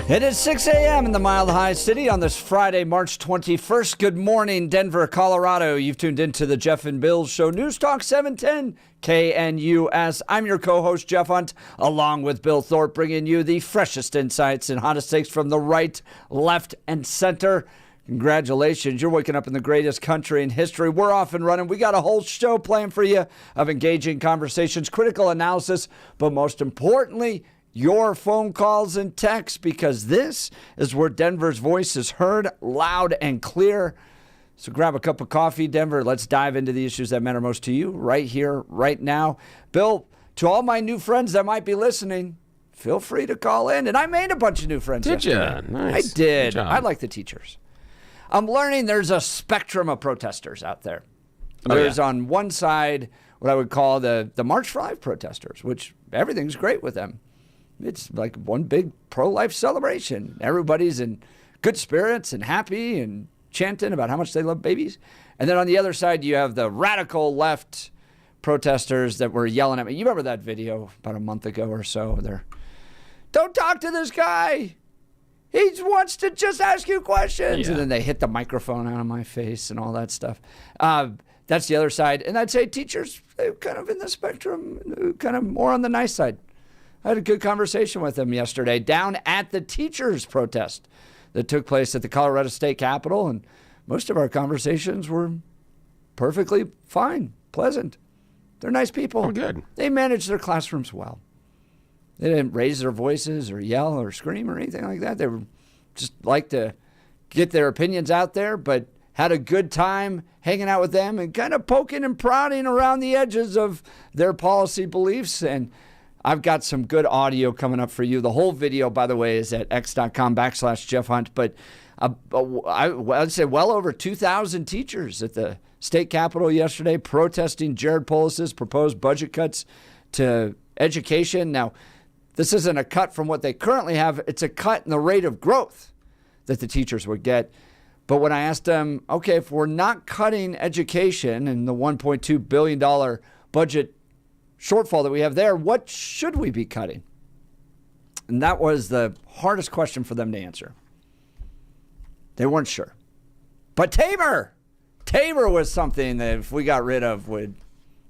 It is 6 a.m. in the Mile High City on this Friday, March 21st. Good morning, Denver, Colorado. You've tuned into the Jeff and Bill Show, News Talk 710 KNUS. I'm your co-host, Jeff Hunt, along with Bill Thorpe, bringing you the freshest insights and hottest takes from the right, left, and center. Congratulations, you're waking up in the greatest country in history. We're off and running. We got a whole show planned for you of engaging conversations, critical analysis, but most importantly, your phone calls and texts, because this is where Denver's voice is heard loud and clear. So grab a cup of coffee, Denver. Let's dive into the issues that matter most to you right here, right now. Bill, to all my new friends that might be listening, feel free to call in. And I made a bunch of new friends. Did you? I Nice. did. I like the teachers. I'm learning there's a spectrum of protesters out there. There's on one side what I would call the March for Life protesters, which everything's great with them. It's like one big pro-life celebration. Everybody's in good spirits and happy and chanting about how much they love babies. And then on the other side, you have the radical left protesters that were yelling at me. You remember that video about a month ago or so? They're, don't talk to this guy. He wants to just ask you questions. Yeah. And then they hit the microphone out of my face and all that stuff. That's the other side. And I'd say teachers, they're kind of in the spectrum, kind of more on the nice side. I had a good conversation with them yesterday down at the teachers' protest that took place at the Colorado State Capitol, and most of our conversations were perfectly fine, pleasant. They're nice people. Oh, good. They manage their classrooms well. They didn't raise their voices or yell or scream or anything like that. They were just like to get their opinions out there, but had a good time hanging out with them and kind of poking and prodding around the edges of their policy beliefs. And I've got some good audio coming up for you. The whole video, by the way, is at x.com/Jeff Hunt. But I'd say well over 2,000 teachers at the state capitol yesterday protesting Jared Polis's proposed budget cuts to education. Now, this isn't a cut from what they currently have. It's a cut in the rate of growth that the teachers would get. But when I asked them, okay, if we're not cutting education and the $1.2 billion budget shortfall that we have there, what should we be cutting? And that was the hardest question for them to answer. They weren't sure. But Tabor was something that if we got rid of would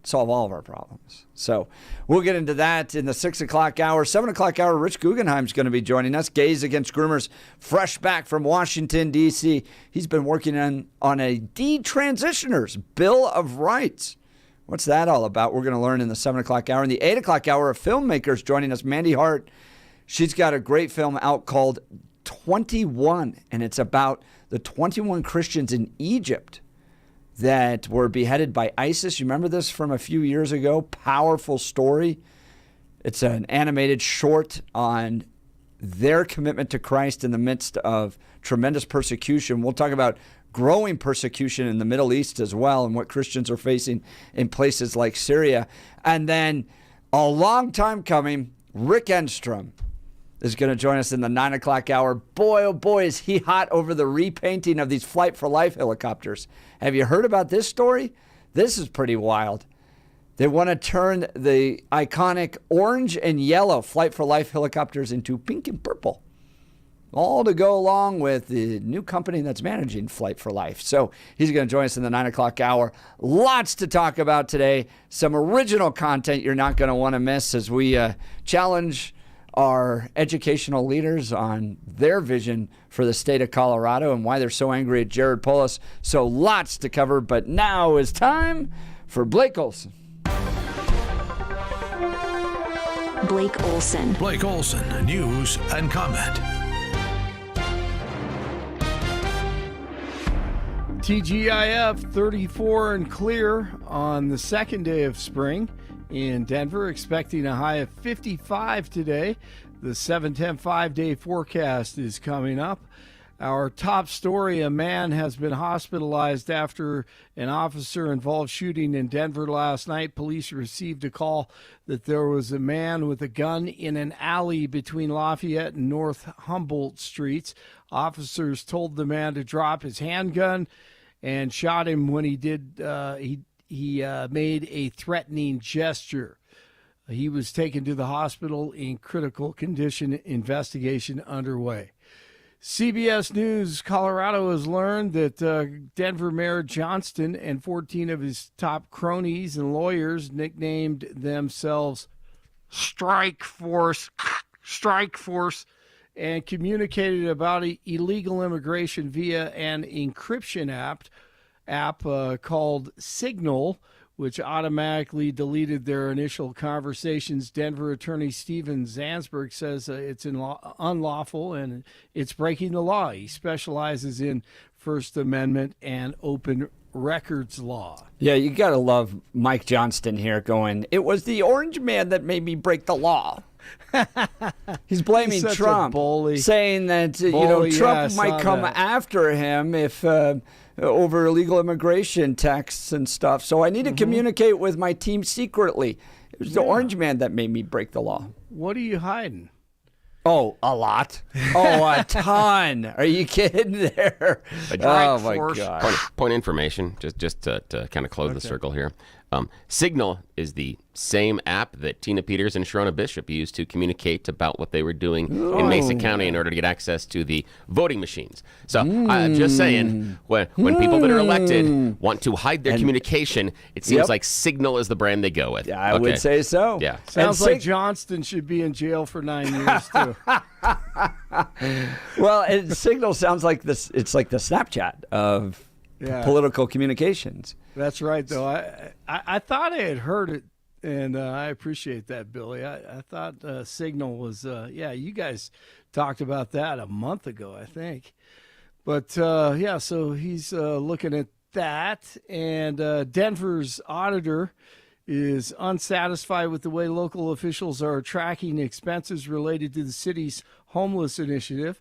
solve all of our problems. So we'll get into that in the 6 o'clock hour. 7 o'clock hour, Rich Guggenheim's going to be joining us. Gays Against Groomers, fresh back from Washington, D.C. He's been working on a detransitioner's Bill of Rights. What's that all about? We're going to learn in the 7 o'clock hour. In the 8 o'clock hour, a filmmaker's joining us, Mandy Hart. She's got a great film out called 21, and it's about the 21 Christians in Egypt that were beheaded by ISIS. You remember this from a few years ago? Powerful story. It's an animated short on their commitment to Christ in the midst of tremendous persecution. We'll talk about growing persecution in the Middle East as well and what Christians are facing in places like Syria. And then a long time coming, Rick Enstrom is going to join us in the 9 o'clock hour. Boy, oh boy, is he hot over the repainting of these Flight for Life helicopters. Have you heard about this story? This is pretty wild. They want to turn the iconic orange and yellow Flight for Life helicopters into pink and purple, all to go along with the new company that's managing Flight for Life. So he's going to join us in the 9 o'clock hour. Lots to talk about today. Some original content you're not going to want to miss as we challenge our educational leaders on their vision for the state of Colorado and why they're so angry at Jared Polis. So lots to cover, but now is time for Blake Olson. Blake Olson. Blake Olson, news and comment. TGIF 34 and clear on the second day of spring in Denver, expecting a high of 55 today. The 7-10 5-day forecast is coming up. Our top story, a man has been hospitalized after an officer-involved shooting in Denver last night. Police received a call that there was a man with a gun in an alley between Lafayette and North Humboldt Streets. Officers told the man to drop his handgun and shot him when he did. He made a threatening gesture. He was taken to the hospital in critical condition, investigation underway. CBS News Colorado has learned that Denver Mayor Johnston and 14 of his top cronies and lawyers nicknamed themselves Strike Force, and communicated about illegal immigration via an encryption app called Signal, which automatically deleted their initial conversations. Denver attorney Steven Zansberg says it's unlawful and it's breaking the law. He specializes in First Amendment and open records law. Yeah, you got to love Mike Johnston here going, it was the orange man that made me break the law. He's blaming Trump, saying that Trump might come after him if over illegal immigration texts and stuff. So I need to communicate with my team secretly. It was the orange man that made me break the law. What are you hiding? Oh, a lot. Oh, a ton. Are you kidding there? Oh, my God. Point information, just to kind of close the circle here. Signal is the same app that Tina Peters and Sharona Bishop used to communicate about what they were doing in Mesa County in order to get access to the voting machines. So I'm just saying, when people that are elected want to hide their communication, it seems like Signal is the brand they go with. Yeah, I would say so. Yeah. Sounds like Johnston should be in jail for 9 years, too. Well, Signal sounds like this. It's like the Snapchat of political communications. That's right, though. I thought I had heard it, and I appreciate that, Billy. I thought Signal was, you guys talked about that a month ago, I think. But, so he's looking at that, and Denver's auditor is unsatisfied with the way local officials are tracking expenses related to the city's homeless initiative.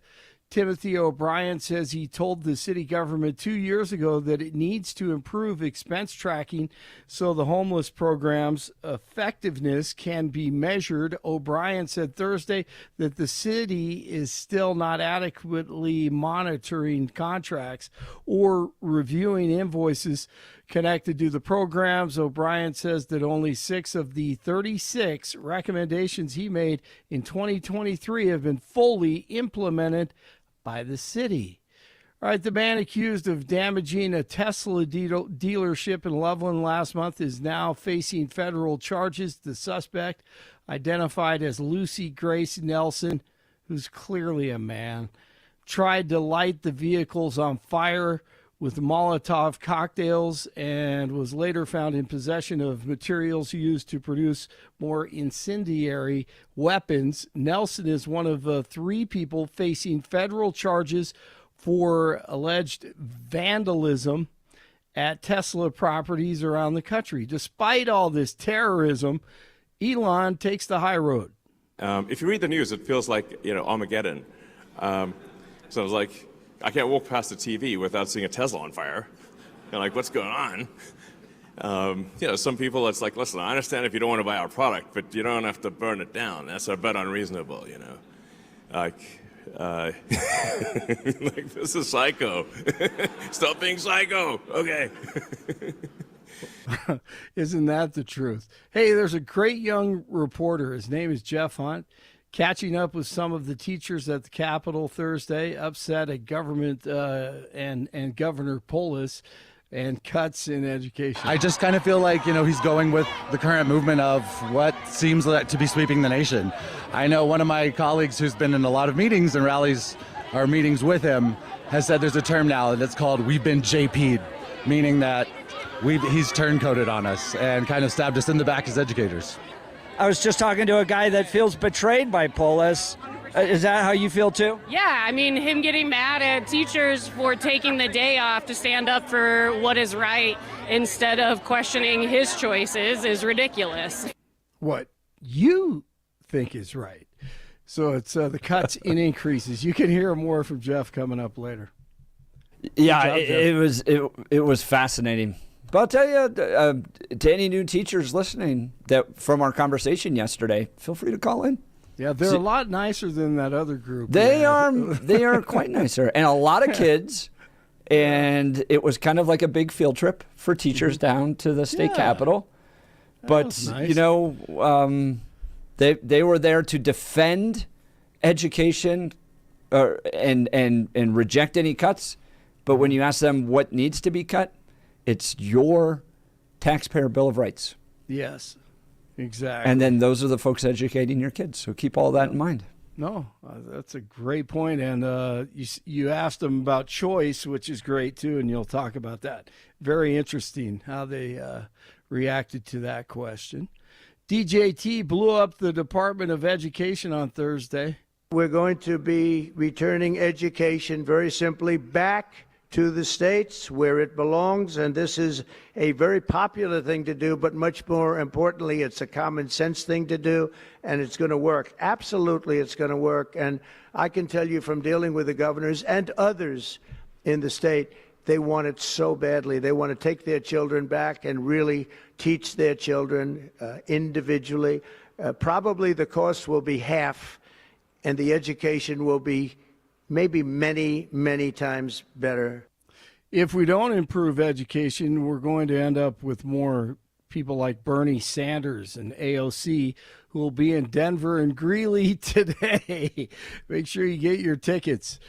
Timothy O'Brien says he told the city government 2 years ago that it needs to improve expense tracking so the homeless program's effectiveness can be measured. O'Brien said Thursday that the city is still not adequately monitoring contracts or reviewing invoices connected to the programs. O'Brien says that only 6 of the 36 recommendations he made in 2023 have been fully implemented by the city. All right, the man accused of damaging a Tesla dealership in Loveland last month is now facing federal charges. The suspect, identified as Lucy Grace Nelson, who's clearly a man, tried to light the vehicles on fire with Molotov cocktails and was later found in possession of materials used to produce more incendiary weapons. Nelson is one of 3 people facing federal charges for alleged vandalism at Tesla properties around the country. Despite all this terrorism, Elon takes the high road. If you read the news, it feels like, Armageddon. So I was like, I can't walk past the TV without seeing a Tesla on fire. Like, what's going on? Some people, it's like, listen, I understand if you don't want to buy our product, but you don't have to burn it down. That's a bit unreasonable, Like, this is psycho. Stop being psycho. Okay. Isn't that the truth? Hey, there's a great young reporter. His name is Jeff Hunt. Catching up with some of the teachers at the Capitol Thursday, upset at government and Governor Polis and cuts in education. I just kind of feel like, he's going with the current movement of what seems like to be sweeping the nation. I know one of my colleagues who's been in a lot of meetings and rallies or meetings with him has said there's a term now that's called we've been JP'd, meaning that he's turncoated on us and kind of stabbed us in the back as educators. I was just talking to a guy that feels betrayed by Polis. Is that how you feel too? Yeah, I mean, him getting mad at teachers for taking the day off to stand up for what is right instead of questioning his choices is ridiculous. What you think is right. So it's the cuts in increases. You can hear more from Jeff coming up later. Yeah, it was fascinating. But I'll tell you, to any new teachers listening that from our conversation yesterday, feel free to call in. Yeah, they're a lot nicer than that other group. They are quite nicer, and a lot of kids. And it was kind of like a big field trip for teachers down to the state capitol. But nice. They were there to defend education and reject any cuts. But when you ask them what needs to be cut, it's your taxpayer Bill of Rights. Yes, exactly. And then those are the folks educating your kids. So keep all that in mind. No, that's a great point. And you asked them about choice, which is great too, and you'll talk about that. Very interesting how they reacted to that question. DJT blew up the Department of Education on Thursday. We're going to be returning education very simply back to the states where it belongs, and this is a very popular thing to do, but much more importantly, it's a common sense thing to do, and it's going to work. Absolutely, it's going to work, and I can tell you from dealing with the governors and others in the state, they want it so badly. They want to take their children back and really teach their children individually. Probably the cost will be half, and the education will be maybe many, many times better. If we don't improve education, we're going to end up with more people like Bernie Sanders and AOC who will be in Denver and Greeley today. Make sure you get your tickets.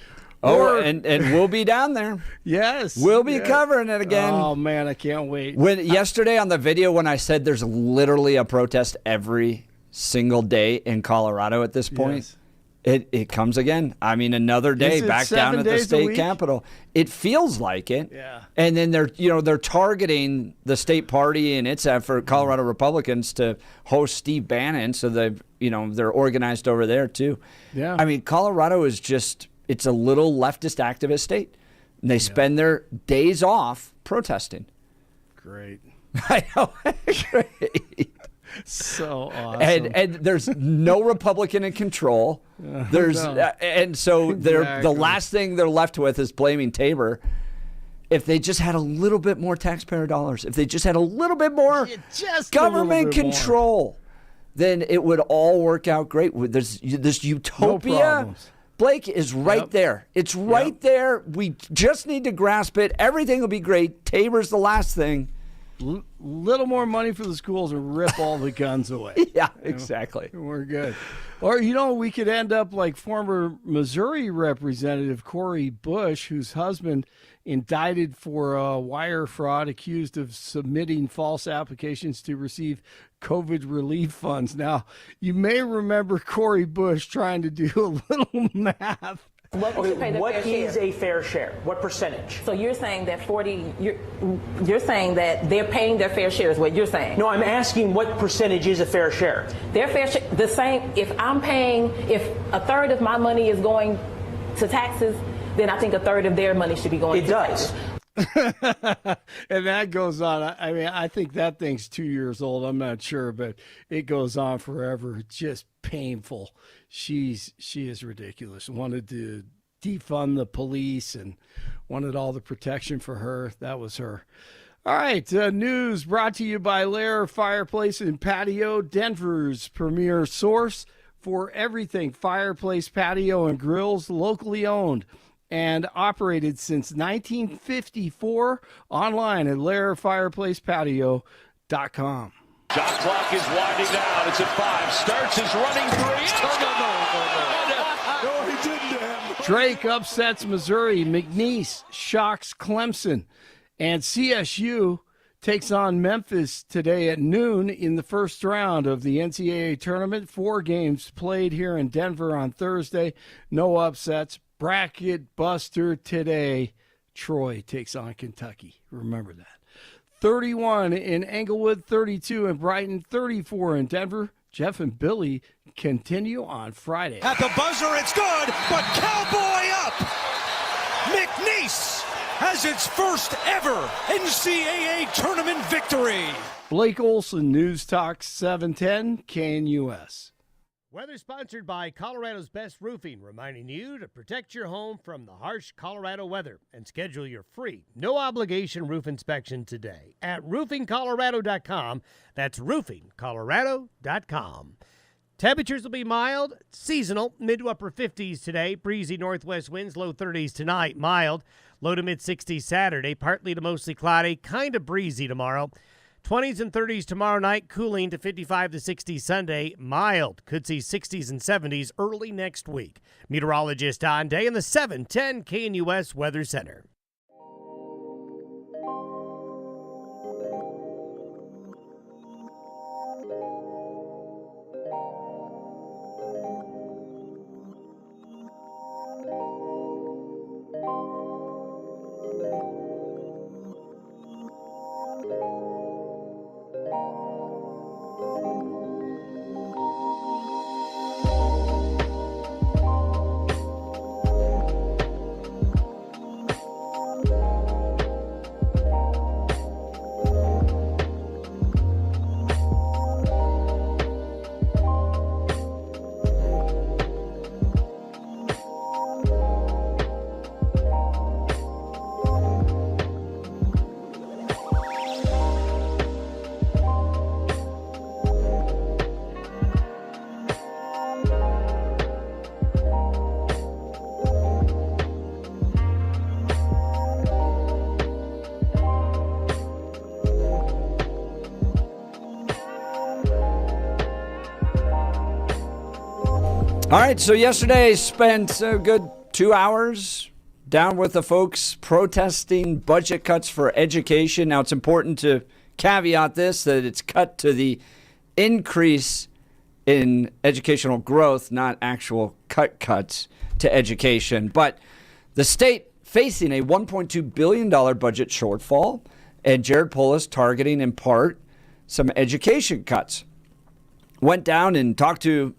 And we'll be down there. Yes. We'll be covering it again. Oh, man, I can't wait. Yesterday on the video when I said there's literally a protest every single day in Colorado at this point, yes. It comes again. I mean, another day back down at the state capitol. It feels like it. Yeah. And then they're targeting the state party and its effort, Colorado Republicans, to host Steve Bannon. So they're organized over there too. Yeah. I mean, Colorado is it's a little leftist activist state. And they spend their days off protesting. Great. I know. Great. So awesome. And there's no Republican in control. And so the last thing they're left with is blaming Tabor. If they just had a little bit more taxpayer dollars, if they just had a little bit more government control, then it would all work out great. There's this utopia. No Blake is right there. It's right there. We just need to grasp it. Everything will be great. Tabor's the last thing. Little more money for the schools and rip all the guns away. Yeah, exactly. We're good. Or, we could end up like former Missouri Representative Cori Bush, whose husband indicted for wire fraud, accused of submitting false applications to receive COVID relief funds. Now, you may remember Cori Bush trying to do a little math. What is a fair share? What percentage? So you're saying that you're saying that they're paying their fair share is what you're saying? No, I'm asking what percentage is a fair share? Their fair share, the same, if a third of my money is going to taxes, then I think a third of their money should be going to taxes. And that goes on. I mean, I think that thing's 2 years old. I'm not sure, but it goes on forever. It's just painful. She is ridiculous. Wanted to defund the police and wanted all the protection for her. That was her. All right, news brought to you by Lair Fireplace and Patio, Denver's premier source for everything fireplace, patio, and grills, locally owned and operated since 1954, online at lairfireplacepatio.com. Shot clock is winding down. It's at 5. Starts his running three. No, he didn't. Drake upsets Missouri. McNeese shocks Clemson. And CSU takes on Memphis today at noon in the first round of the NCAA tournament. 4 games played here in Denver on Thursday. No upsets. Bracket buster today. Troy takes on Kentucky. Remember that. 31 in Englewood, 32 in Brighton, 34 in Denver. Jeff and Billy continue on Friday. At the buzzer, it's good, but Cowboy up! McNeese has its first ever NCAA tournament victory. Blake Olson, News Talk 710, KNUS. Weather sponsored by Colorado's Best Roofing, reminding you to protect your home from the harsh Colorado weather and schedule your free, no-obligation roof inspection today at roofingcolorado.com. That's roofingcolorado.com. Temperatures will be mild, seasonal, mid to upper 50s today. Breezy northwest winds, low 30s tonight. Mild, low to mid 60s Saturday. Partly to mostly cloudy, kind of breezy tomorrow. 20s and 30s tomorrow night, cooling to 55 to 60 Sunday. Mild. Could see 60s and 70s early next week. Meteorologist Don Day in the 710 KNUS Weather Center. All right, so yesterday spent a good 2 hours down with the folks protesting budget cuts for education. Now, it's important to caveat this, that it's cut to the increase in educational growth, not actual cuts to education. But the state facing a $1.2 billion budget shortfall, and Jared Polis targeting in part some education cuts. Went down and talked to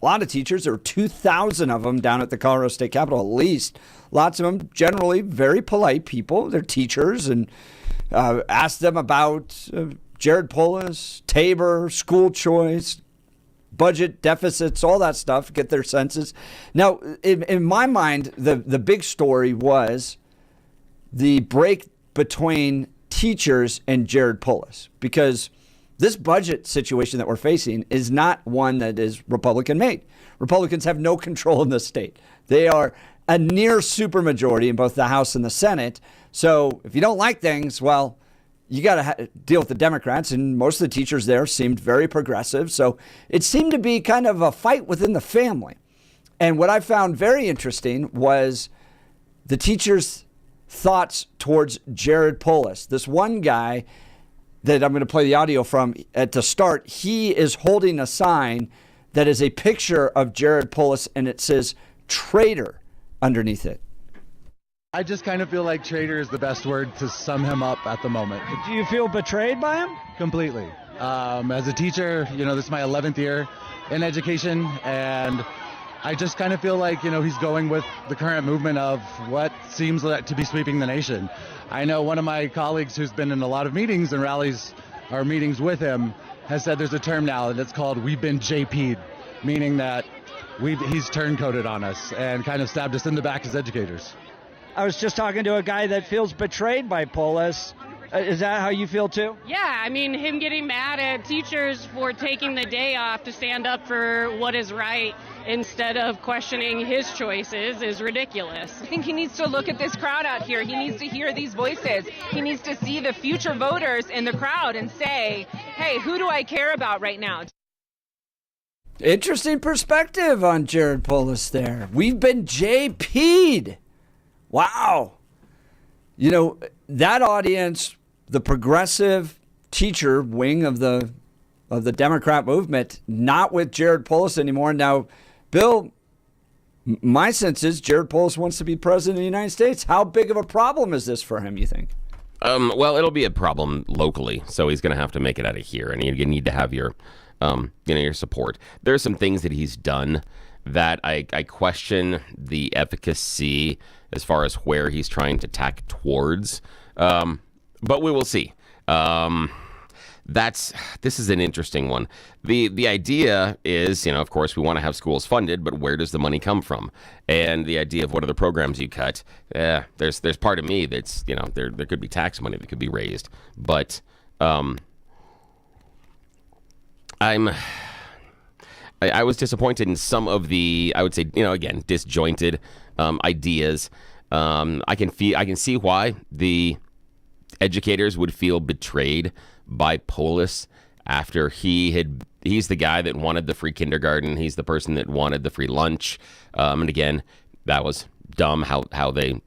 a lot of teachers. There were 2,000 of them down at the Colorado State Capitol, at least. Lots of them generally very polite people. They're teachers, and asked them about Jared Polis, Tabor, school choice, budget deficits, all that stuff, get their senses. Now, in my mind, the big story was the break between teachers and Jared Polis, because this budget situation that we're facing is not one that is Republican-made. Republicans have no control in the state. They are a near supermajority in both the House and the Senate. So if you don't like things, well, you got to deal with the Democrats, and most of the teachers there seemed very progressive. So it seemed to be kind of a fight within the family. And what I found very interesting was the teachers' thoughts towards Jared Polis. This one guy that I'm going to play the audio from to start, he is holding a sign that is a picture of Jared Polis, and it says traitor underneath it. I just kind of feel like traitor is the best word to sum him up at the moment. Do you feel betrayed by him? Completely. As a teacher, this is my 11th year in education, and I just kind of feel like, he's going with the current movement of what seems like to be sweeping the nation. I know one of my colleagues who's been in a lot of meetings and rallies or meetings with him has said there's a term now that's called "we've been JP'd," meaning that he's turncoated on us and kind of stabbed us in the back as educators. I was just talking to a guy that feels betrayed by Polis. Is that how you feel too? Yeah, I mean, him getting mad at teachers for taking the day off to stand up for what is right instead of questioning his choices is ridiculous. I think he needs to look at this crowd out here. He needs to hear these voices. He needs to see the future voters in the crowd and say, hey, who do I care about right now? Interesting perspective on Jared Polis there. We've been JP'd. Wow. That audience, the progressive teacher wing of the Democrat movement, not with Jared Polis anymore. Now, Bill, my sense is Jared Polis wants to be president of the United States. How big of a problem is this for him, you think? Well, it'll be a problem locally, so he's going to have to make it out of here, and you need to have your support. There are some things that he's done that I question the efficacy as far as where he's trying to tack towards, but we will see. This is an interesting one. The idea is, of course, we want to have schools funded, but where does the money come from? And the idea of what are the programs you cut? There's part of me that's, there could be tax money that could be raised, but I was disappointed in some of the, I would say, again, disjointed ideas. I can see why the educators would feel betrayed by Polis after he's the guy that wanted the free kindergarten. He's the person that wanted the free lunch. And again, that was dumb how they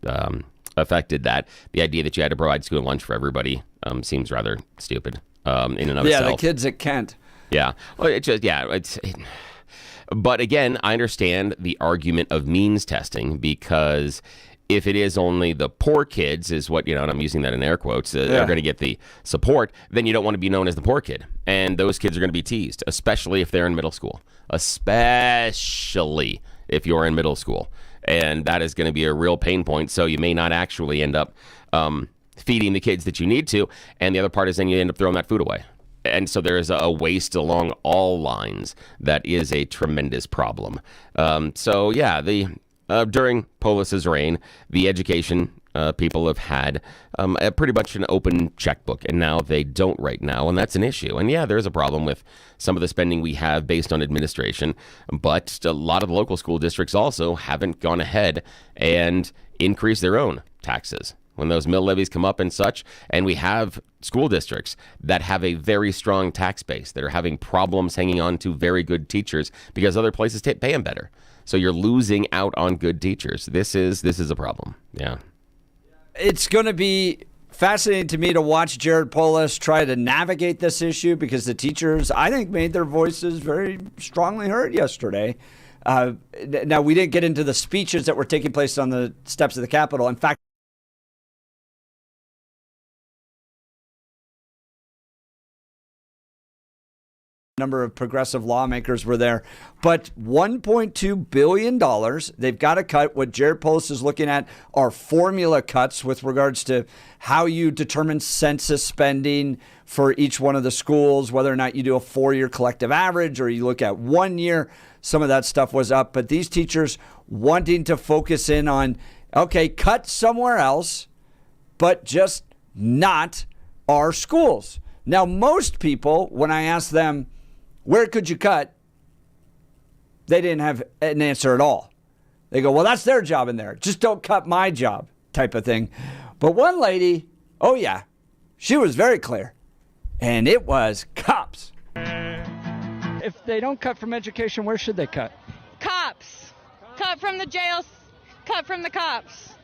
affected that. The idea that you had to provide school lunch for everybody seems rather stupid in and of itself. Yeah, the kids at Kent. Yeah. Well, but again, I understand the argument of means testing, because if it is only the poor kids is what, and I'm using that in air quotes, they're going to get the support, then you don't want to be known as the poor kid. And those kids are going to be teased, especially if they're in middle school, especially if you're in middle school. And that is going to be a real pain point. So you may not actually end up feeding the kids that you need to. And the other part is then you end up throwing that food away. And so there is a waste along all lines that is a tremendous problem. During Polis's reign, the education people have had pretty much an open checkbook, and now they don't right now, and that's an issue. And yeah, there is a problem with some of the spending we have based on administration, but a lot of the local school districts also haven't gone ahead and increased their own taxes when those mill levies come up and such. And we have school districts that have a very strong tax base that are having problems hanging on to very good teachers because other places pay them better. So you're losing out on good teachers. This is a problem. Yeah. It's going to be fascinating to me to watch Jared Polis try to navigate this issue, because the teachers, I think, made their voices very strongly heard yesterday. Now, we didn't get into the speeches that were taking place on the steps of the Capitol. In fact, number of progressive lawmakers were there, but $1.2 billion they've got to cut. What Jared Polis is looking at are formula cuts with regards to how you determine census spending for each one of the schools, whether or not you do a 4-year collective average or you look at 1 year. Some of that stuff was up, but these teachers wanting to focus in on, okay, cut somewhere else, but just not our schools. Now, most people, when I ask them, where could you cut? They didn't have an answer at all. They go, well, that's their job in there. Just don't cut my job, type of thing. But one lady, oh yeah, she was very clear. And it was cops. If they don't cut from education, where should they cut? Cops. Cut from the jails. Cut from the cops.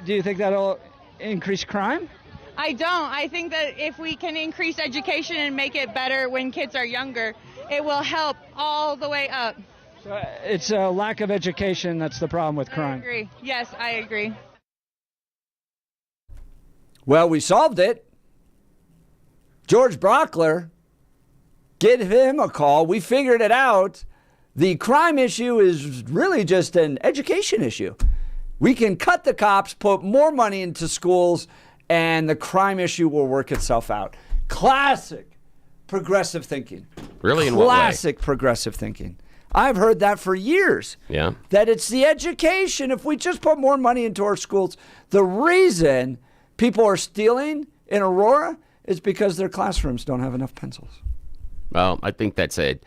Do you think that'll increase crime? I don't. I think that if we can increase education and make it better when kids are younger, it will help all the way up. So it's a lack of education that's the problem with crime. I agree. Yes, I agree. Well, we solved it. George Brockler, give him a call. We figured it out. The crime issue is really just an education issue. We can cut the cops, put more money into schools, and the crime issue will work itself out. Classic progressive thinking. Really? In what way? Classic progressive thinking. I've heard that for years. Yeah. That it's the education. If we just put more money into our schools, the reason people are stealing in Aurora is because their classrooms don't have enough pencils. Well, I think that's an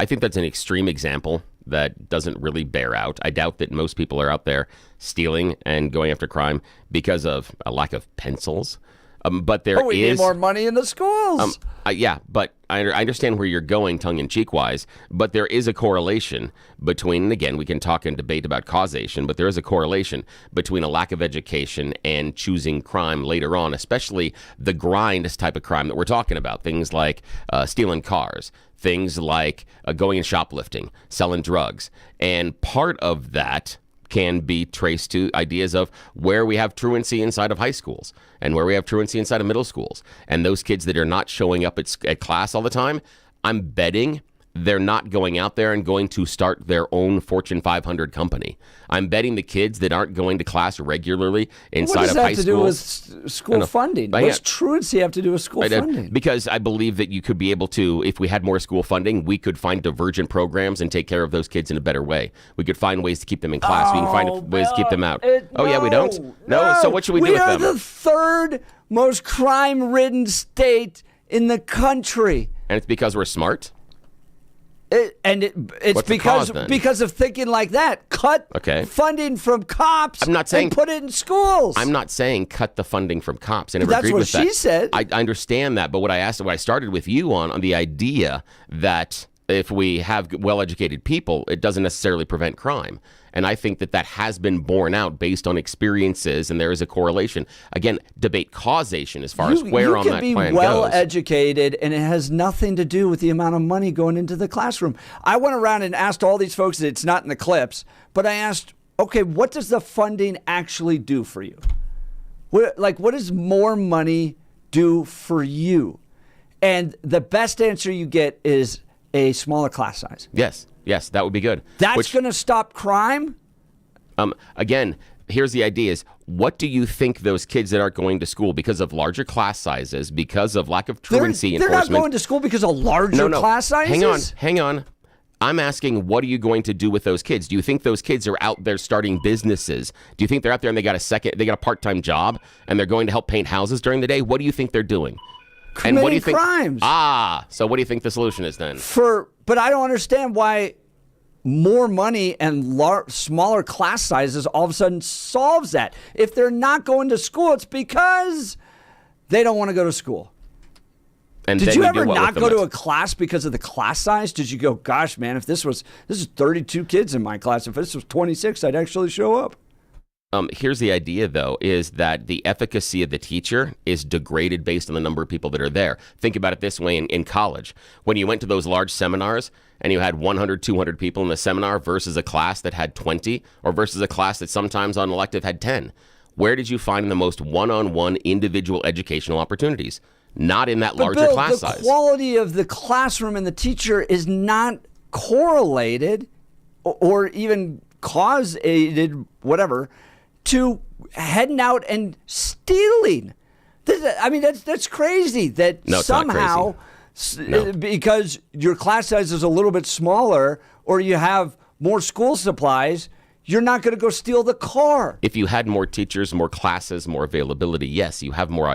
extreme example that doesn't really bear out. I doubt that most people are out there stealing and going after crime because of a lack of pencils. But there we need more money in the schools. Yeah, but I understand where you're going tongue-in-cheek wise, but there is a correlation between, and again, we can talk and debate about causation, but there is a correlation between a lack of education and choosing crime later on, especially the grind type of crime that we're talking about, things like stealing cars, things like going and shoplifting, selling drugs. And part of that can be traced to ideas of where we have truancy inside of high schools and where we have truancy inside of middle schools. And those kids that are not showing up at class all the time, I'm betting they're not going out there and going to start their own Fortune 500 company. I'm betting the kids that aren't going to class regularly inside of high school. What does that have to do with school funding? What's truancy have to do with school funding? Because I believe that you could be able to, if we had more school funding, we could find divergent programs and take care of those kids in a better way. We could find ways to keep them in class. We can find ways to keep them out. Yeah, we don't? No. So what should we do with them? We are the third most crime-ridden state in the country. And it's because we're smart? It's What's the cause, then? because of thinking like that. Cut funding from cops and put it in schools. I'm not saying cut the funding from cops. I never That's agreed what with that. she said. I understand that, but what I started with you on the idea that if we have well-educated people, it doesn't necessarily prevent crime. And I think that has been borne out based on experiences, and there is a correlation. Again, debate causation as far as where on that plan goes. You can be well-educated, and it has nothing to do with the amount of money going into the classroom. I went around and asked all these folks, it's not in the clips, but I asked, okay, what does the funding actually do for you? What does more money do for you? And the best answer you get is a smaller class size. Yes, that would be good. That's going to stop crime? Again, here's the idea is, what do you think those kids that aren't going to school because of larger class sizes, because of lack of truancy enforcement? They're not going to school because of larger class sizes? Hang on. I'm asking, what are you going to do with those kids? Do you think those kids are out there starting businesses? Do you think they're out there and they got a part-time job and they're going to help paint houses during the day? What do you think they're doing? Committing and what do you think, crimes. So what do you think the solution is then? But I don't understand why more money and smaller class sizes all of a sudden solves that. If they're not going to school, it's because they don't want to go to school. And did you ever not go to a class because of the class size? Did you go, gosh, man, if this is 32 kids in my class, if this was 26, I'd actually show up? Here's the idea, though, is that the efficacy of the teacher is degraded based on the number of people that are there. Think about it this way in college. When you went to those large seminars and you had 100, 200 people in the seminar versus a class that had 20 or versus a class that sometimes on elective had 10, where did you find the most one-on-one individual educational opportunities? Not in that larger class size. The quality of the classroom and the teacher is not correlated or even causated, whatever, to heading out and stealing. That's crazy that somehow, because your class size is a little bit smaller or you have more school supplies, you're not going to go steal the car. If you had more teachers, more classes, more availability, yes, you have more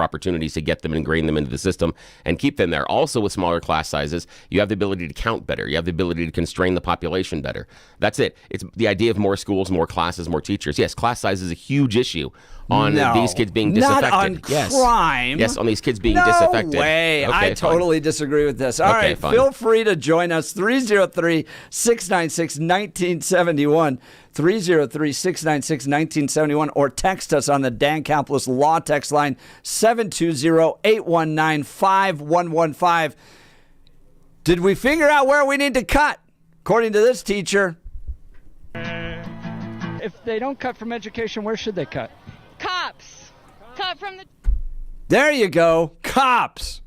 opportunities to get them and ingrain them into the system and keep them there. Also, with smaller class sizes, you have the ability to count better. You have the ability to constrain the population better. That's it. It's the idea of more schools, more classes, more teachers. Yes, class size is a huge issue on these kids being disaffected. Not on crime. Yes, on these kids being disaffected. No way. Okay, I totally disagree with this. All right, fine. Feel free to join us. 303-696-1971. 303-696-1971, or text us on the Dan Caplis Law text line 720-819-5115. Did we figure out where we need to cut? According to this teacher. If they don't cut from education, where should they cut? Cops. Cut from the... There you go. Cops.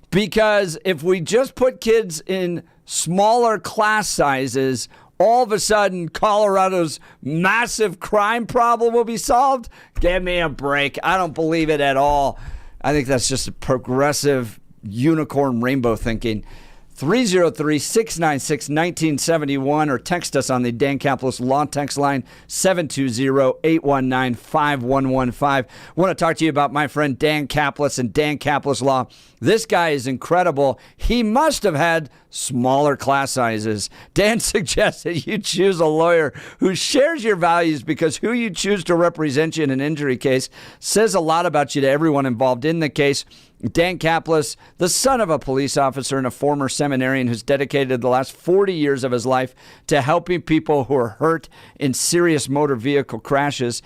Because if we just put kids in smaller class sizes, all of a sudden, Colorado's massive crime problem will be solved? Give me a break. I don't believe it at all. I think that's just a progressive unicorn rainbow thinking. 303-696-1971, or text us on the Dan Caplis Law text line 720-819-5115. I want to talk to you about my friend Dan Caplis and Dan Caplis Law. This guy is incredible. He must have had smaller class sizes. Dan suggests that you choose a lawyer who shares your values, because who you choose to represent you in an injury case says a lot about you to everyone involved in the case. Dan Caplis, the son of a police officer and a former seminarian who's dedicated the last 40 years of his life to helping people who are hurt in serious motor vehicle crashes.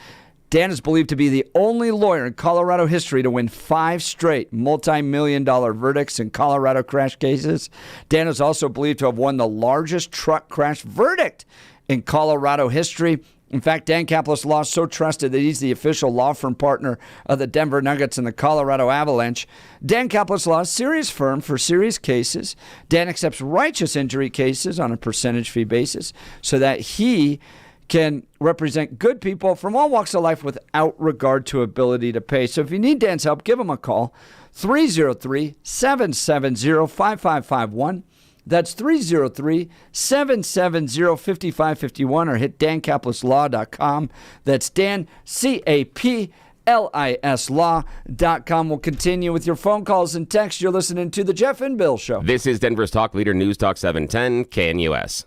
Dan is believed to be the only lawyer in Colorado history to win 5 straight multi-million-dollar verdicts in Colorado crash cases. Dan is also believed to have won the largest truck crash verdict in Colorado history. In fact, Dan Caplis Law is so trusted that he's the official law firm partner of the Denver Nuggets and the Colorado Avalanche. Dan Caplis Law is a serious firm for serious cases. Dan accepts righteous injury cases on a percentage fee basis so that he can represent good people from all walks of life without regard to ability to pay. So if you need Dan's help, give him a call, 303-770-5551. That's 303-770-5551, or hit dancaplisLaw.com. That's Dan, CAPLISLAW.com. lislaw.com. We'll continue with your phone calls and texts. You're listening to The Jeff and Bill Show. This is Denver's Talk Leader News Talk 710 KNUS.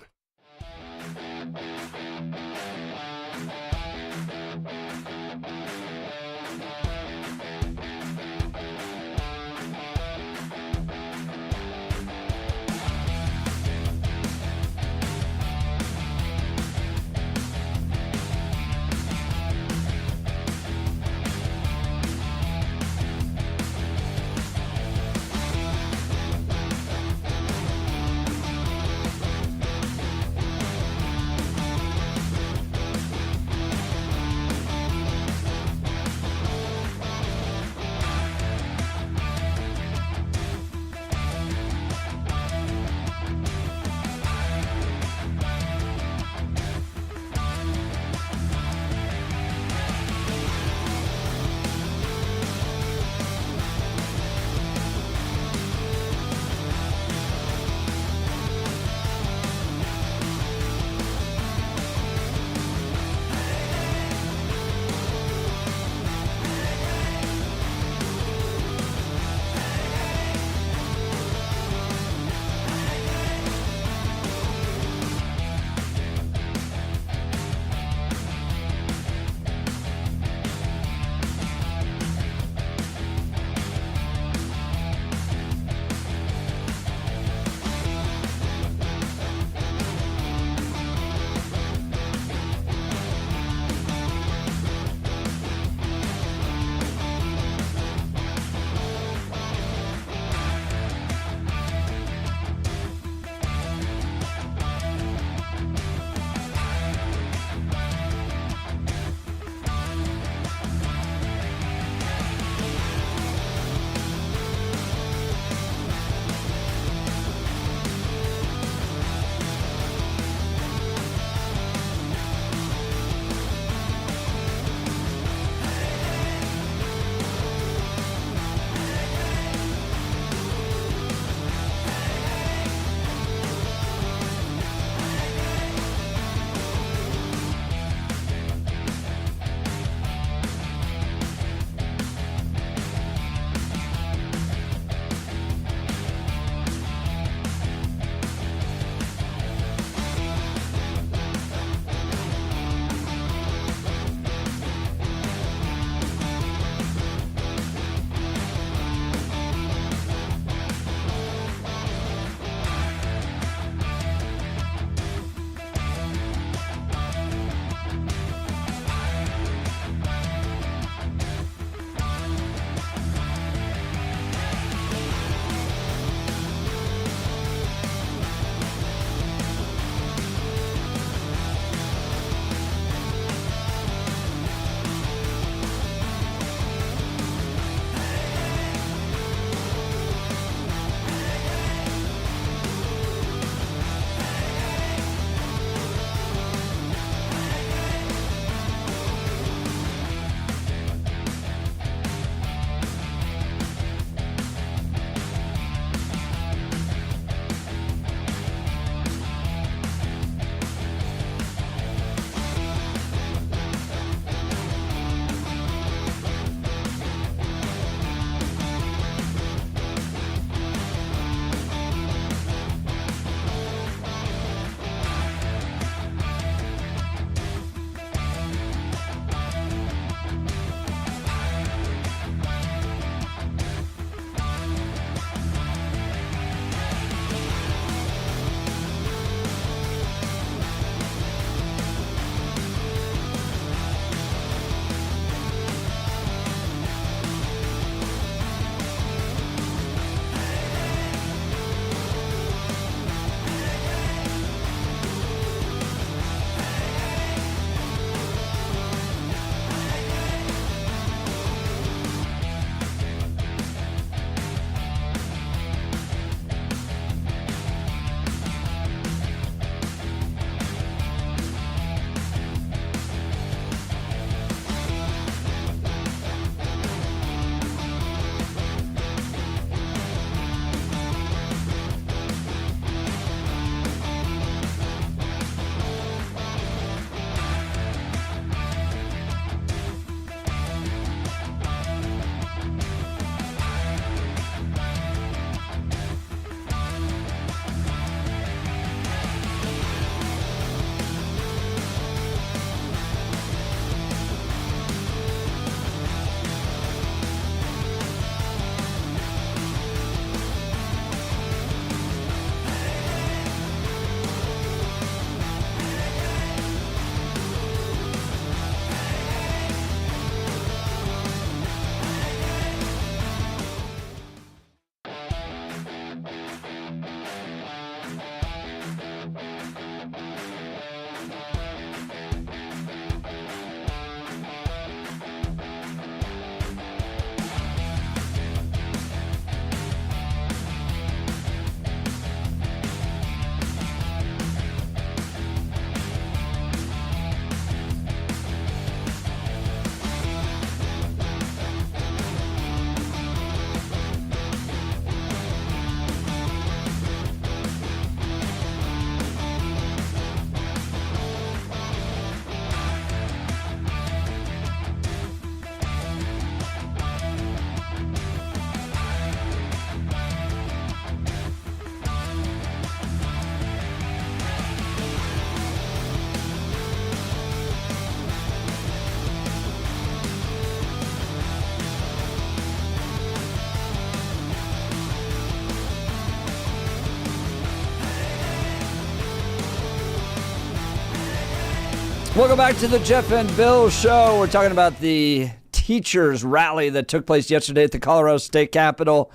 Welcome back to the Jeff and Bill Show. We're talking about the teachers rally that took place yesterday at the Colorado State Capitol.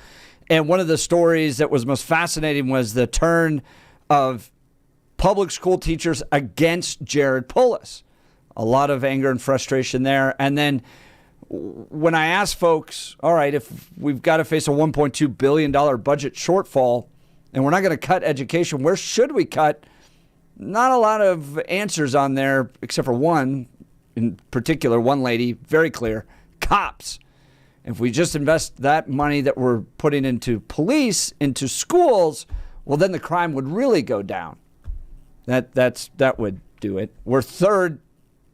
And one of the stories that was most fascinating was the turn of public school teachers against Jared Polis. A lot of anger and frustration there. And then when I asked folks, all right, if we've got to face a $1.2 billion budget shortfall and we're not going to cut education, where should we cut? Not a lot of answers on there, except for one in particular, one lady, very clear, cops. If we just invest that money that we're putting into police, into schools, well, then the crime would really go down. That would do it. We're third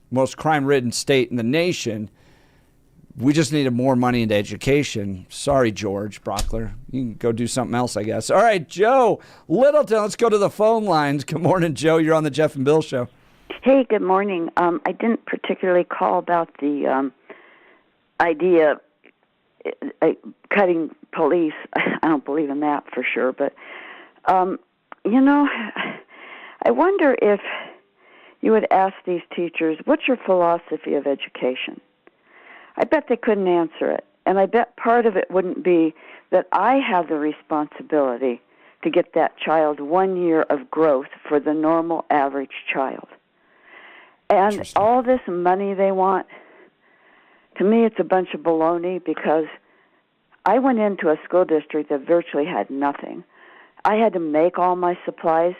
most crime-ridden state in the nation. We just needed more money into education. Sorry, George Brockler. You can go do something else, I guess. All right, Joe Littleton, let's go to the phone lines. Good morning, Joe. You're on the Jeff and Bill Show. Hey, good morning. I didn't particularly call about the idea of cutting police. I don't believe in that for sure. But, I wonder if you would ask these teachers, what's your philosophy of education? I bet they couldn't answer it. And I bet part of it wouldn't be that I have the responsibility to get that child 1 year of growth for the normal average child. And all this money they want, to me it's a bunch of baloney, because I went into a school district that virtually had nothing. I had to make all my supplies,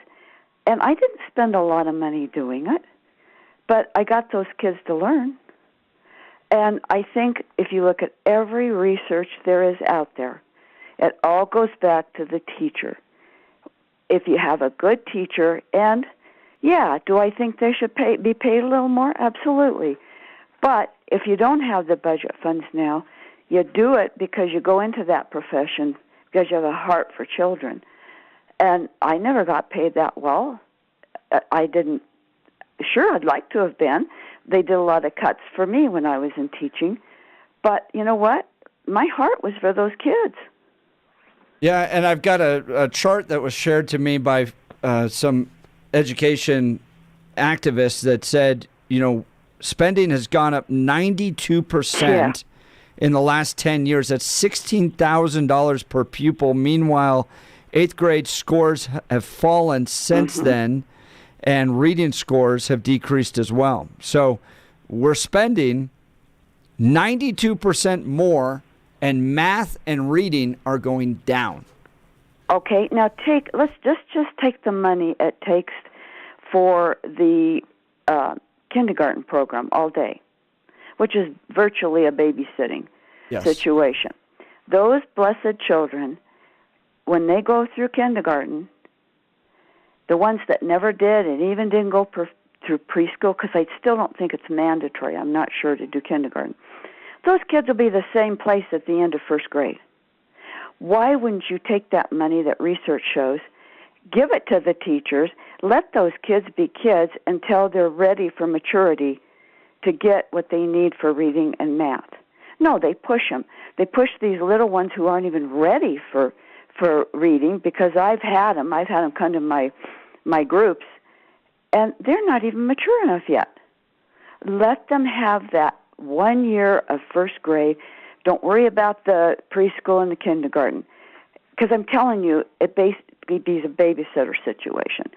and I didn't spend a lot of money doing it, but I got those kids to learn. And I think if you look at every research there is out there, it all goes back to the teacher. If you have a good teacher, and yeah, do I think they should be paid a little more? Absolutely. But if you don't have the budget funds now, you do it because you go into that profession because you have a heart for children. And I never got paid that well. I didn't. Sure, I'd like to have been. They did a lot of cuts for me when I was in teaching. But you know what? My heart was for those kids. Yeah, and I've got a chart that was shared to me by some education activists that said, spending has gone up 92% in the last 10 years. That's $16,000 per pupil. Meanwhile, 8th grade scores have fallen since then, and reading scores have decreased as well. So we're spending 92% more, and math and reading are going down. Okay, now let's just take the money it takes for the kindergarten program all day, which is virtually a babysitting situation. Those blessed children, when they go through kindergarten, the ones that never did and even didn't go through preschool, because I still don't think it's mandatory, I'm not sure, to do kindergarten, those kids will be the same place at the end of first grade. Why wouldn't you take that money that research shows, give it to the teachers, let those kids be kids until they're ready for maturity to get what they need for reading and math? No, they push them. They push these little ones who aren't even ready for reading, because I've had them come to my groups, and they're not even mature enough yet. Let them have that 1 year of first grade. Don't worry about the preschool and the kindergarten, because I'm telling you, it basically be a babysitter situation.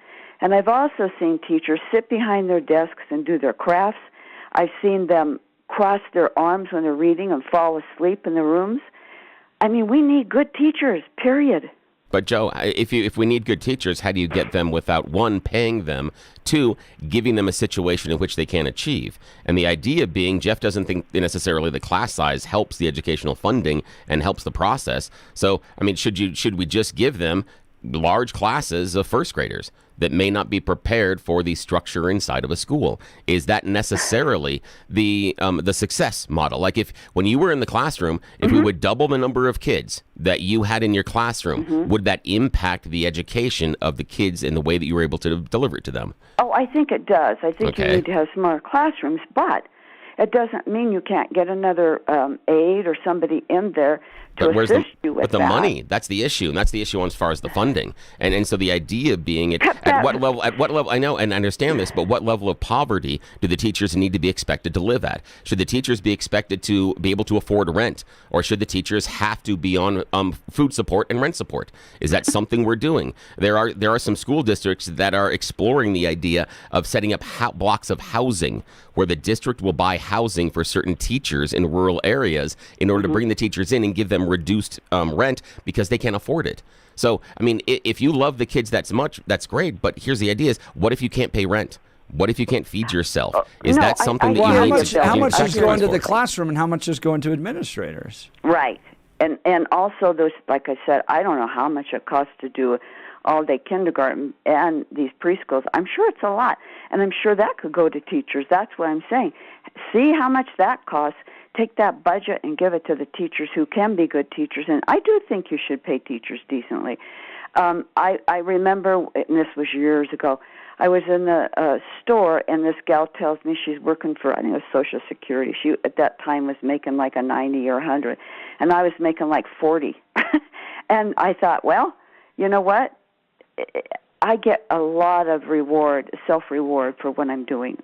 And I've also seen teachers sit behind their desks and do their crafts. I've seen them cross their arms when they're reading and fall asleep in the rooms. I mean, we need good teachers, period. But Joe, if we need good teachers, how do you get them without, one, paying them, two, giving them a situation in which they can't achieve? And the idea being, Jeff doesn't think necessarily the class size helps the educational funding and helps the process. So, I mean, should we just give them large classes of first graders that may not be prepared for the structure inside of a school? Is that necessarily the success model? Like, if when you were in the classroom, if we would double the number of kids that you had in your classroom, would that impact the education of the kids in the way that you were able to deliver it to them? Oh, I think it does. I think you need to have smaller classrooms, but it doesn't mean you can't get another aide or somebody in there to assist you with but the that. money, that's the issue, and that's the issue as far as the funding. And so the idea being at what level, I know and I understand this, but what level of poverty do the teachers need to be expected to live at? Should the teachers be expected to be able to afford rent, or should the teachers have to be on food support and rent support? Is that something we're doing? There are some school districts that are exploring the idea of setting up blocks of housing where the district will buy housing for certain teachers in rural areas in order to bring the teachers in and give them reduced rent because they can't afford it. So, I mean, if you love the kids that much, that's great. But here's the idea is, what if you can't pay rent? What if you can't feed yourself? Is that something that you need to... How much is going to the classroom and how much is going to administrators? Right. And also, there's, like I said, I don't know how much it costs to do all-day kindergarten and these preschools. I'm sure it's a lot, and I'm sure that could go to teachers. That's what I'm saying. See how much that costs. Take that budget and give it to the teachers who can be good teachers. And I do think you should pay teachers decently. I remember, and this was years ago, I was in the store, and this gal tells me she's working for, I think it was Social Security. She, at that time, was making like a 90 or 100, and I was making like 40. And I thought, well, you know what? I get a lot of self-reward for what I'm doing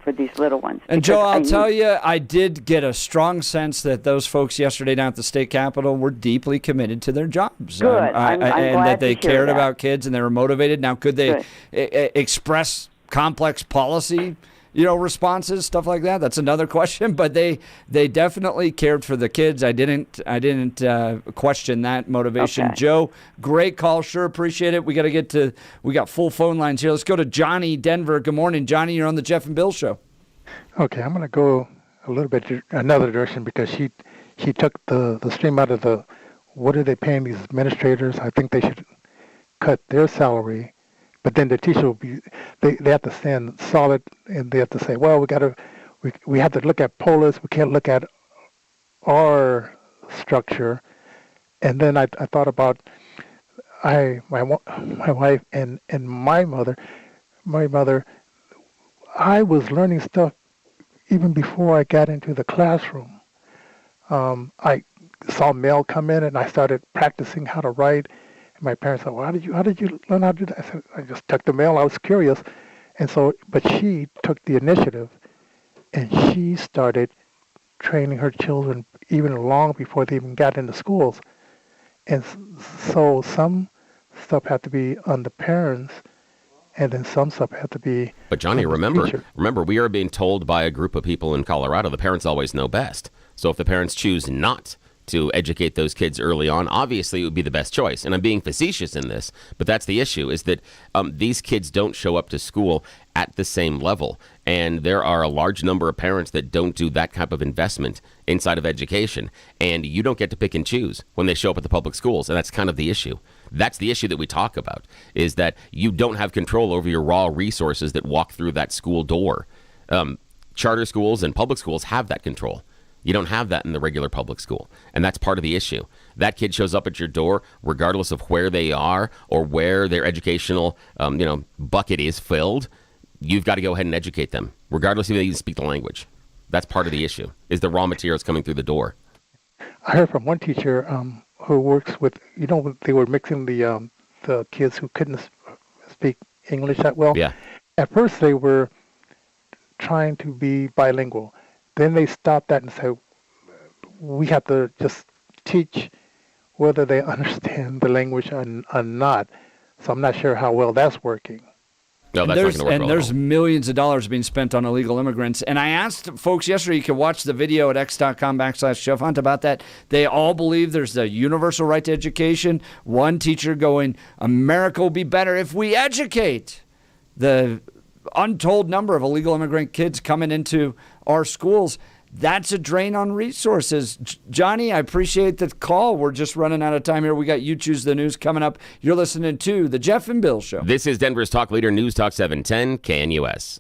for these little ones. And Joe, I'll tell you, I did get a strong sense that those folks yesterday down at the state capitol were deeply committed to their jobs. Good. I'm and glad that they to hear cared that. about kids and they were motivated. Now, could they express complex policy, responses, stuff like that? That's another question. But they definitely cared for the kids. I didn't question that motivation. Okay. Joe, great call. Sure appreciate it. We got full phone lines here. Let's go to Johnny, Denver. Good morning, Johnny. You're on the Jeff and Bill Show. Okay, I'm going to go a little bit another direction because she took the stream out of the what are they paying these administrators? I think they should cut their salary. But then the teacher will be, they have to stand solid, and they have to say, well, we have to look at POLIS. We can't look at our structure. And then I thought about my wife and my mother. My mother, I was learning stuff even before I got into the classroom. I saw mail come in, and I started practicing how to write. And my parents said, well, how did you learn how to do that? I said, I just took the mail. I was curious. And so, but she took the initiative, and she started training her children even long before they even got into schools. And so some stuff had to be on the parents, and then some stuff had to be. But Johnny, remember, we are being told by a group of people in Colorado, the parents always know best. So if the parents choose not to educate those kids early on, obviously it would be the best choice. And I'm being facetious in this, but that's the issue, is that these kids don't show up to school at the same level. And there are a large number of parents that don't do that type of investment inside of education. And you don't get to pick and choose when they show up at the public schools. And that's kind of the issue. That's the issue that we talk about, is that you don't have control over your raw resources that walk through that school door. Charter schools and public schools have that control. You don't have that in the regular public school, and that's part of the issue. That kid shows up at your door, regardless of where they are or where their educational, bucket is filled. You've got to go ahead and educate them, regardless if they even speak the language. That's part of the issue, is the raw materials coming through the door. I heard from one teacher who works with, they were mixing the kids who couldn't speak English that well. Yeah. At first, they were trying to be bilingual. Then they stopped that and said, we have to just teach whether they understand the language or not. So I'm not sure how well that's working. No, that's not going to work well. And there's millions of dollars being spent on illegal immigrants. And I asked folks yesterday, you can watch the video at x.com/Jeff Hunt about that. They all believe there's a universal right to education. One teacher going, America will be better if we educate. The untold number of illegal immigrant kids coming into our schools, that's a drain on resources. Johnny, I appreciate the call. We're just running out of time here. We got You Choose the News coming up. You're listening to The Jeff and Bill Show. This is Denver's Talk Leader, News Talk 710 KNUS.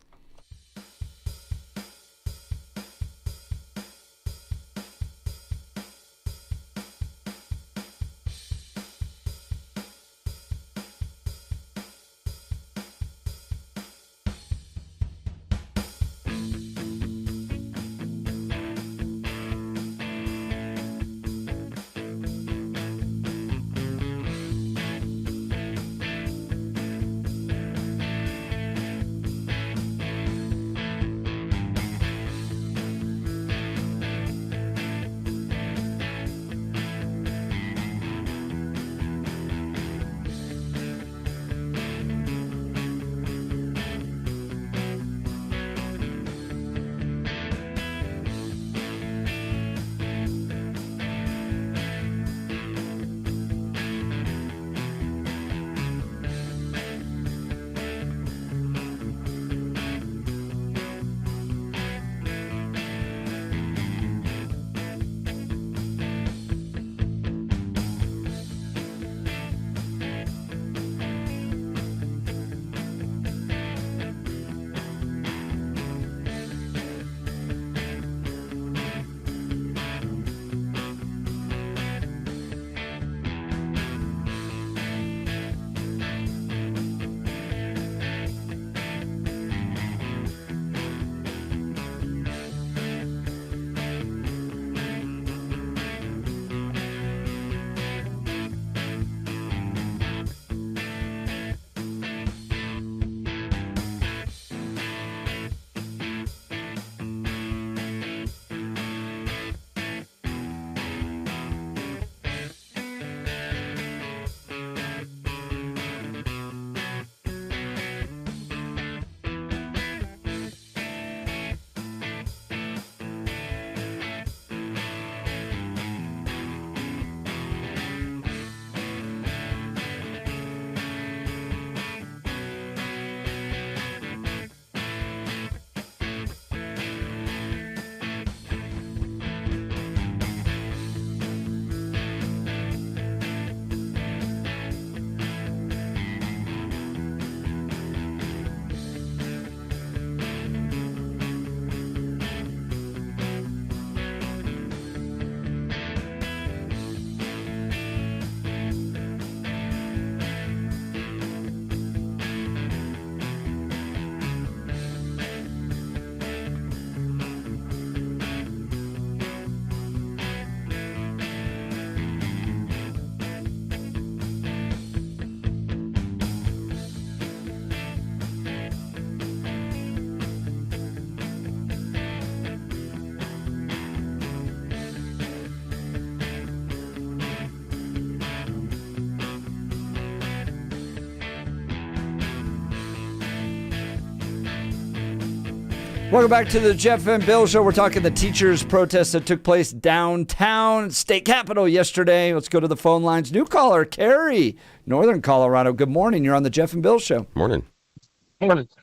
Welcome back to the Jeff and Bill Show. We're talking the teachers' protest that took place downtown, state capitol yesterday. Let's go to the phone lines. New caller, Carrie, Northern Colorado. Good morning. You're on the Jeff and Bill Show. Morning.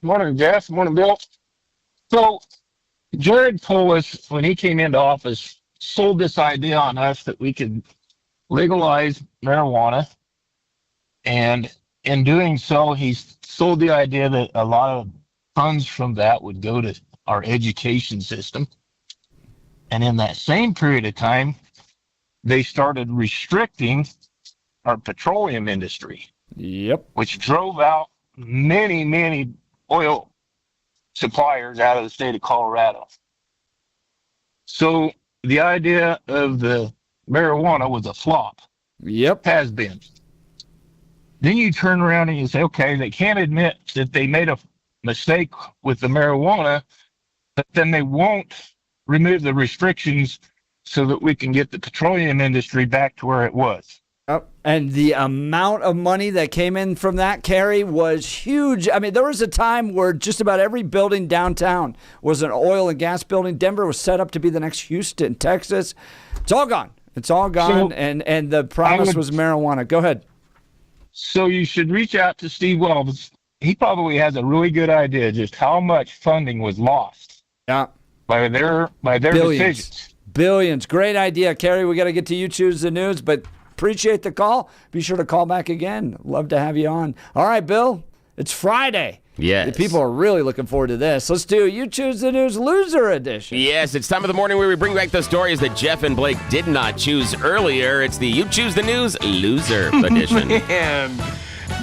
Morning, Jeff. Morning, Bill. So, Jared Polis, when he came into office, sold this idea on us that we could legalize marijuana. And in doing so, he sold the idea that a lot of funds from that would go to our education system. And in that same period of time, they started restricting our petroleum industry. Yep. Which drove out many oil suppliers out of the state of Colorado. So the idea of the marijuana was a flop. Yep. Has been. Then you turn around and you say, okay, they can't admit that they made a mistake with the marijuana, but then they won't remove the restrictions so that we can get the petroleum industry back to where it was. And the amount of money that came in from that, Carrie, was huge. I mean, there was a time where just about every building downtown was an oil and gas building. Denver was set up to be the next Houston, Texas. It's all gone. It's all gone, So, and the promise was marijuana. Go ahead. So you should reach out to Steve Wells. He probably has a really good idea just how much funding was lost. Yeah. By their decisions. Billions. Great idea, Carrie. We got to get to You Choose the News, but appreciate the call. Be sure to call back again. Love to have you on. All right, Bill. It's Friday. Yes. The people are really looking forward to this. Let's do You Choose the News Loser Edition. Yes, it's time of the morning where we bring back the stories that Jeff and Blake did not choose earlier. It's the You Choose the News Loser Edition. Man,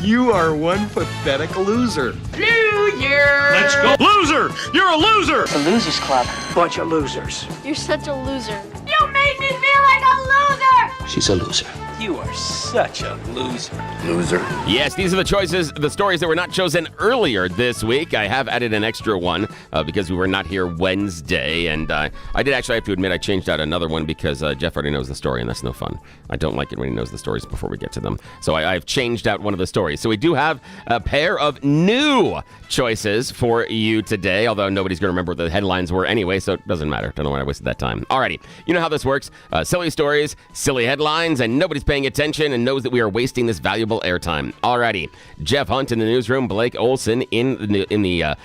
you are one pathetic loser. Loser! Let's go. Loser! You're a loser! The Losers Club. Bunch of losers. You're such a loser. You made me feel like a loser! She's a loser. You are such a loser. Loser. Yes, these are the choices, the stories that were not chosen earlier this week. I have added an extra one because we were not here Wednesday, and I did actually have to admit I changed out another one because Jeff already knows the story, and that's no fun. I don't like it when he knows the stories before we get to them. So I've changed out one of the stories. So we do have a pair of new choices for you today, although nobody's going to remember what the headlines were anyway, so it doesn't matter. Don't know why I wasted that time. Alrighty, you know how this works. Silly stories, silly headlines, and nobody's paying attention and knows that we are wasting this valuable airtime. Alrighty, Jeff Hunt in the newsroom, Blake Olson Jeff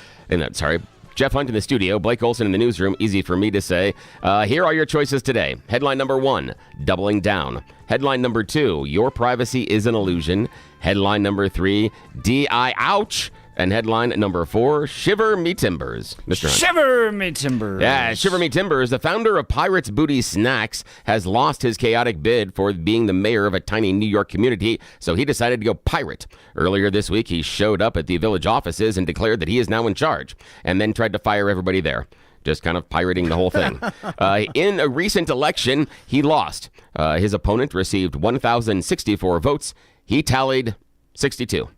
Hunt in the studio, Blake Olson in the newsroom. Easy for me to say. Here are your choices today. Headline number 1, doubling down. Headline number 2, your privacy is an illusion. Headline number 3, DI ouch. And headline number 4, Shiver Me Timbers. Mr. Hunt. Shiver Me Timbers. Yeah, Shiver Me Timbers, the founder of Pirates Booty Snacks, has lost his chaotic bid for being the mayor of a tiny New York community, so he decided to go pirate. Earlier this week, he showed up at the village offices and declared that he is now in charge, and then tried to fire everybody there. Just kind of pirating the whole thing. In a recent election, he lost. His opponent received 1,064 votes. He tallied 62.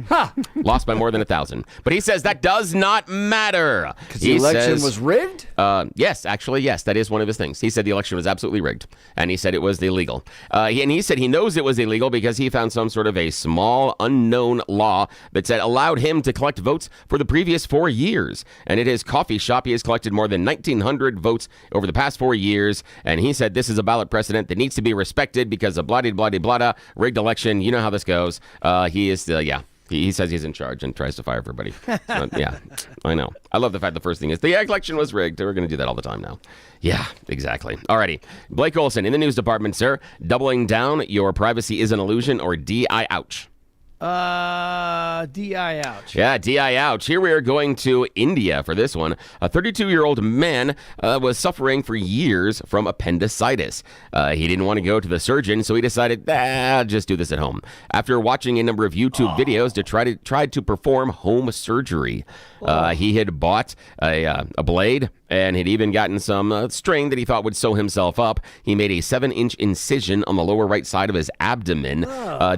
Ha! Lost by more than 1,000. But he says that does not matter. Because the election was rigged? Yes, actually, yes. That is one of his things. He said the election was absolutely rigged. And he said it was illegal. And he said he knows it was illegal because he found some sort of a small, unknown law that said allowed him to collect votes for the previous 4 years. And at his coffee shop, he has collected more than 1,900 votes over the past 4 years. And he said this is a ballot precedent that needs to be respected because of blah-de-blah-de-blah-da, rigged election. You know how this goes. He is, He says he's in charge and tries to fire everybody. So, yeah, I know. I love the fact the first thing is the election was rigged. We're going to do that all the time now. Yeah, exactly. Alrighty. Blake Olson in the news department, sir. Doubling down, your privacy is an illusion, or DI ouch? DI ouch. Yeah, DI ouch. Here we are going to India for this one. A 32-year-old man was suffering for years from appendicitis. He didn't want to go to the surgeon, so he decided, just do this at home. After watching a number of YouTube videos to try to perform home surgery, he had bought a blade and had even gotten some string that he thought would sew himself up. He made a 7-inch incision on the lower right side of his abdomen.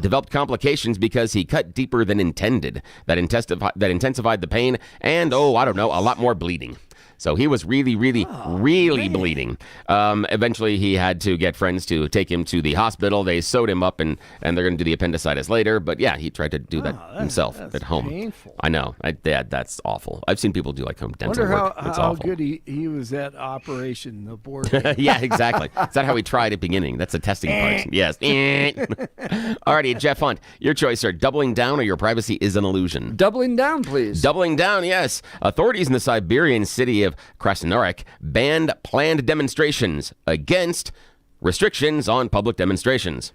Developed complications because he cut deeper than intended. That intensified the pain and, a lot more bleeding. So he was really bleeding. Eventually, he had to get friends to take him to the hospital. They sewed him up, and they're going to do the appendicitis later. But yeah, he tried to do that himself at home. Painful. I know. That's awful. I've seen people do like home dental Wonder work. It's how awful. good he was at Operation the board. Yeah, exactly. Is that how we tried at the beginning? That's the testing part. Yes. Alrighty, Jeff Hunt, your choice, sir. Doubling down or your privacy is an illusion? Doubling down, please. Doubling down, yes. Authorities in the Siberian city of Krasnoyarsk banned planned demonstrations against restrictions on public demonstrations.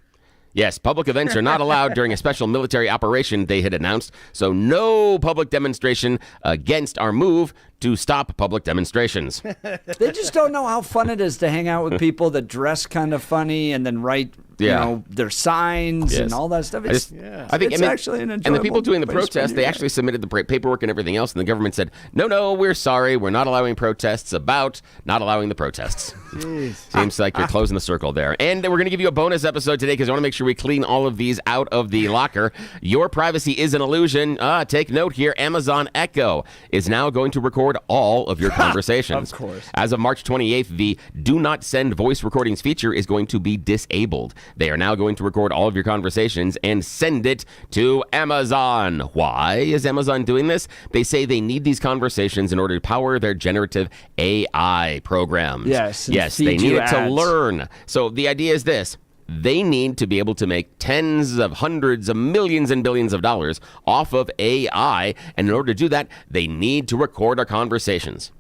Yes, public events are not allowed during a special military operation they had announced, so no public demonstration against our move to stop public demonstrations. They just don't know how fun it is to hang out with people that dress kind of funny and then write their signs and all that stuff. It's actually an enjoyable and the people doing the way to spend protest, your they day. actually submitted the paperwork and everything else, and the government said, no, we're sorry, we're not allowing protests about not allowing the protests. Seems like you're closing the circle there. And we're going to give you a bonus episode today because I want to make sure we clean all of these out of the locker. Your privacy is an illusion. Take note here, Amazon Echo is now going to record all of your conversations. Of course. As of March 28th, the Do Not Send Voice Recordings feature is going to be disabled. They are now going to record all of your conversations and send it to Amazon. Why is Amazon doing this? They say they need these conversations in order to power their generative AI programs. Yes. Yes, they need it to learn. So the idea is this. They need to be able to make tens of hundreds of millions and billions of dollars off of AI. And in order to do that, they need to record our conversations.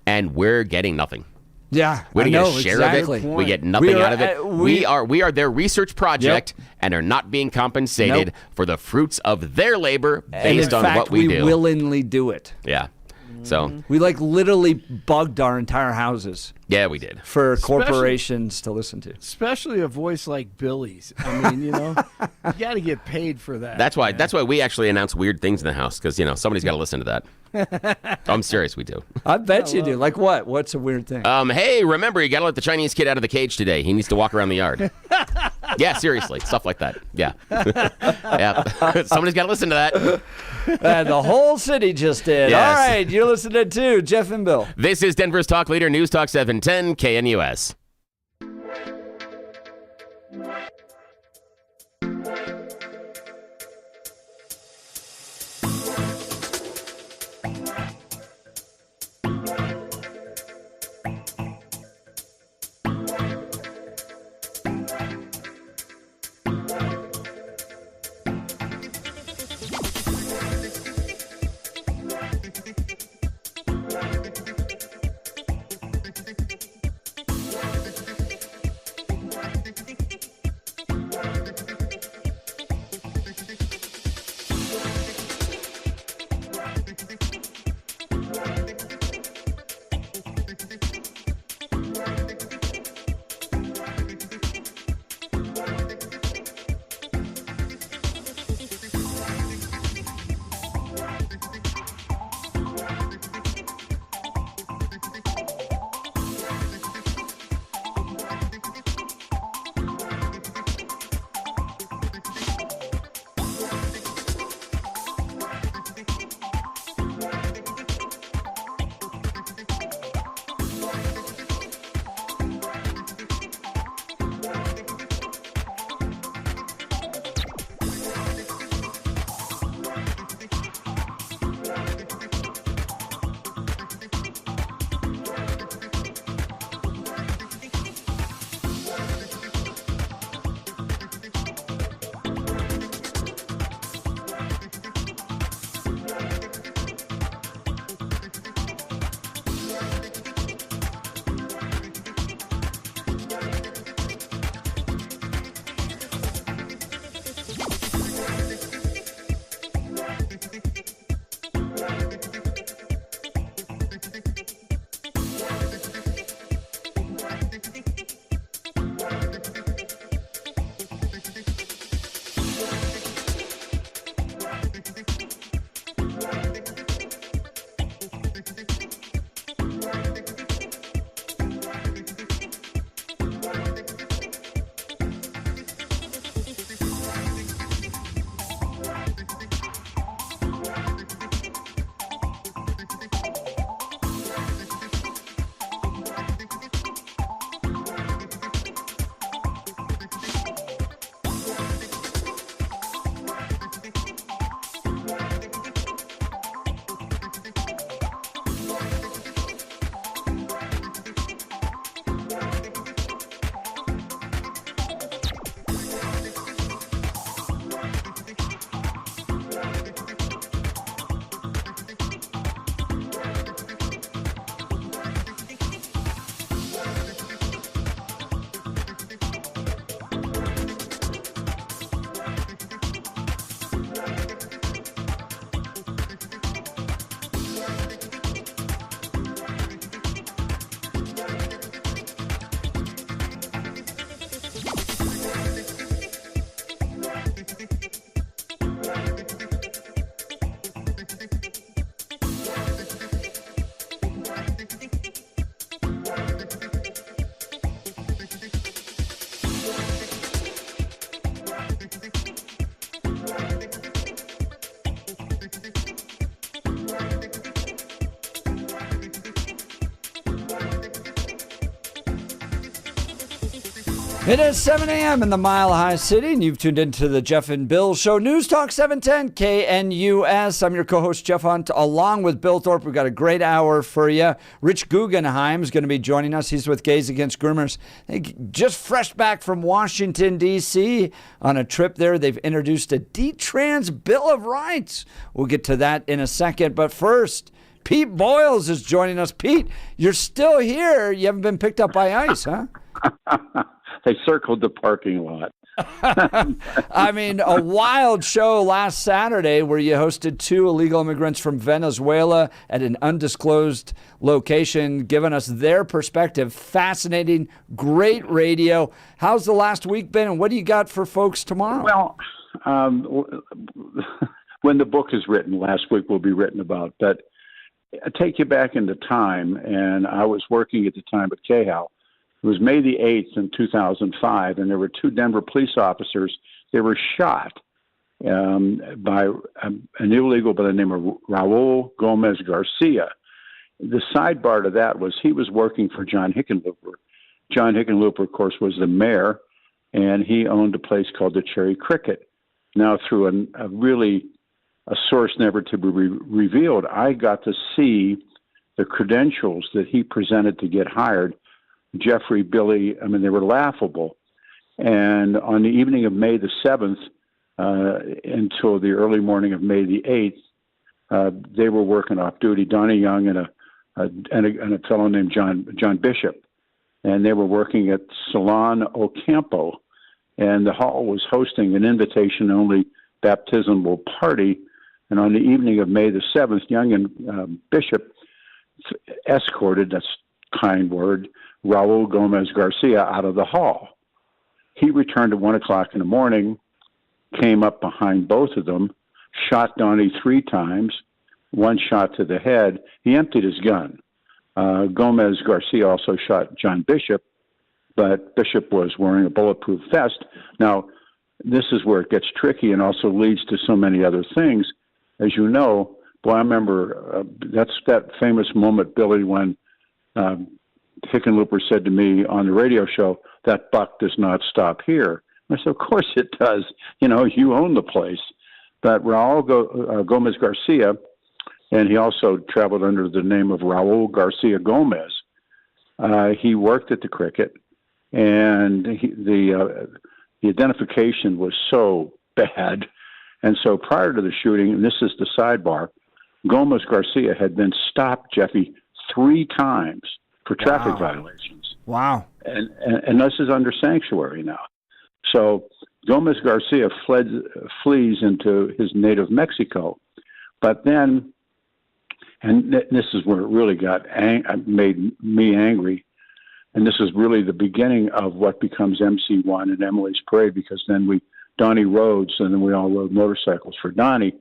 And we're getting nothing. Yeah, we know, get a share exactly. of it. We get nothing out of it. We are their research project and are not being compensated for the fruits of their labor based on what we do. We willingly do it. Yeah. So we literally bugged our entire houses. Yeah, we did. For corporations to listen to. Especially a voice like Billy's. I mean, you got to get paid for that. That's why we actually announce weird things in the house because, somebody's got to listen to that. I'm serious, we do. I bet you do. Like what? What's a weird thing? Hey, remember, you got to let the Chinese kid out of the cage today. He needs to walk around the yard. Yeah, seriously. Stuff like that. Yeah. Yeah. Somebody's got to listen to that. And the whole city just did. Yes. All right, you're listening to Jeff and Bill. This is Denver's Talk Leader, News Talk 710 KNUS. It is 7 a.m. in the Mile High City, and you've tuned into the Jeff and Bill Show. News Talk 710 KNUS. I'm your co-host, Jeff Hunt, along with Bill Thorpe. We've got a great hour for you. Rich Guggenheim is going to be joining us. He's with Gays Against Groomers. They just fresh back from Washington, D.C. on a trip there. They've introduced a D-Trans Bill of Rights. We'll get to that in a second. But first, Pete Boyles is joining us. Pete, you're still here. You haven't been picked up by ICE, huh? They circled the parking lot. I mean, a wild show last Saturday where you hosted 2 illegal immigrants from Venezuela at an undisclosed location, giving us their perspective. Fascinating, great radio. How's the last week been, and what do you got for folks tomorrow? Well, when the book is written, last week will be written about. But I take you back into time, and I was working at the time at KHAL. It was May the 8th in 2005, and there were 2 Denver police officers. They were shot by an illegal by the name of Raul Gomez Garcia. The sidebar to that was he was working for John Hickenlooper. John Hickenlooper, of course, was the mayor, and he owned a place called the Cherry Cricket. Now, through a source never to be revealed, I got to see the credentials that he presented to get hired. Jeffrey, Billy, I mean, they were laughable. And on the evening of May the 7th until the early morning of May the 8th, they were working off duty. Donnie Young and a fellow named John Bishop. And they were working at Salon Ocampo. And the hall was hosting an invitation-only baptismal party. And on the evening of May the 7th, Young and Bishop escorted, that's a kind word, Raul Gomez Garcia out of the hall. He returned at 1 o'clock in the morning, came up behind both of them, shot Donnie 3 times, 1 shot to the head. He emptied his gun. Gomez Garcia also shot John Bishop, but Bishop was wearing a bulletproof vest. Now, this is where it gets tricky and also leads to so many other things. As you know, boy, I remember that's that famous moment, Billy, when Hickenlooper said to me on the radio show, "That buck does not stop here." I said, "Of course it does. You know, you own the place." But Raul Gomez Garcia, and he also traveled under the name of Raul Garcia Gomez. He worked at the Cricket, and the identification was so bad. And so prior to the shooting, and this is the sidebar, Gomez Garcia had been stopped, Jeffy, 3 times for traffic violations. Wow. And this is under sanctuary now. So Gomez Garcia flees into his native Mexico. But then, and this is where it really made me angry, and this is really the beginning of what becomes MC1 and Emily's Parade, because then Donnie Rhodes, and then we all rode motorcycles for Donnie.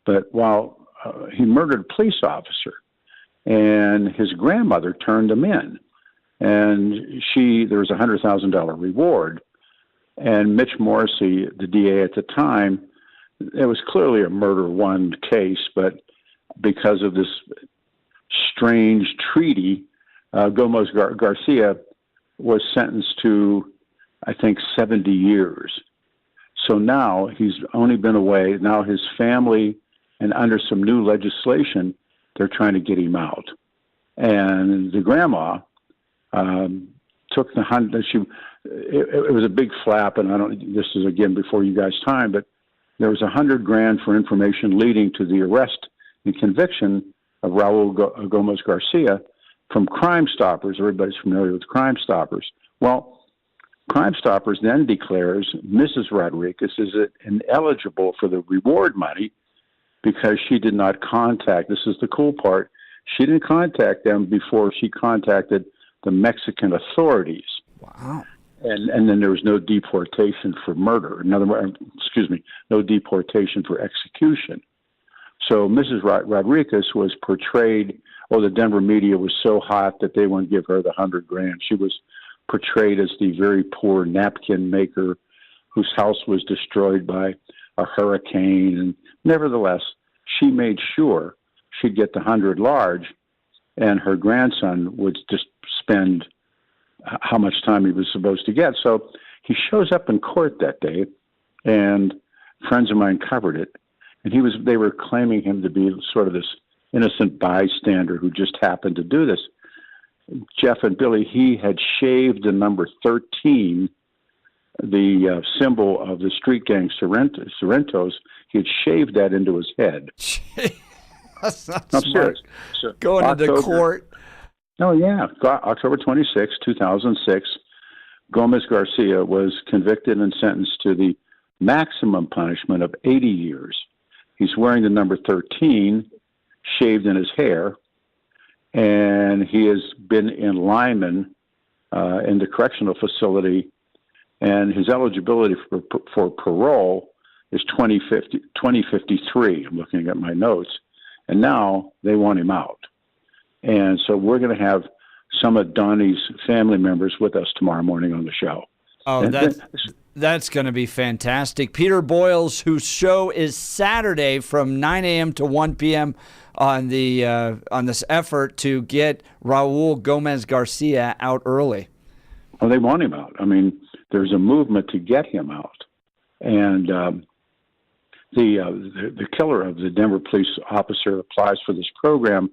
But while he murdered a police officer, and his grandmother turned him in, and there was a $100,000 reward. And Mitch Morrissey, the DA at the time, it was clearly a murder one case, but because of this strange treaty, Gomez Garcia was sentenced to, I think, 70 years. So now he's only been away. Now his family, and under some new legislation, they're trying to get him out. And the grandma took the $100. It was a big flap, and this is again before you guys' time, but there was $100,000 for information leading to the arrest and conviction of Raul Gomez Garcia from Crime Stoppers. Everybody's familiar with Crime Stoppers. Well, Crime Stoppers then declares Mrs. Rodriguez is ineligible for the reward money because she did not contact. This is the cool part. She didn't contact them before she contacted the Mexican authorities. Wow. And then there was no deportation for murder. In other words, no deportation for execution. So Mrs. Rodriguez was portrayed, the Denver media was so hot that they wouldn't give her the $100,000. She was portrayed as the very poor napkin maker whose house was destroyed by a hurricane. And nevertheless, she made sure she'd get the $100 large, and her grandson would just spend how much time he was supposed to get. So He shows up in court that day, and friends of mine covered it, and they were claiming him to be sort of this innocent bystander who just happened to do this. Jeff and Billy, he had shaved the number 13, the symbol of the street gang Sorrentos. He had shaved that into his head. That's not I'm smart. serious. So Going into court. Oh, yeah. October 26, 2006, Gomez Garcia was convicted and sentenced to the maximum punishment of 80 years. He's wearing the number 13 shaved in his hair, and he has been in Lyman in the correctional facility, and his eligibility for parole is 2053. I'm looking at my notes, and now they want him out. And so we're going to have some of Donnie's family members with us tomorrow morning on the show. Oh, that's going to be fantastic. Peter Boyles, whose show is Saturday from 9 a.m. to 1 p.m. on this effort to get Raul Gomez Garcia out early. Well, they want him out. I mean, there's a movement to get him out. And the killer of the Denver police officer applies for this program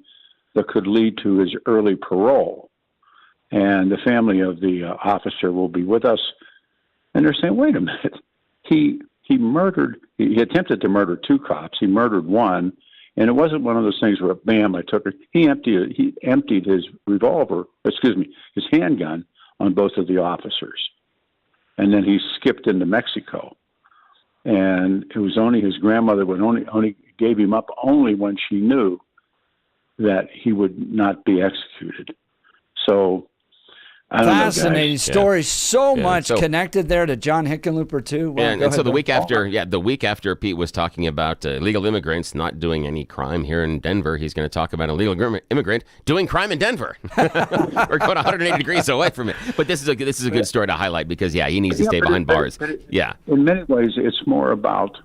that could lead to his early parole. And the family of the officer will be with us. And they're saying, wait a minute, he attempted to murder 2 cops. He murdered one. And it wasn't one of those things where, bam, I took it. He emptied his his handgun on both of the officers. And then he skipped into Mexico. And it was only his grandmother would only gave him up only when she knew that he would not be executed. So, I don't know, fascinating guys. story. So much connected there to John Hickenlooper too. Well, and so the week after Pete was talking about illegal immigrants not doing any crime here in Denver, he's going to talk about an illegal immigrant doing crime in Denver. We're going 180 degrees away from it. But this is a good story to highlight because he needs to stay behind bars. In many ways, it's more about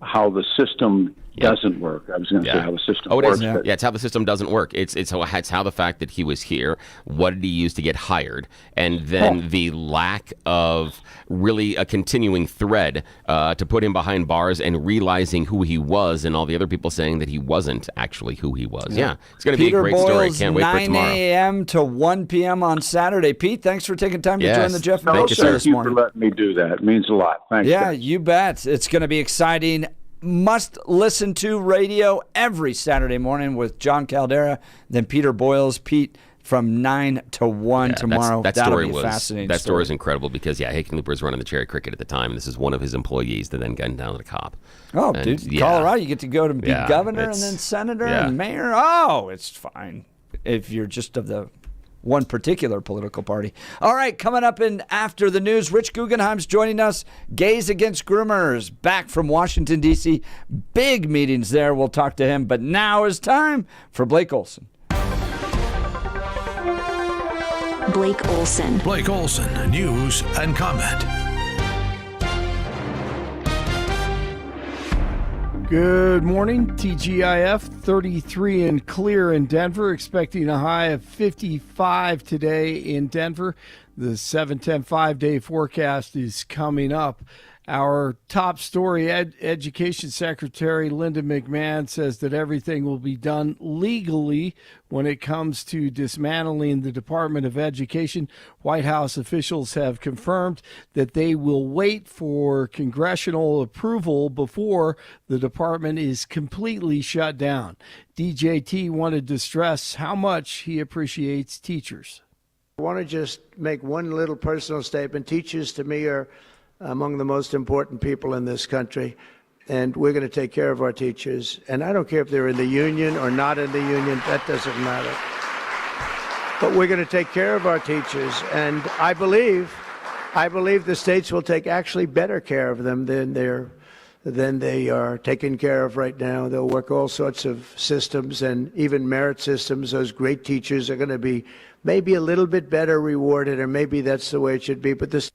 how the system doesn't work. I was going to say how the system works. It's how the system doesn't work. It's how the fact that he was here, what did he use to get hired, and then the lack of really a continuing thread to put him behind bars and realizing who he was, and all the other people saying that he wasn't actually who he was. Yeah, it's going to be a great story. Can't wait for tomorrow. 9 a.m. to 1 p.m. on Saturday. Pete, thanks for taking time to join the Jeff Mel Show this morning. Thank you for letting me do that. It means a lot. Thanks. Yeah, you bet. It's going to be exciting. Must listen to radio every Saturday morning with John Caldera, then Peter Boyles. Pete from 9 to 1 tomorrow. That That'll story be a was fascinating. That story is incredible because Hickenlooper was running the Cherry Cricket at the time, and this is one of his employees that then gunned down the cop. Oh, dude, Colorado, you get to go to be governor and then senator and mayor. Oh, it's fine if you're just of the one particular political party. All right, coming up in after the news, Rich Guggenheim's joining us. Gays Against Groomers, back from Washington, D.C. Big meetings there. We'll talk to him. But now is time for Blake Olson. Blake Olson. Blake Olson, news and comment. Good morning. TGIF 33 and clear in Denver, expecting a high of 55 today in Denver. The 7-10 5-day forecast is coming up. Our top story, Education Secretary Linda McMahon says that everything will be done legally when it comes to dismantling the Department of Education. White House officials have confirmed that they will wait for congressional approval before the department is completely shut down. DJT wanted to stress how much he appreciates teachers. I want to just make one little personal statement. Teachers, to me, are among the most important people in this country, and we're going to take care of our teachers. And I don't care if they're in the union or not in the union, that doesn't matter. But we're going to take care of our teachers, and I believe the states will take actually better care of them than they are taken care of right now. They'll work all sorts of systems and even merit systems. Those great teachers are going to be maybe a little bit better rewarded, or maybe that's the way it should be. But this.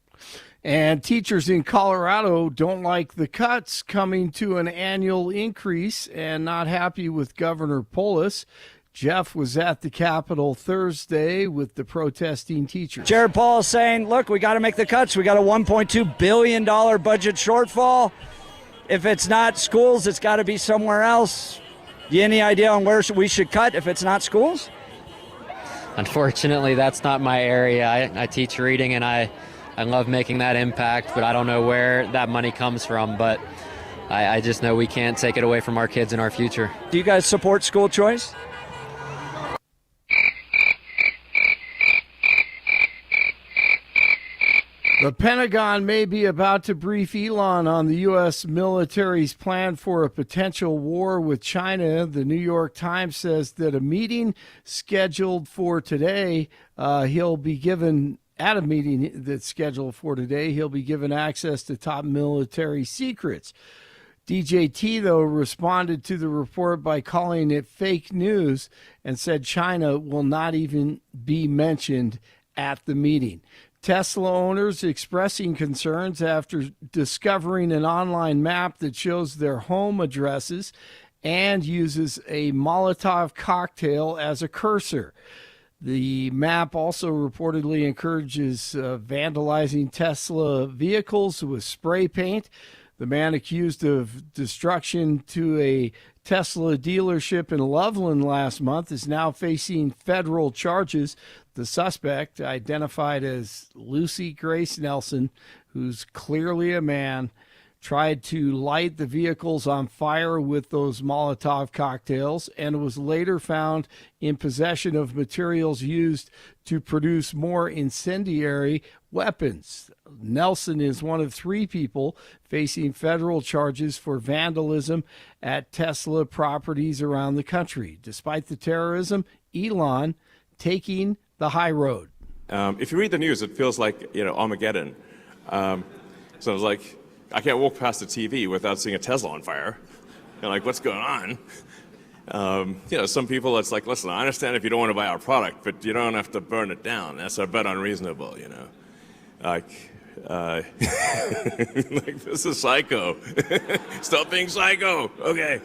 And teachers in Colorado don't like the cuts coming to an annual increase and not happy with Governor Polis. Jeff was at the Capitol Thursday with the protesting teachers. Jared Paul is saying, look, we got to make the cuts. We got a $1.2 billion budget shortfall. If it's not schools, it's got to be somewhere else. Do you have any idea on where we should cut if it's not schools? Unfortunately, that's not my area. I teach reading, and I love making that impact, but I don't know where that money comes from. But I just know we can't take it away from our kids and our future. Do you guys support school choice? The Pentagon may be about to brief Elon on the U.S. military's plan for a potential war with China. The New York Times says that a meeting scheduled for today, he'll be given access to top military secrets. DJT, though, responded to the report by calling it fake news and said China will not even be mentioned at the meeting. Tesla owners expressing concerns after discovering an online map that shows their home addresses and uses a Molotov cocktail as a cursor. The map also reportedly encourages vandalizing Tesla vehicles with spray paint. The man accused of destruction to a Tesla dealership in Loveland last month is now facing federal charges. The suspect, identified as Lucy Grace Nelson, who's clearly a man, tried to light the vehicles on fire with those Molotov cocktails and was later found in possession of materials used to produce more incendiary weapons. Nelson is one of 3 people facing federal charges for vandalism at Tesla properties around the country. Despite the terrorism, Elon taking the high road. If you read the news, it feels like, Armageddon. So I was like, I can't walk past the TV without seeing a Tesla on fire. What's going on? Some people, it's like, listen, I understand if you don't want to buy our product, but you don't have to burn it down. That's a bit unreasonable, this is psycho. Stop being psycho. Okay.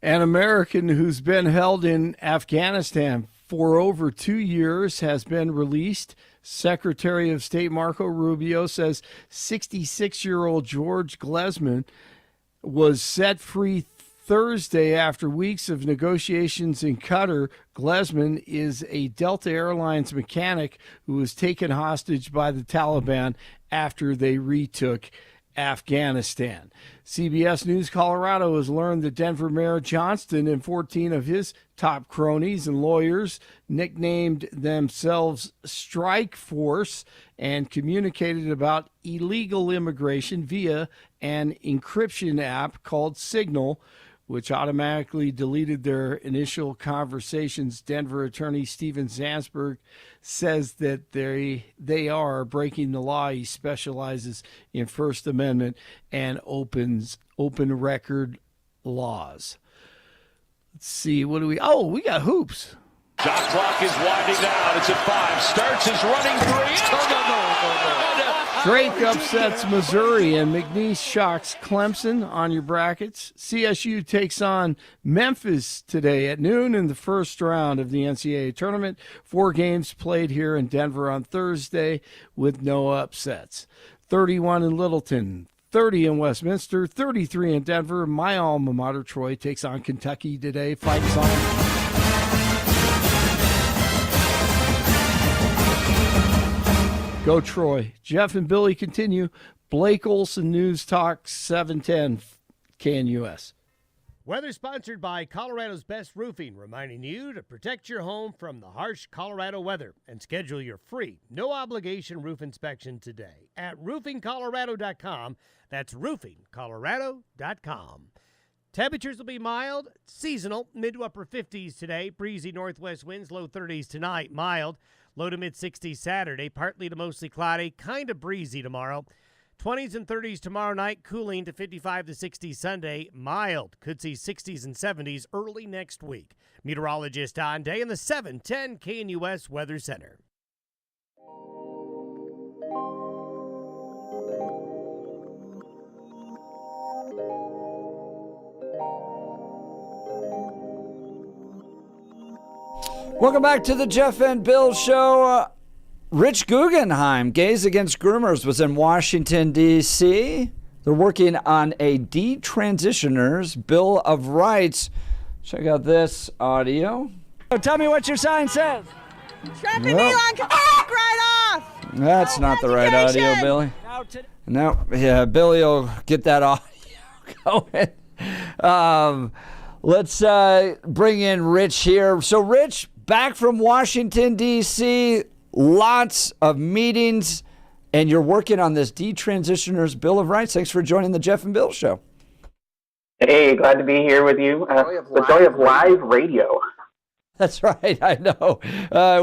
An American who's been held in Afghanistan for over 2 years has been released. Secretary of State Marco Rubio says 66-year-old George Glesman was set free Thursday after weeks of negotiations in Qatar. Glesman is a Delta Airlines mechanic who was taken hostage by the Taliban after they retook Afghanistan. CBS News Colorado has learned that Denver Mayor Johnston and 14 of his top cronies and lawyers nicknamed themselves Strike Force and communicated about illegal immigration via an encryption app called Signal, which automatically deleted their initial conversations. Denver attorney Steven Zansberg says that they are breaking the law. He specializes in First Amendment and open record laws. Let's see, we got hoops. Shot clock is winding down. It's at 5. Starts his running 3. No. Drake upsets Missouri and McNeese shocks Clemson on your brackets. CSU takes on Memphis today at noon in the first round of the NCAA tournament. 4 games played here in Denver on Thursday with no upsets. 31 in Littleton, 30 in Westminster, 33 in Denver. My alma mater, Troy, takes on Kentucky today. Fights on. Go Troy. Jeff and Billy continue. Blake Olson, News Talk 710 KNUS. Weather sponsored by Colorado's Best Roofing, reminding you to protect your home from the harsh Colorado weather and schedule your free, no-obligation roof inspection today at roofingcolorado.com. That's roofingcolorado.com. Temperatures will be mild, seasonal, mid to upper 50s today. Breezy northwest winds, low 30s tonight, mild. Low to mid-60s Saturday, partly to mostly cloudy, kind of breezy tomorrow. 20s and 30s tomorrow night, cooling to 55 to 60 Sunday, mild. Could see 60s and 70s early next week. Meteorologist Don Day in the 710 KNUS Weather Center. Welcome back to the Jeff and Bill Show. Rich Guggenheim, Gays Against Groomers, was in Washington, D.C. They're working on a detransitioners Bill of Rights. Check out this audio. Tell me what your sign says. Trump and Elon can fuck right off. That's not the right audio, Billy. No, yeah, Billy will get that audio going. Let's bring in Rich here. So, Rich, back from Washington, D.C., lots of meetings, and you're working on this detransitioners Bill of Rights. Thanks for joining the Jeff and Bill Show. Hey, glad to be here with you. The joy of live radio. That's right. I know.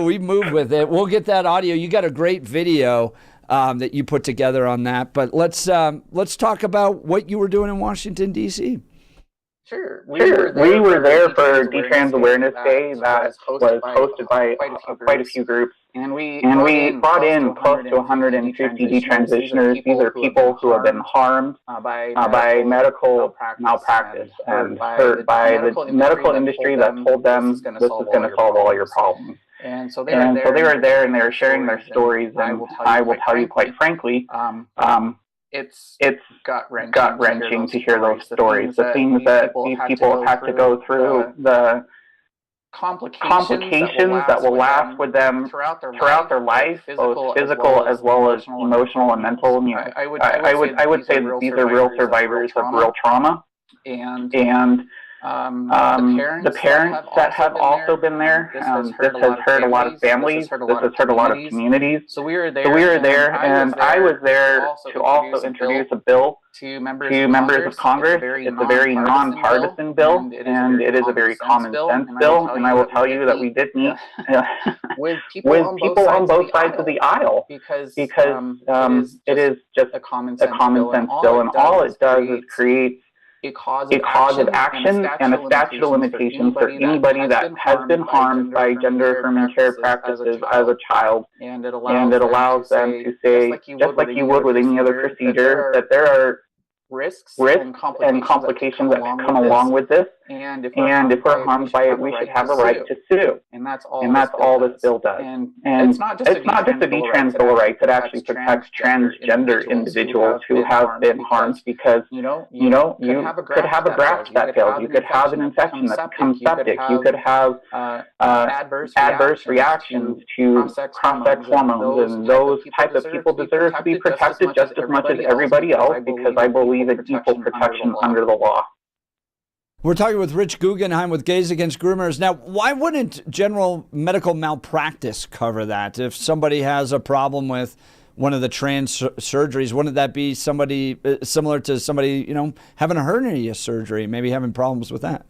We move with it. We'll get that audio. You got a great video that you put together on that. But let's talk about what you were doing in Washington, D.C. Sure. We were there for Detrans Awareness Day that was hosted by quite a few groups. And we brought in close to 150 detransitioners. These are people who have been harmed by medical malpractice and hurt by the medical industry that told them this is going to solve all your problems. And so they were there and they were sharing their stories. And I will tell you quite frankly, it's gut-wrenching to hear those stories. The things that these people have had to go through, the complications that will last with them throughout their life, both physical as well as emotional and mental. I would say that these are real survivors of real trauma. And the parents that have also been there. This has hurt a lot of families. This has hurt a lot of communities. So we were there, and I was there to also introduce a bill to members of Congress. It's a very nonpartisan bill, and it is a very common sense bill. And I will tell you that we did meet with people on both sides of the aisle because it is just a common sense bill, and all it does is create a cause of action and a statute of limitations for anybody that has been harmed by gender-affirming care practices as a child. And it allows them to say, just like you would with any other procedure, that there are risks and complications that come along with this. And if we're harmed by it, we should have a right to sue. And that's all this bill does. And it's not just a detrans Bill of Rights. It actually protects transgender individuals who have been harmed because you could have a graft that fails. You could have an infection that becomes septic. You could have adverse reactions to cross-sex hormones, and those type of people deserve to be protected just as much as everybody else because I believe in equal protection under the law. We're talking with Rich Guggenheim with Gays Against Groomers. Now, why wouldn't general medical malpractice cover that? If somebody has a problem with one of the trans surgeries, wouldn't that be somebody similar to somebody, having a hernia surgery, maybe having problems with that?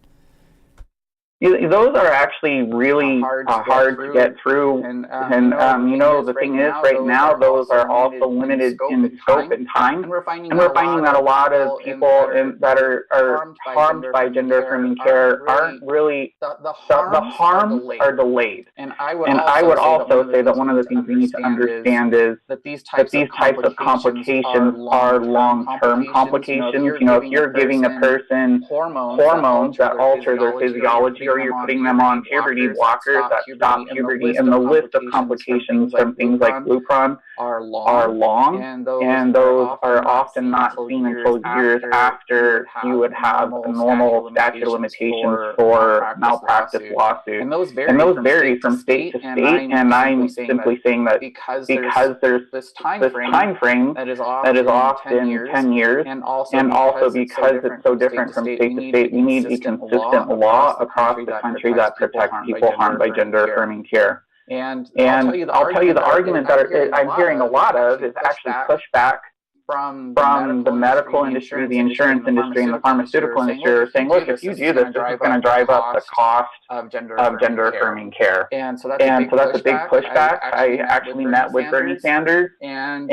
Those are actually really hard to get through. And the thing is, right now, those are also limited in scope and time. And we're finding that a lot of people that are harmed by gender-affirming care aren't really, the harms are delayed. And I would also say that one of the things we need to understand is that these types of complications are long-term complications. If you're giving a person hormones that alter their physiology, or you're putting them on puberty blockers that stop puberty, and the list of complications from things like Lupron are long, and those are often not seen until years after you would have a normal statute of limitations for malpractice lawsuits. And those vary from state to state, and I'm simply saying that because there's this time frame that is often 10 years, and also because it's so different from state to state, we need a consistent law across the country that protects people harmed by gender-affirming care. And I'll tell you the argument that I'm hearing a lot of is actually pushback from the medical industry, the insurance industry, and the pharmaceutical industry are saying, look, if you do this, this is going to drive up the cost of gender-affirming care. And so that's a big pushback. I actually met with Bernie Sanders, and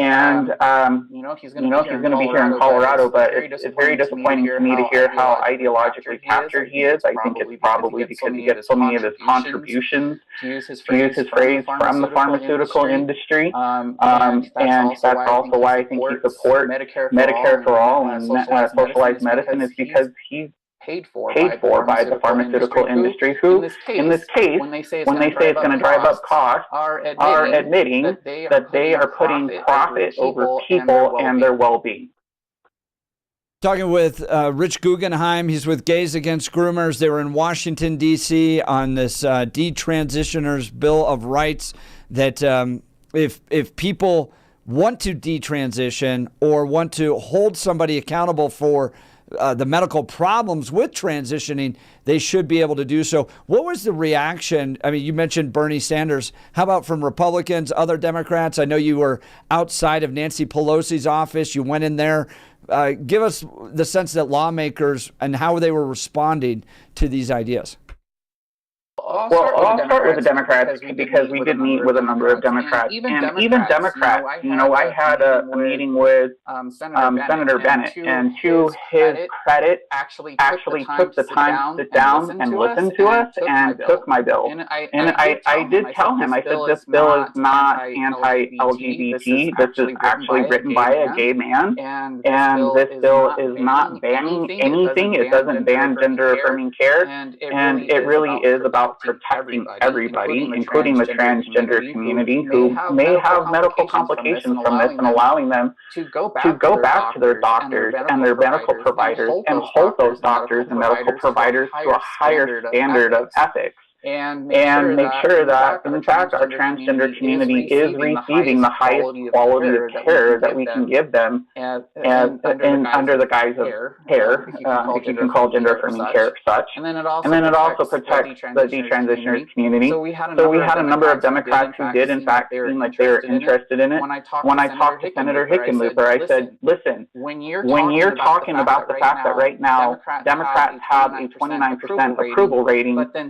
he's going to be here in Colorado, but it's very disappointing to me to hear how ideologically captured he is. I think it's probably because he gets so many of his contributions, to use his phrase, from the pharmaceutical industry. And that's also why I think he supports Medicare for all and socialized medicine, is because he's paid for by the pharmaceutical industry, who, in this case, when they say it's going to drive up costs, are admitting that they are putting profit over people and their well-being. Talking with Rich Guggenheim. He's with Gays Against Groomers. They were in Washington, D.C. on this Detransitioners Bill of Rights that if people want to detransition or want to hold somebody accountable for the medical problems with transitioning, they should be able to do so. What was the reaction? I mean, you mentioned Bernie Sanders. How about from Republicans, other Democrats? I know you were outside of Nancy Pelosi's office. You went in there. Give us the sense that lawmakers and how they were responding to these ideas. I'll start with the Democrats because we did meet with a number of Democrats. And even Democrats, I had a meeting with Senator Bennett, and to his credit, actually took the time to sit down and listen to us and took my bill. And I did tell him, I said, this bill is not anti-LGBT. This is actually written by a gay man. And this bill is not banning anything. It doesn't ban gender-affirming care. And it really is about protecting everybody, including the transgender community, who may have medical complications from this, and allowing them to go back to their doctors and their medical providers and hold those doctors and medical providers to a higher standard of ethics. And make sure that, in fact, our transgender community is receiving the highest quality of care that we can give them under the guise of care, if you can call gender-affirming care such. And then it also protects the detransitioners community. So we had a number of Democrats who did, in fact, seem like they were interested in it. When I talked to Senator Hickenlooper, I said, listen, when you're talking about the fact that right now Democrats have a 29% approval rating, but then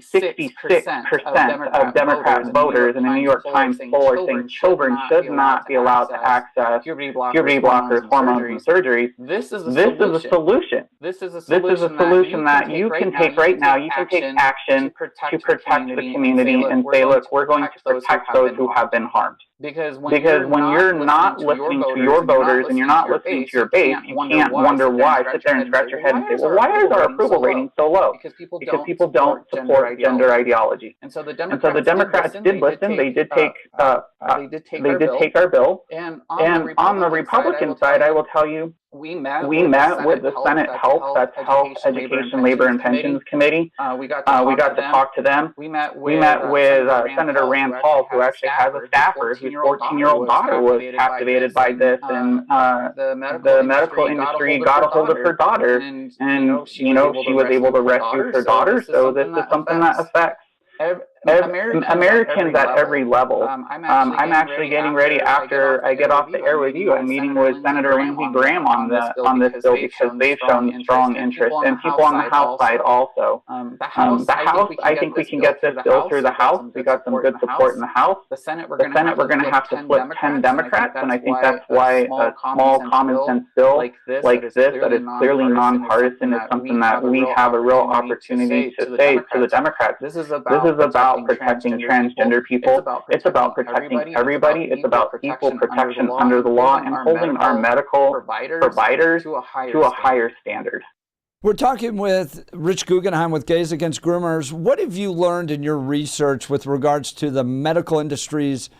66% of Democrat voters in the New York Times poll are saying children should not be allowed to access puberty blockers, hormones, and surgeries. This is a solution. This is a solution that you can take right now. You can take action to protect the community and say, look, we're going to protect those who have been harmed. Because when you're not listening to your voters and you're not listening to your base, you can't wonder why. Sit there and scratch your head and say, well, why is our approval rating so low? Because people don't support gender ideology. And so the Democrats did listen. They did take our bill. And on the Republican side, I will tell you, we met with the Senate Health, that's Health, Education, Labor, and Pensions Committee. We got to talk to them. We met with Senator Rand Paul, who actually has a staffer whose 14-year-old daughter was captivated by this, and the medical industry got a hold of her daughter, and she was able to rescue her daughter. So this is something that affects Americans at every level. I'm actually getting ready after I get off the air with you. I'm meeting with Senator Lindsey Graham on this bill because they've shown strong interest, and people on the House side also. The House, I think we can get this bill through the House. We got some good support in the House. The Senate, we're going to have to flip 10 Democrats, and I think that's why a small common sense bill like this that is clearly nonpartisan is something that we have a real opportunity to say to the Democrats. This is about protecting transgender people. It's about protecting everybody. It's about equal protection under the law and holding our medical providers to a higher standard. We're talking with Rich Guggenheim with Gays Against Groomers. What have you learned in your research with regards to the medical industry's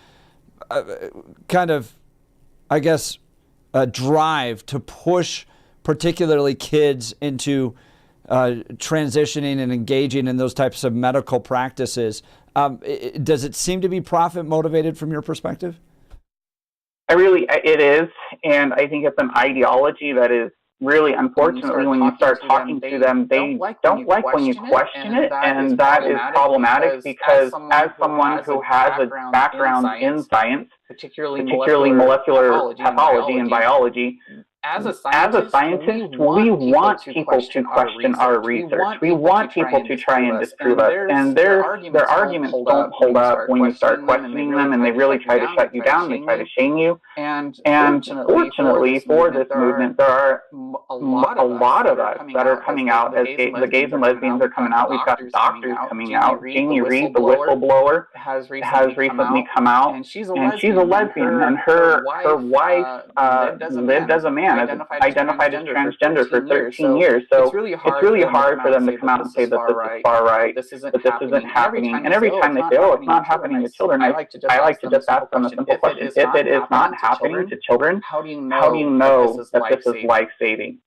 drive to push particularly kids into transitioning and engaging in those types of medical practices? Does it seem to be profit motivated from your perspective? It is, and I think it's an ideology that is really, unfortunately, when you start talking to them, they don't like when you question it, and that is problematic because as someone who has a background in science, particularly molecular pathology and biology, as a scientist, we want people to question our research. We want people to try and disprove us. And their arguments don't hold up when you start questioning them, and they really try to shut you down. They try to shame you. And fortunately for this movement, there are a lot of us that are coming out as the gays and lesbians are coming out. We've got doctors coming out. Jamie Reed, the whistleblower, has recently come out, and she's a lesbian, and her wife lived as a man. man has identified as transgender for 13 years. So it's really hard for them to come out and say that this is far right, that this isn't happening. And every time they say, oh, it's not happening to children, I like to just ask them a simple question. If it is not happening to children, how do you know that this is life-saving?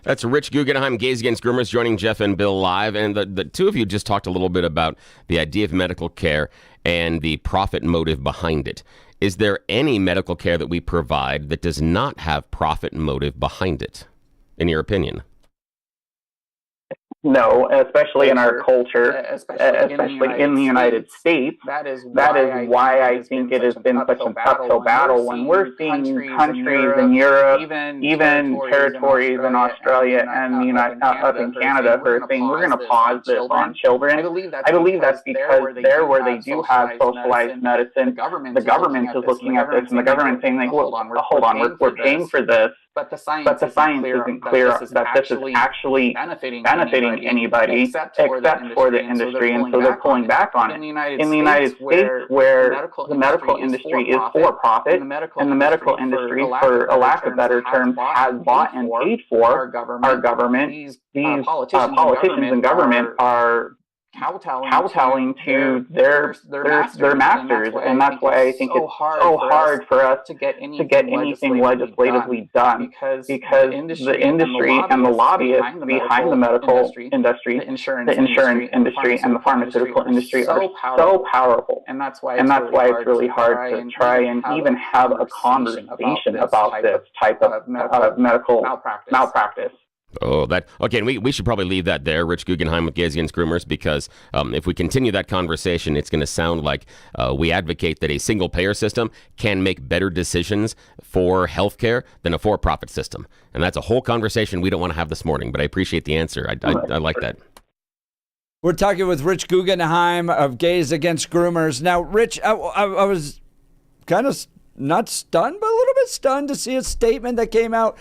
That's Rich Guggenheim, Gays Against Groomers, joining Jeff and Bill live. And the two of you just talked a little bit about the idea of medical care and the profit motive behind it. Is there any medical care that we provide that does not have profit motive behind it, in your opinion? No, especially in our culture, especially in the United States. That is why I think it has been such an uphill battle when we're seeing countries in Europe, even territories in Australia and up in Canada, who are saying we're going to pause this on children. I believe that's because there where they do have socialized medicine, the government is looking at this, and the government saying, like, well, hold on, we're paying for this. But the science isn't clear that this is actually benefiting anybody except for the industry, and so they're pulling back on it. In the United States, where the medical industry is for profit, and the medical industry, for a lack of better terms, has bought and paid for our government, these politicians and government are kowtowing to their masters, and that's why I think it's so hard for us to get anything legislatively done, because the industry and the lobbyists behind the medical industry, the insurance industry, and the pharmaceutical industry are so powerful, and that's why it's really hard to try and even have a conversation about this type of medical malpractice. Oh, again, we should probably leave that there, Rich Guggenheim with Gays Against Groomers, because if we continue that conversation, it's going to sound like we advocate that a single-payer system can make better decisions for healthcare than a for-profit system. And that's a whole conversation we don't want to have this morning, but I appreciate the answer. I like that. We're talking with Rich Guggenheim of Gays Against Groomers. Now, Rich, I was kind of not stunned, but a little bit stunned to see a statement that came out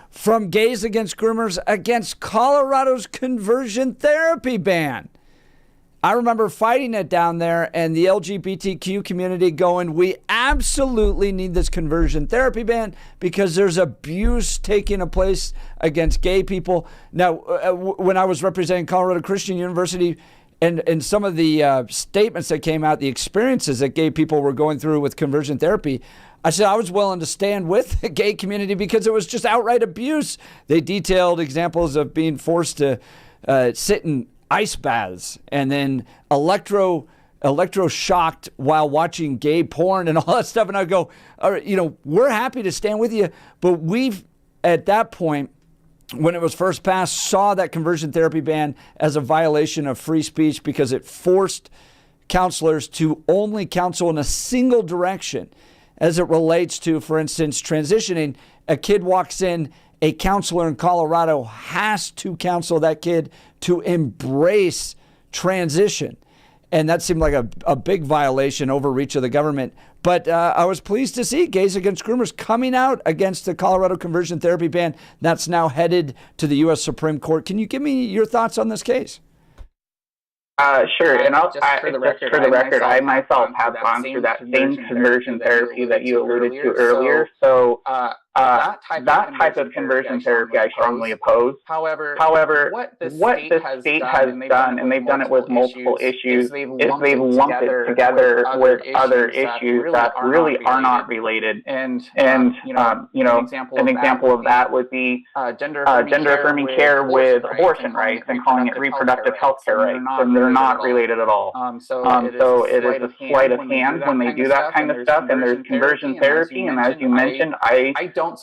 from Gays Against Groomers against Colorado's conversion therapy ban. I remember fighting it down there and the LGBTQ community going, we absolutely need this conversion therapy ban because there's abuse taking place against gay people. Now, when I was representing Colorado Christian University, and some of the statements that came out, the experiences that gay people were going through with conversion therapy, I said I was willing to stand with the gay community because it was just outright abuse. They detailed examples of being forced to sit in ice baths and then electroshocked while watching gay porn and all that stuff. And I go, all right, we're happy to stand with you, but we've, at that point, when it was first passed, saw that conversion therapy ban as a violation of free speech because it forced counselors to only counsel in a single direction as it relates to, for instance, transitioning. A kid walks in, a counselor in Colorado has to counsel that kid to embrace transition. And that seemed like a big violation, overreach of the government. But I was pleased to see Gays Against Groomers coming out against the Colorado conversion therapy ban that's now headed to the U.S. Supreme Court. Can you give me your thoughts on this case? Sure, and for the record, I myself have gone through that same conversion therapy that you alluded to earlier. So that type of conversion therapy I strongly oppose. However, what the state has done, and they've done it with multiple issues, is they've lumped it together with other issues that really are not related. And an example of that would be gender affirming care with abortion rights and calling it reproductive health care rights, and they're not related at all. So it is a sleight of hand when they do that kind of stuff. And there's conversion therapy, and as you mentioned, I don't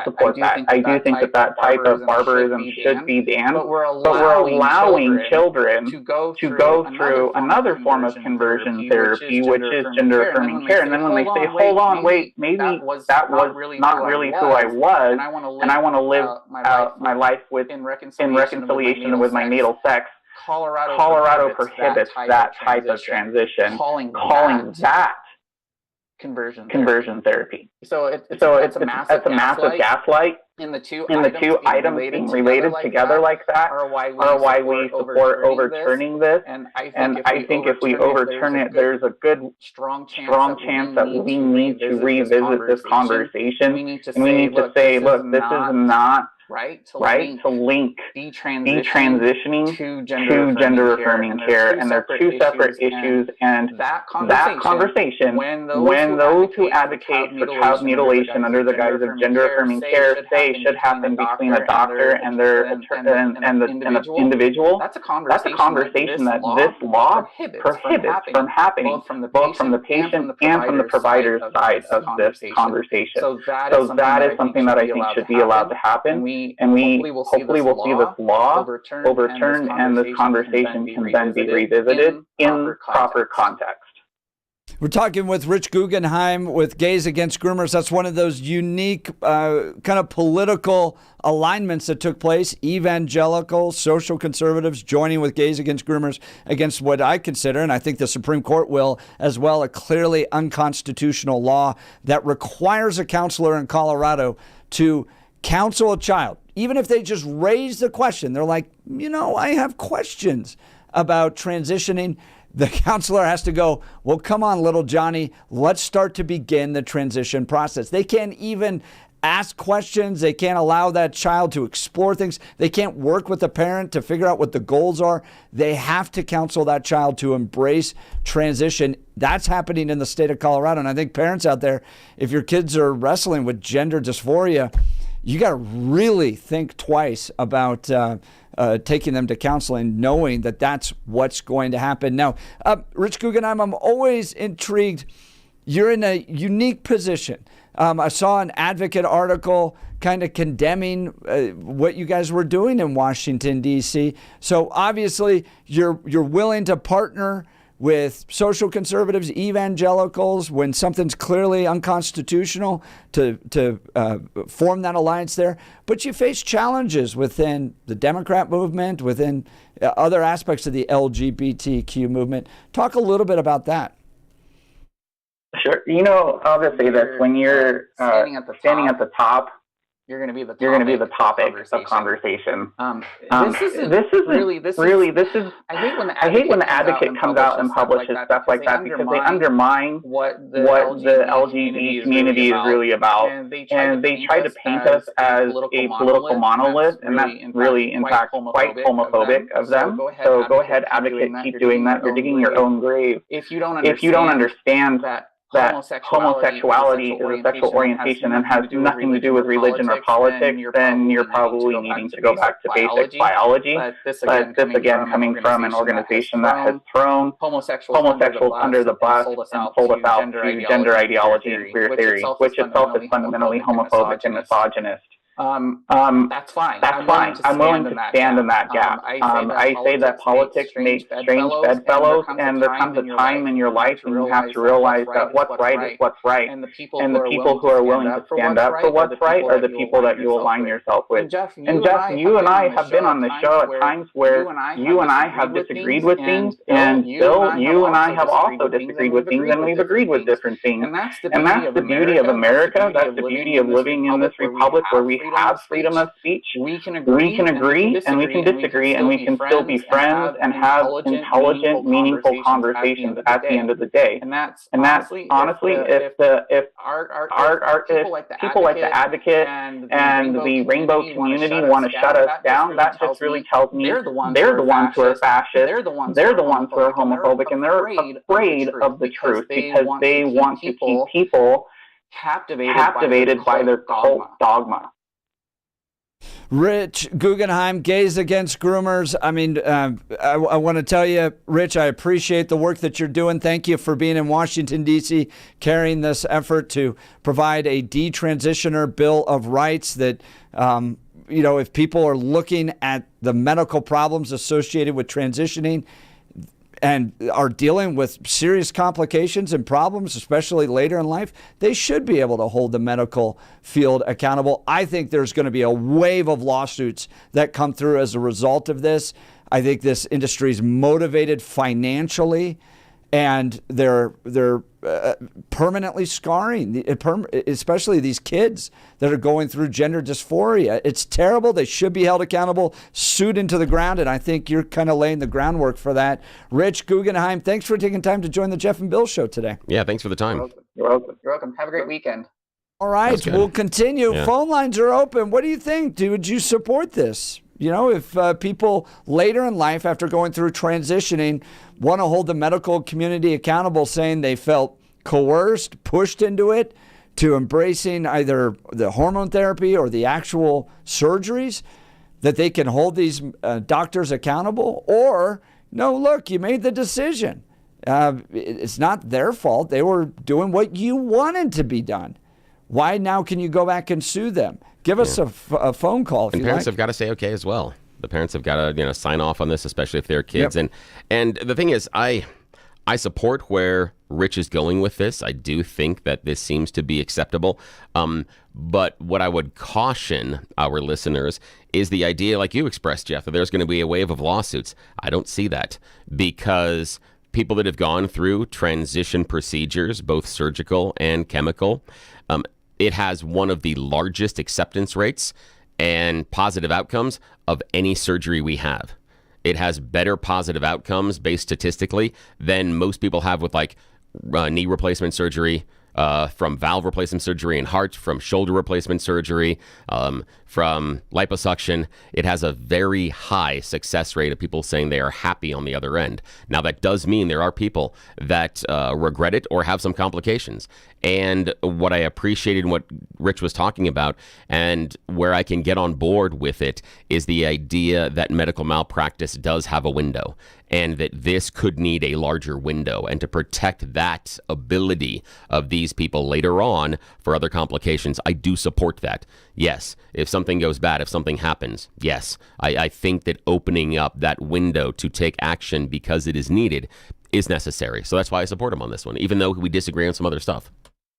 support that. I do think that type of barbarism should be banned, but we're allowing children to go through another form of conversion therapy, which is gender affirming care. And then when they say, hold on, wait, maybe that was not really who I was, and I want to live out my life in reconciliation with my natal sex, Colorado prohibits that type of transition, calling that conversion therapy. So it's a massive gaslight, And the two items being related together like that are why we support overturning this. And I think if we overturn it, there's a good, strong chance that we need to revisit this conversation. And we need to say, look, this is not to link detransitioning to gender-affirming care, and they're two separate issues. And that conversation, when those who advocate for child mutilation under the guise of gender-affirming care say should happen between a doctor and the individual, that's a conversation that this law prohibits from happening, both from the patient and from the provider's side of this conversation. So that is something that I think should be allowed to happen. And we hopefully will see this law overturned, and this conversation can then be revisited in proper context. We're talking with Rich Guggenheim with Gays Against Groomers. That's one of those unique kind of political alignments that took place. Evangelical, social conservatives joining with Gays Against Groomers against what I consider, and I think the Supreme Court will as well, a clearly unconstitutional law that requires a counselor in Colorado to counsel a child. Even if they just raise the question, they're like, I have questions about transitioning. The counselor has to go, well, come on, little Johnny, let's start to begin the transition process. They can't even ask questions. They can't allow that child to explore things. They can't work with the parent to figure out what the goals are. They have to counsel that child to embrace transition. That's happening in the state of Colorado. And I think parents out there, if your kids are wrestling with gender dysphoria, you got to really think twice about taking them to counseling, knowing that that's what's going to happen. Now, Rich Guggenheim, I'm always intrigued. You're in a unique position. I saw an Advocate article kind of condemning what you guys were doing in Washington, D.C. So obviously, you're willing to partner with social conservatives, evangelicals, when something's clearly unconstitutional, to form that alliance there. But you face challenges within the Democrat movement, within other aspects of the LGBTQ movement. Talk a little bit about that. Sure. Obviously, that when you're standing at the top, you're going to be the topic of conversation. This is I hate when the advocate comes out and publishes stuff like that, because they undermine what the LGBT community is really about, and they try to paint us as a political monolith, and that's really, in fact, quite homophobic of them. So go ahead, advocate, keep doing that. You're digging your own grave if you don't understand that homosexuality is a sexual orientation and has nothing to do with religion or politics, then you're probably needing to go back to basic biology. But this again coming from an organization that has thrown homosexuals under the bus and sold us out to gender ideology and queer theory, which itself is fundamentally homophobic and misogynist. That's fine. I'm willing to stand in that gap. I say that politics makes strange bedfellows, and there comes a time in your life when you have to realize that what's right is what's right. And the people who are willing to stand up for what's right are the people that you align yourself with. And Jeff, you and I have been on the show at times where you and I have disagreed with things, and Bill, you and I have also disagreed with things, and we've agreed with different things. And that's the beauty of America. That's the beauty of living in this republic where we have freedom of speech. We can agree and we can disagree, and we can still be friends and have intelligent, meaningful conversations at the end of the day. And that's honestly, if people like the Advocate and the rainbow community want to shut us down, that just really tells me they're the ones who are fascist, they're the ones who are homophobic, and they're afraid of the truth because they want to keep people captivated by their cult dogma. Rich Guggenheim, Gays Against Groomers. I mean, I want to tell you, Rich, I appreciate the work that you're doing. Thank you for being in Washington, D.C., carrying this effort to provide a detransitioner Bill of Rights that, if people are looking at the medical problems associated with transitioning and are dealing with serious complications and problems, especially later in life, they should be able to hold the medical field accountable. I think there's going to be a wave of lawsuits that come through as a result of this. I think this industry is motivated financially, and they're permanently scarring, especially these kids that are going through gender dysphoria. It's terrible. They should be held accountable, sued into the ground, and I think you're kind of laying the groundwork for that. Rich Guggenheim, thanks for taking time to join the Jeff and Bill Show today. Yeah, thanks for the time. You're welcome. You're welcome. Have a great weekend. All right, we'll continue. Yeah. Phone lines are open. What do you think? Would you support this? You know, if people later in life, after going through transitioning, want to hold the medical community accountable, saying they felt coerced, pushed into it, to embracing either the hormone therapy or the actual surgeries, that they can hold these doctors accountable? Or, no, look, you made the decision. It's not their fault. They were doing what you wanted to be done. Why now can you go back and sue them? Give us a phone call if and you parents like. have got to say okay as well. The parents have got to sign off on this, especially if they're kids. Yep. And the thing is, I support where Rich is going with this. I do think that this seems to be acceptable. But what I would caution our listeners is the idea, like you expressed, Jeff, that there's going to be a wave of lawsuits. I don't see that, because people that have gone through transition procedures, both surgical and chemical, it has one of the largest acceptance rates and positive outcomes of any surgery we have. It has better positive outcomes based statistically than most people have with knee replacement surgery, from valve replacement surgery and heart, from shoulder replacement surgery, from liposuction. It has a very high success rate of people saying they are happy on the other end. Now, that does mean there are people that regret it or have some complications. And what I appreciated what Rich was talking about, and where I can get on board with it, is the idea that medical malpractice does have a window, and that this could need a larger window. And to protect that ability of these people later on for other complications, I do support that. Yes, if something goes bad, if something happens, yes, I think that opening up that window to take action because it is needed is necessary. So that's why I support him on this one, even though we disagree on some other stuff.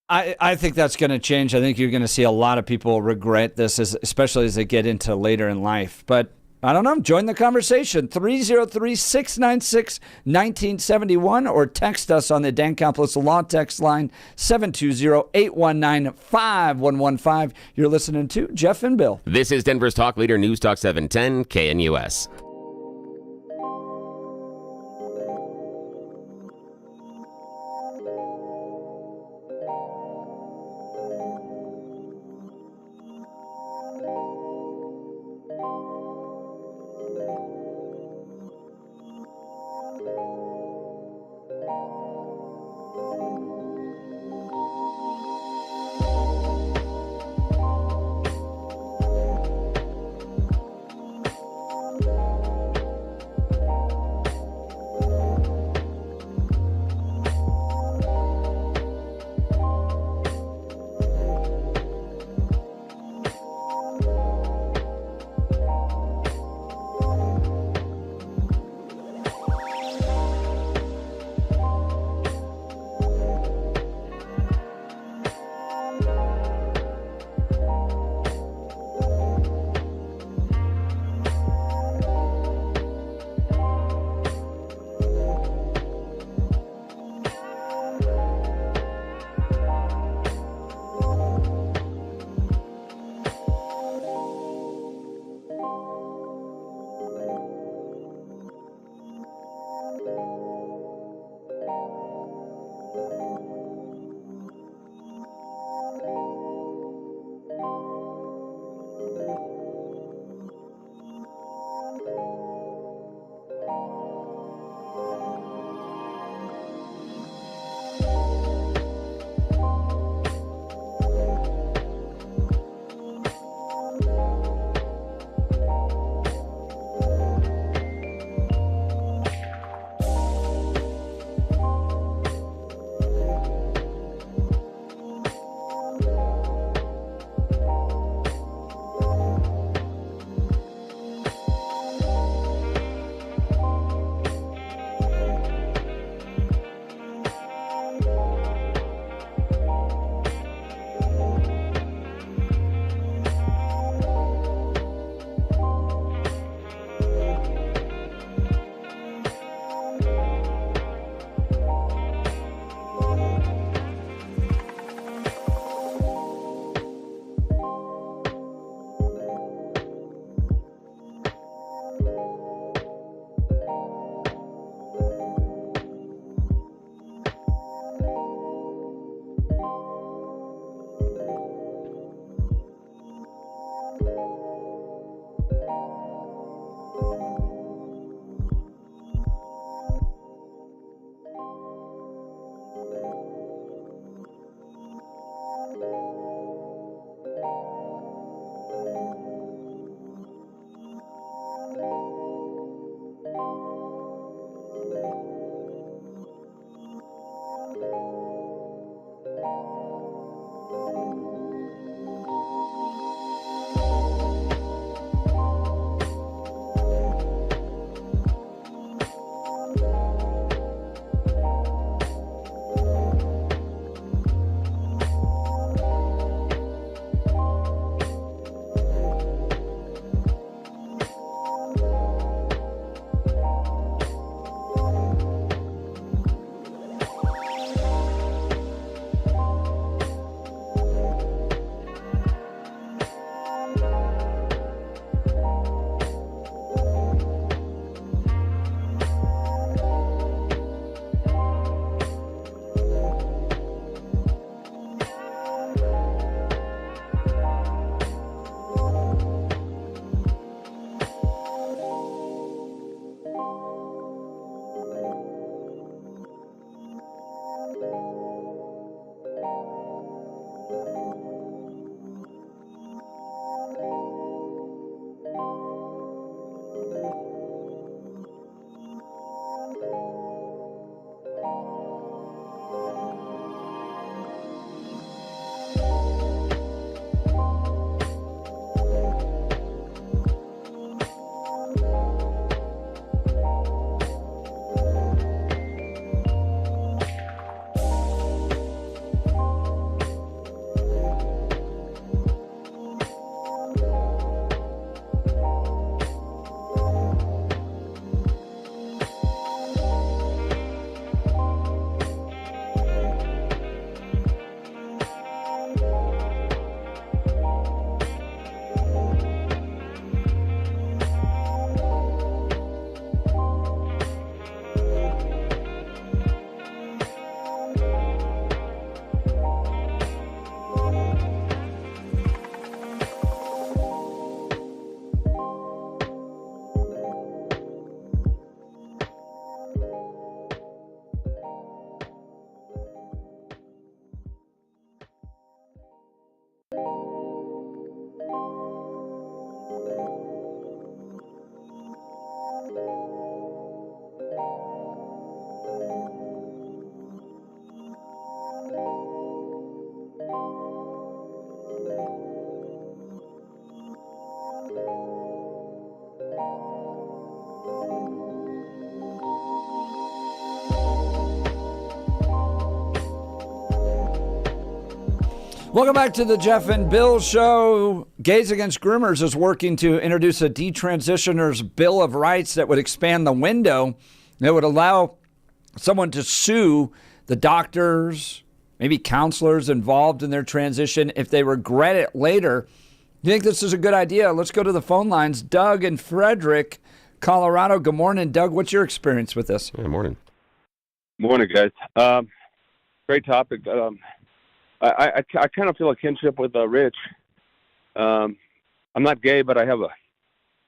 I think that's going to change. I think you're going to see a lot of people regret this, especially as they get into later in life. But I don't know. Join the conversation. 303-696-1971 or text us on the Dan Caplis Law text line 720-819-5115. You're listening to Jeff and Bill. This is Denver's Talk Leader, News Talk 710 KNUS. Welcome back to the Jeff and Bill Show. Gays Against Groomers is working to introduce a detransitioner's Bill of Rights that would expand the window that would allow someone to sue the doctors, maybe counselors involved in their transition if they regret it later. You think this is a good idea? Let's go to the phone lines. Doug and Frederick, Colorado. Good morning, Doug. What's your experience with this? Good morning. Morning, guys. Great topic. I kind of feel a kinship with Rich. I'm not gay, but I have a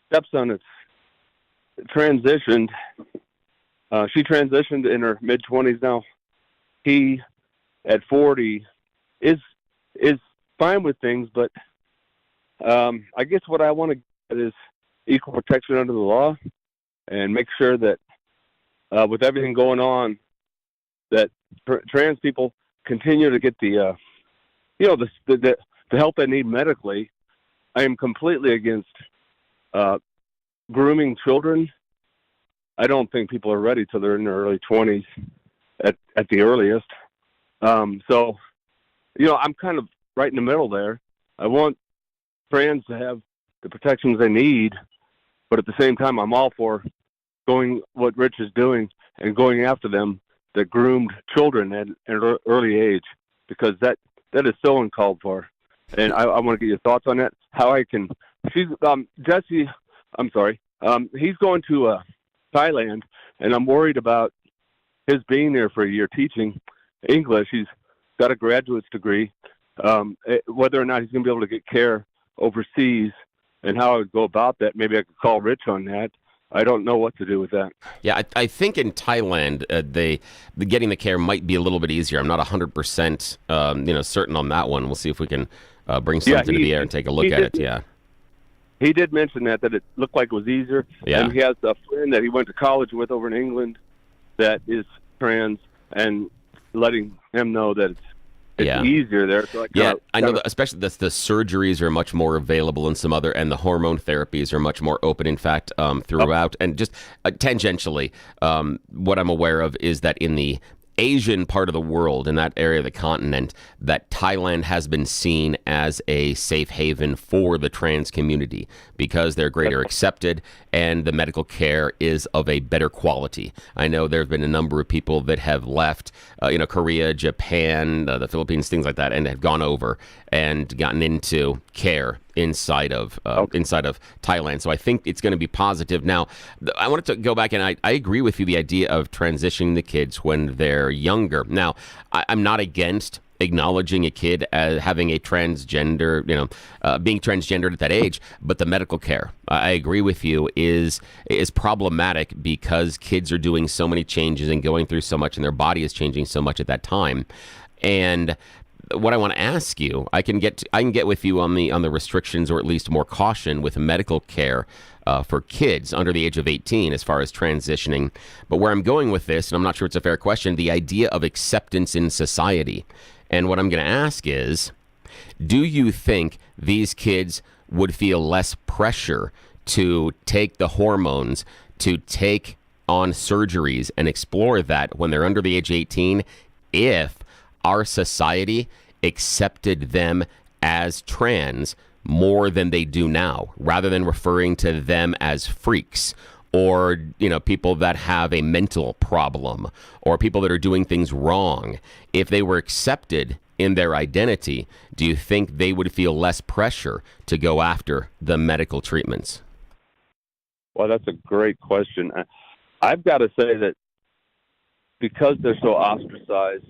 stepson that's transitioned. She transitioned in her mid-20s now. He, at 40, is fine with things, but I guess what I want to get is equal protection under the law and make sure that with everything going on, that trans people continue to get the help they need medically. I am completely against grooming children. I don't think people are ready till they're in their early 20s at the earliest. So, I'm kind of right in the middle there. I want trans to have the protections they need, but at the same time, I'm all for going what Rich is doing and going after them that groomed children at an early age, because that is so uncalled for. And I want to get your thoughts on that. How I can, Jesse, I'm sorry, he's going to Thailand, and I'm worried about his being there for a year teaching English. He's got a graduate's degree. Whether or not he's going to be able to get care overseas and how I would go about that, maybe I could call Rich on that. I don't know what to do with that. Yeah, I think in Thailand, getting the care might be a little bit easier. I'm not 100% certain on that one. We'll see if we can bring something to the air and take a look at it. Yeah. He did mention that it looked like it was easier. Yeah. And he has a friend that he went to college with over in England that is trans, and letting him know that it's easier there. So I know that especially the surgeries are much more available and the hormone therapies are much more open, in fact, throughout. And just tangentially, what I'm aware of is that in the Asian part of the world, in that area of the continent, that Thailand has been seen as a safe haven for the trans community because they're greater accepted and the medical care is of a better quality. I know there have been a number of people that have left, Korea, Japan, the Philippines, things like that, and have gone over and gotten into care inside of Thailand. So I think it's going to be positive. Now, I wanted to go back, and I agree with you, the idea of transitioning the kids when they're younger. Now, I'm not against acknowledging a kid as having a transgender, being transgendered at that age, but the medical care, I agree with you, is problematic because kids are doing so many changes and going through so much, and their body is changing so much at that time. And what I want to ask you, I can get with you on the restrictions, or at least more caution with medical care for kids under the age of 18 as far as transitioning. But where I'm going with this, and I'm not sure it's a fair question, the idea of acceptance in society. And what I'm going to ask is, do you think these kids would feel less pressure to take the hormones, to take on surgeries and explore that when they're under the age of 18 if our society accepted them as trans more than they do now, rather than referring to them as freaks or, people that have a mental problem or people that are doing things wrong? If they were accepted in their identity, do you think they would feel less pressure to go after the medical treatments? Well, that's a great question. I've got to say that because they're so ostracized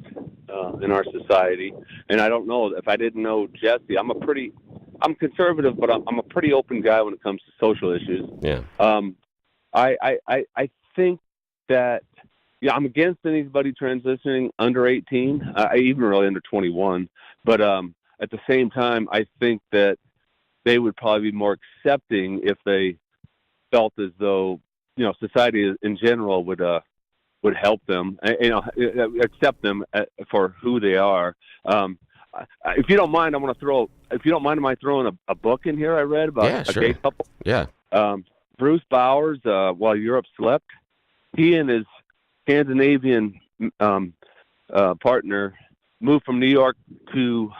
in our society, and I don't know, if I didn't know Jesse, I'm conservative, but I'm a pretty open guy when it comes to social issues. Yeah. I think that, I'm against anybody transitioning under 18, even really under 21. But at the same time, I think that they would probably be more accepting if they felt as though, society in general would help them, accept them for who they are. If you don't mind, am I throwing a book in here I read about a gay couple? Yeah. Bruce Bowers, While Europe Slept, he and his Scandinavian partner moved from New York to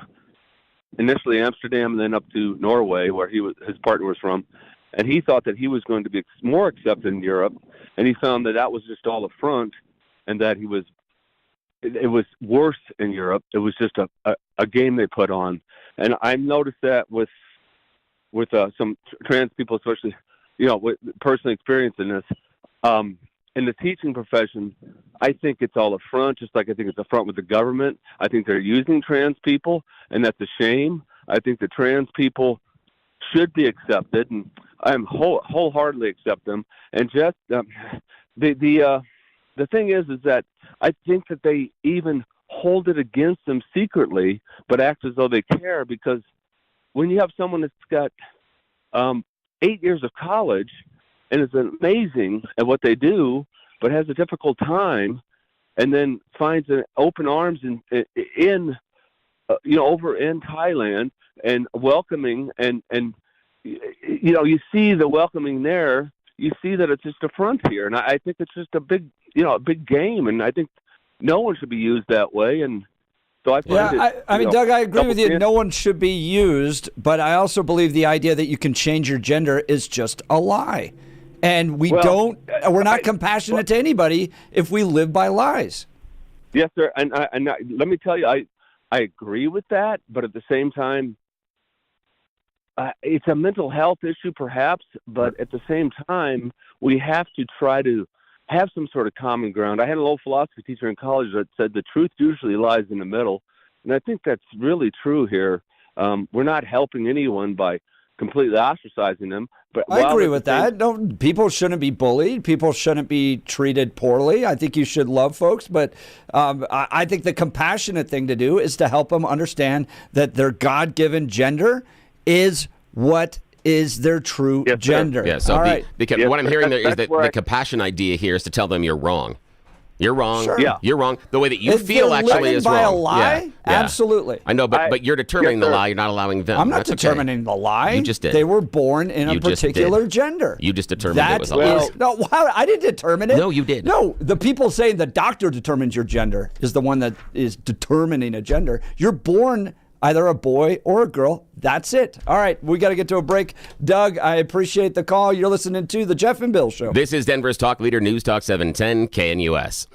initially Amsterdam and then up to Norway, where his partner was from. And he thought that he was going to be more accepted in Europe, and he found that was just all a front, and that it was worse in Europe. It was just a game they put on. And I noticed that with some trans people, especially, with personal experience in this. In the teaching profession, I think it's all a front, just like I think it's a front with the government. I think they're using trans people, and that's a shame. I think the trans people should be accepted, and I wholeheartedly accept them. And just the thing is that I think that they even hold it against them secretly, but act as though they care, because when you have someone that's got 8 years of college and is amazing at what they do, but has a difficult time, and then finds an open arms over in Thailand and welcoming, and you see the welcoming there. You see that it's just a frontier, and I think it's just a big game, and I think no one should be used that way. And so I find Doug, I agree with you. No one should be used, but I also believe the idea that you can change your gender is just a lie. And we're not compassionate to anybody if we live by lies. Yes, sir. And let me tell you, I agree with that, but at the same time, it's a mental health issue perhaps, but at the same time, we have to try to have some sort of common ground. I had an old philosophy teacher in college that said the truth usually lies in the middle, and I think that's really true here. We're not helping anyone by completely ostracizing them. But I agree with that. No, people shouldn't be bullied. People shouldn't be treated poorly. I think you should love folks, but I think the compassionate thing to do is to help them understand that their God-given gender is what is their true gender. Yeah, so what I'm hearing there is that the compassion idea here is to tell them you're wrong. You're wrong. Sure. Yeah. You're wrong. The way that you feel actually is wrong. By a lie? Yeah. Absolutely. I know, but you're determining the lie. You're not allowing them. I'm not determining the lie. You just did. They were born in a particular gender. You just determined it was a lie. No, I didn't determine it. No, you did. No, the people saying the doctor determines your gender is the one that is determining a gender. You're born either a boy or a girl. That's it. All right, we got to get to a break. Doug, I appreciate the call. You're listening to the Jeff and Bill Show. This is Denver's Talk Leader, News Talk 710 KNUS.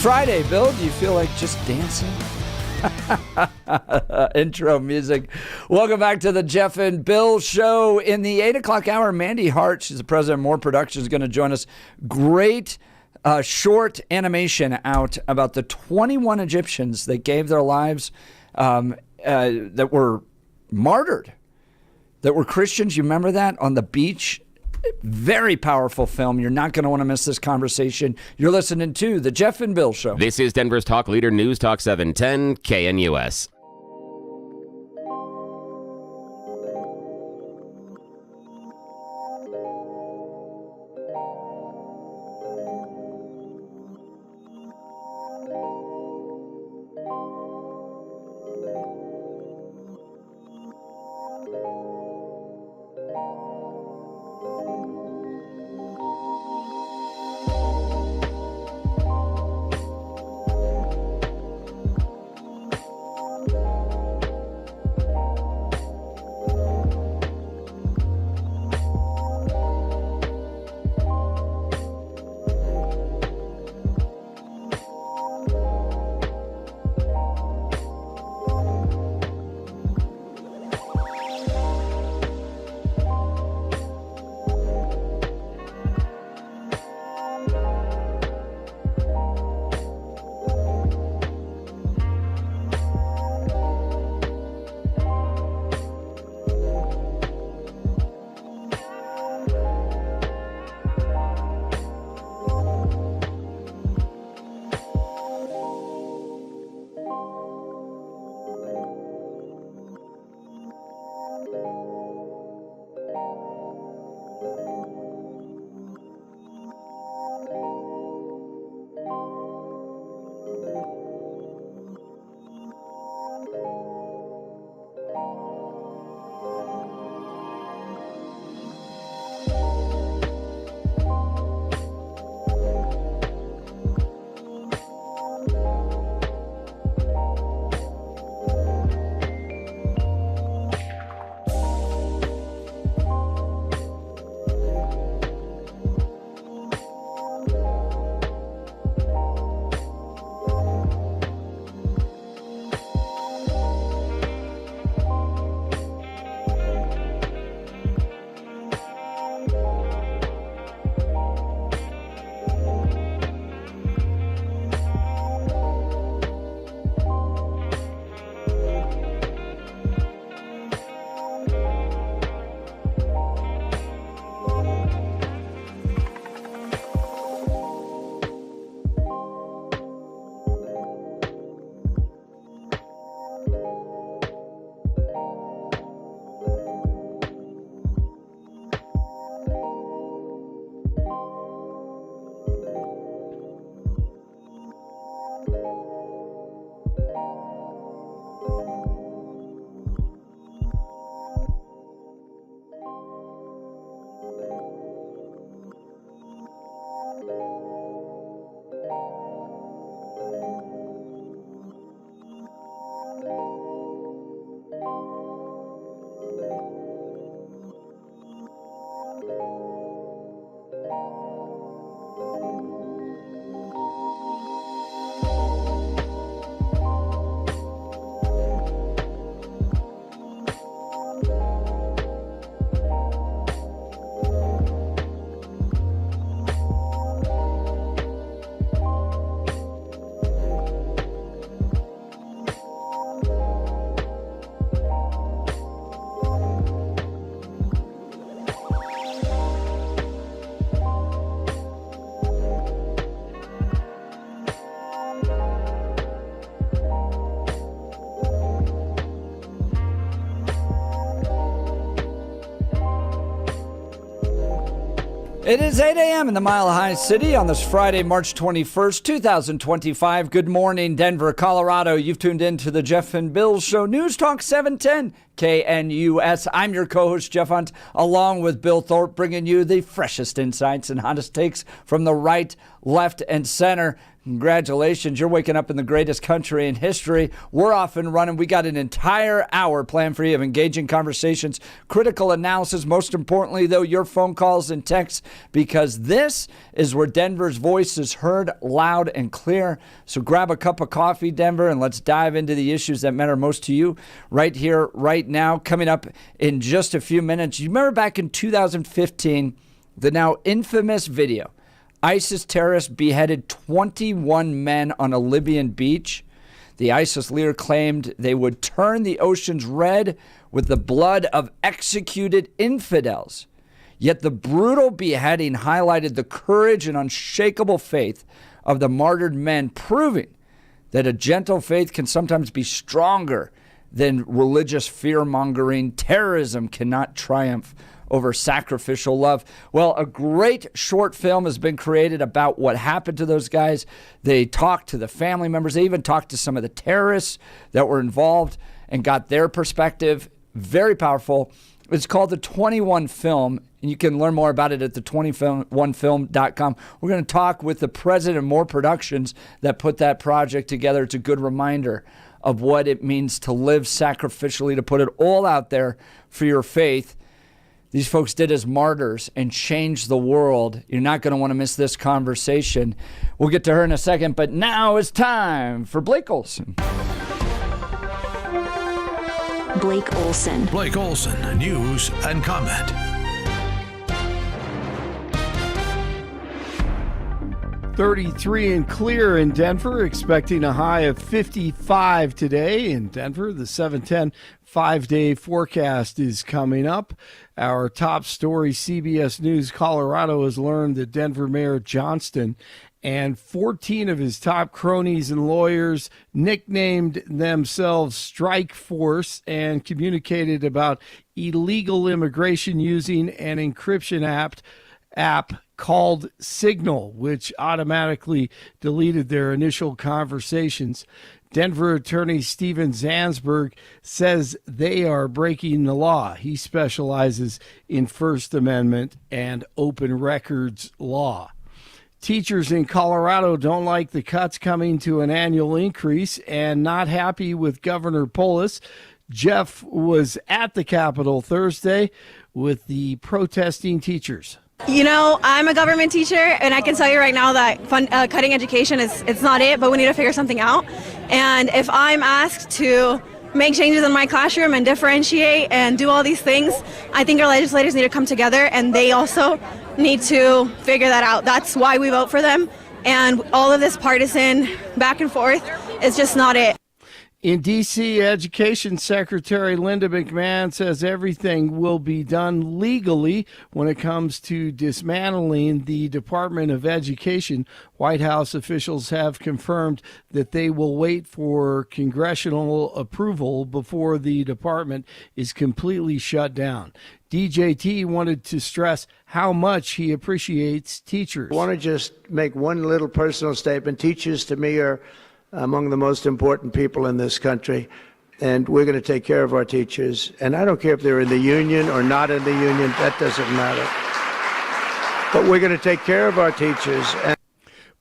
Friday, Bill. Do you feel like just dancing? Intro music. Welcome back to the Jeff and Bill Show. In the 8 o'clock hour, Mandy Hart, she's the president of More Productions, is going to join us. Great short animation out about the 21 Egyptians that gave their lives, that were martyred, that were Christians. You remember that on the beach? Very powerful film. You're not going to want to miss this conversation. You're listening to the Jeff and Bill Show. This is Denver's Talk Leader News Talk 710 KNUS. It is 8 a.m. in the Mile High City on this Friday, March 21st, 2025. Good morning, Denver, Colorado. You've tuned in to the Jeff and Bill Show. News Talk 710 KNUS. I'm your co-host, Jeff Hunt, along with Bill Thorpe, bringing you the freshest insights and hottest takes from the right, left, and center. Congratulations, you're waking up in the greatest country in history. We're off and running. We got an entire hour planned for you of engaging conversations, critical analysis, most importantly, though, your phone calls and texts, because this is where Denver's voice is heard loud and clear. So grab a cup of coffee, Denver, and let's dive into the issues that matter most to you right here, right now. Coming up in just a few minutes. You remember back in 2015, the now infamous video, ISIS terrorists beheaded 21 men on a Libyan beach. The ISIS leader claimed they would turn the oceans red with the blood of executed infidels. Yet the brutal beheading highlighted the courage and unshakable faith of the martyred men, proving that a gentle faith can sometimes be stronger than religious fear-mongering. Terrorism cannot triumph over sacrificial love. Well, a great short film has been created about what happened to those guys. They talked to the family members. They even talked to some of the terrorists that were involved and got their perspective. Very powerful. It's called The 21 Film, and you can learn more about it at the21film.com. We're going to talk with the president of More Productions that put that project together. It's a good reminder of what it means to live sacrificially, to put it all out there for your faith. These folks did as martyrs and changed the world. You're not going to want to miss this conversation. We'll get to her in a second, but now it's time for Blake Olson. Blake Olson. Blake Olson, news and comment. 33 and clear in Denver, expecting a high of 55 today in Denver. The 710 5-day forecast is coming up. Our top story, CBS News Colorado has learned that Denver Mayor Johnston and 14 of his top cronies and lawyers nicknamed themselves Strike Force and communicated about illegal immigration using an encryption app called Signal, which automatically deleted their initial conversations. Denver attorney Steven Zansberg says they are breaking the law. He specializes in First Amendment and open records law. Teachers in Colorado don't like the cuts coming to an annual increase and not happy with Governor Polis. Jeff was at the Capitol Thursday with the protesting teachers. You know, I'm a government teacher, and I can tell you right now that cutting education it's not it, but we need to figure something out. And if I'm asked to make changes in my classroom and differentiate and do all these things, I think our legislators need to come together, and they also need to figure that out. That's why we vote for them. And all of this partisan back and forth is just not it. In D.C., Education Secretary Linda McMahon says everything will be done legally when it comes to dismantling the Department of Education. White House officials have confirmed that they will wait for congressional approval before the department is completely shut down. DJT wanted to stress how much he appreciates teachers. I want to just make one little personal statement. Teachers, to me, are among the most important people in this country, and we're going to take care of our teachers. And I don't care if they're in the union or not in the union, that doesn't matter. But we're going to take care of our teachers.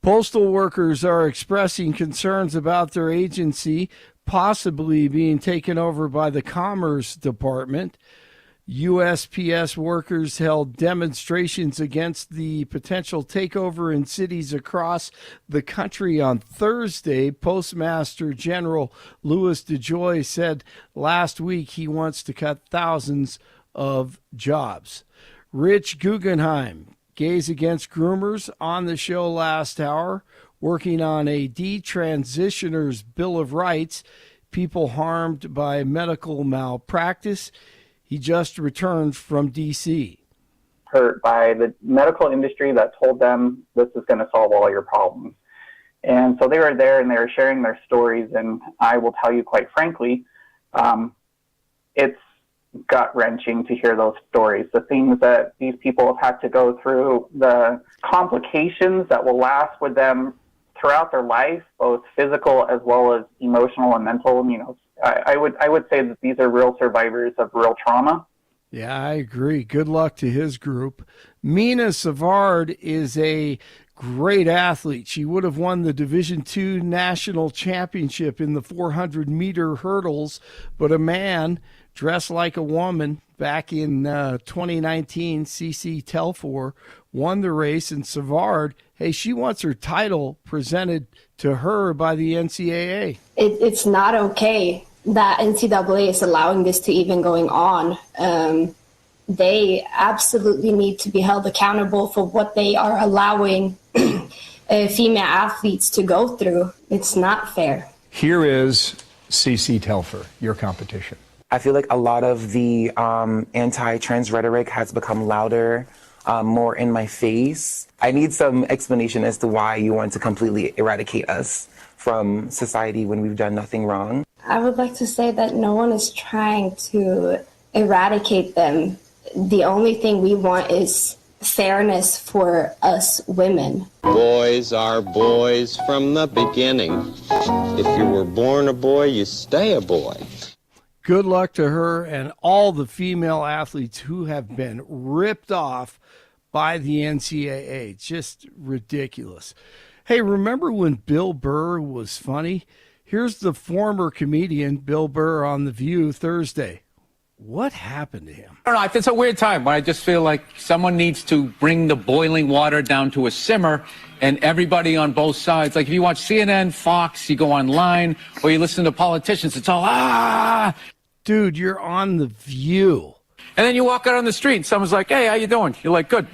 Postal workers are expressing concerns about their agency possibly being taken over by the Commerce Department. USPS workers held demonstrations against the potential takeover in cities across the country on Thursday. Postmaster General Louis DeJoy said last week he wants to cut thousands of jobs. Rich Guggenheim, Gays Against Groomers, on the show last hour, working on a detransitioner's Bill of Rights, people harmed by medical malpractice. He just returned from D.C. Hurt by the medical industry that told them this is going to solve all your problems. And so they were there and they were sharing their stories. And I will tell you quite frankly, it's gut-wrenching to hear those stories. The things that these people have had to go through, the complications that will last with them throughout their life, both physical as well as emotional and mental. You know, I would say that these are real survivors of real trauma. Yeah, I agree. Good luck to his group. Mina Savard is a great athlete. She would have won the Division II national championship in the 400-meter hurdles, but a man dressed like a woman back in 2019, CC Telfor, won the race, and Savard, hey, she wants her title presented to her by the NCAA. It's not okay that NCAA is allowing this to even going on. They absolutely need to be held accountable for what they are allowing female athletes to go through. It's not fair. Here is CC Telfer, your competition. I feel like a lot of the anti-trans rhetoric has become louder, more in my face. I need some explanation as to why you want to completely eradicate us from society when we've done nothing wrong. I would like to say that no one is trying to eradicate them. The only thing we want is fairness for us women. Boys are boys from the beginning. If you were born a boy, you stay a boy. Good luck to her and all the female athletes who have been ripped off by the NCAA. Just ridiculous. Hey, remember when Bill Burr was funny? Here's the former comedian Bill Burr on The View Thursday. What happened to him? I don't know. It's a weird time, but I just feel like someone needs to bring the boiling water down to a simmer, and everybody on both sides. Like if you watch CNN, Fox, you go online, or you listen to politicians, it's all, ah! Dude, you're on The View. And then you walk out on the street, and someone's like, hey, how you doing? You're like, good.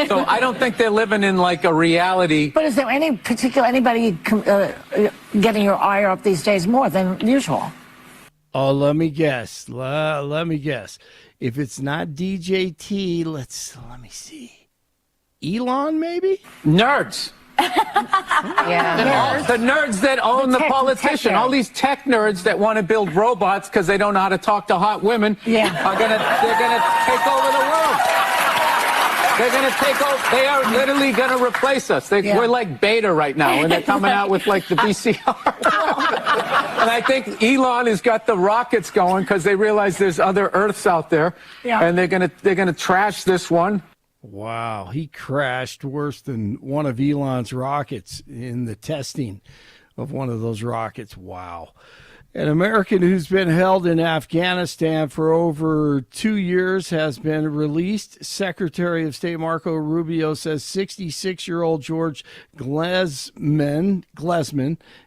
So I don't think they're living in like a reality. But is there anybody getting your ire up these days more than usual? Oh, let me guess. Let me guess. If it's not DJT, let me see. Elon, maybe? Nerds. Yeah. The nerds that own the politician. All these tech nerds that want to build robots because they don't know how to talk to hot women. Yeah. They're gonna take over the world. They're going to take over. They are literally going to replace us. We're like beta right now, and they're coming out with like the VCR. And I think Elon has got the rockets going because they realize there's other Earths out there, and they're gonna trash this one. Wow, he crashed worse than one of Elon's rockets in the testing of one of those rockets. Wow. An American who's been held in Afghanistan for over 2 years has been released. Secretary of State Marco Rubio says 66-year-old George Glesman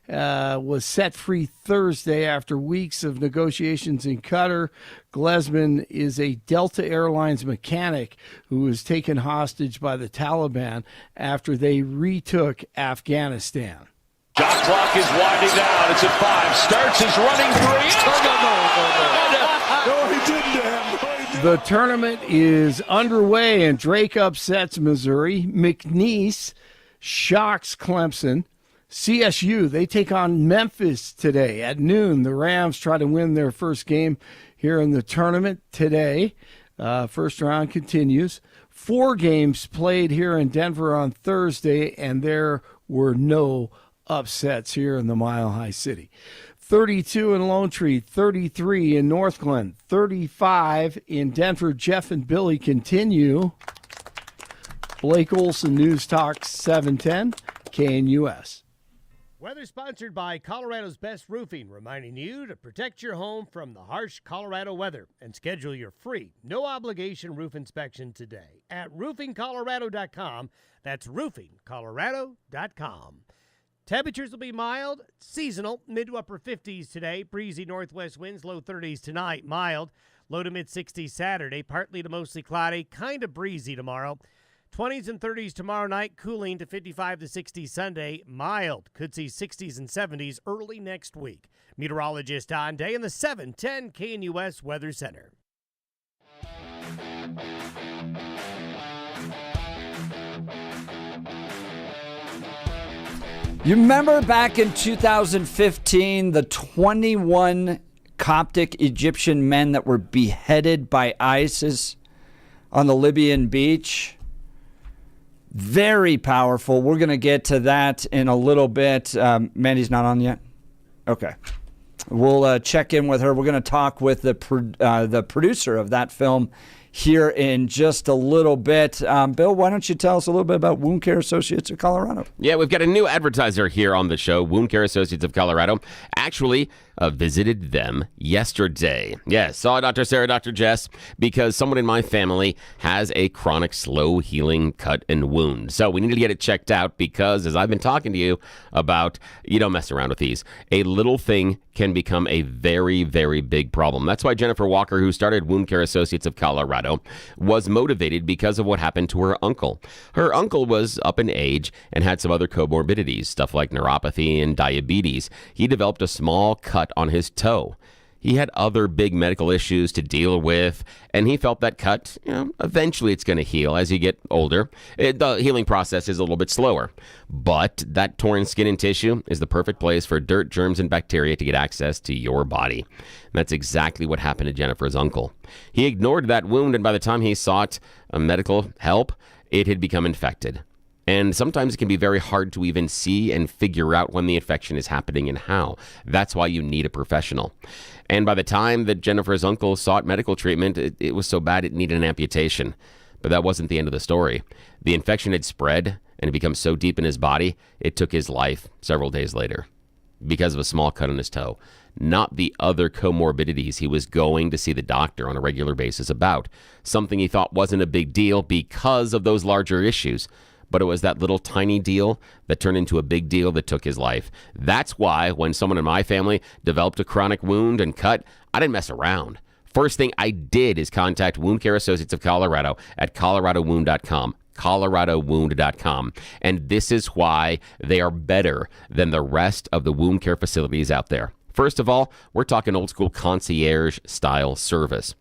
was set free Thursday after weeks of negotiations in Qatar. Glesman is a Delta Airlines mechanic who was taken hostage by the Taliban after they retook Afghanistan. Shot clock is winding down. It's at 5. Starts his running three. No, he didn't. The tournament is underway, and Drake upsets Missouri. McNeese shocks Clemson. CSU, they take on Memphis today at noon. The Rams try to win their first game here in the tournament today. First round continues. 4 games played here in Denver on Thursday, and there were no upsets here in the Mile High City. 32 in Lone Tree, 33 in North Glen, 35 in Denver. Jeff and Billy continue. Blake Olson, News Talk 710, KNUS. Weather sponsored by Colorado's Best Roofing, reminding you to protect your home from the harsh Colorado weather and schedule your free, no-obligation roof inspection today at roofingcolorado.com. That's roofingcolorado.com. Temperatures will be mild, seasonal, mid to upper 50s today. Breezy northwest winds, low 30s tonight. Mild, low to mid 60s Saturday. Partly to mostly cloudy, kind of breezy tomorrow. 20s and 30s tomorrow night, cooling to 55 to 60 Sunday. Mild, could see 60s and 70s early next week. Meteorologist Don Day in the 710 KNUS Weather Center. You remember back in 2015, the 21 Coptic Egyptian men that were beheaded by ISIS on the Libyan beach? Very powerful. We're going to get to that in a little bit. Mandy's not on yet? Okay. We'll check in with her. We're going to talk with the producer of that film here in just a little bit. Bill, why don't you tell us a little bit about Wound Care Associates of Colorado? Yeah, we've got a new advertiser here on the show. Wound Care Associates of Colorado actually visited them yesterday. Yeah, saw Dr. Sarah, Dr. Jess, because someone in my family has a chronic slow healing cut and wound. So we need to get it checked out because, as I've been talking to you about, you don't mess around with these. A little thing can become a very, very big problem. That's why Jennifer Walker, who started Wound Care Associates of Colorado, was motivated because of what happened to her uncle. Her uncle was up in age and had some other comorbidities, stuff like neuropathy and diabetes. He developed a small cut on his toe. He had other big medical issues to deal with, and he felt that cut, eventually it's going to heal as you get older. The healing process is a little bit slower, but that torn skin and tissue is the perfect place for dirt, germs, and bacteria to get access to your body. And that's exactly what happened to Jennifer's uncle. He ignored that wound, and by the time he sought medical help, it had become infected. And sometimes it can be very hard to even see and figure out when the infection is happening and how. That's why you need a professional. And by the time that Jennifer's uncle sought medical treatment, it was so bad it needed an amputation. But that wasn't the end of the story. The infection had spread and had become so deep in his body, it took his life several days later because of a small cut on his toe. Not the other comorbidities he was going to see the doctor on a regular basis about. Something he thought wasn't a big deal because of those larger issues. But it was that little tiny deal that turned into a big deal that took his life. That's why when someone in my family developed a chronic wound and cut, I didn't mess around. First thing I did is contact Wound Care Associates of Colorado at coloradowound.com. coloradowound.com. And this is why they are better than the rest of the wound care facilities out there. First of all, we're talking old school concierge style service.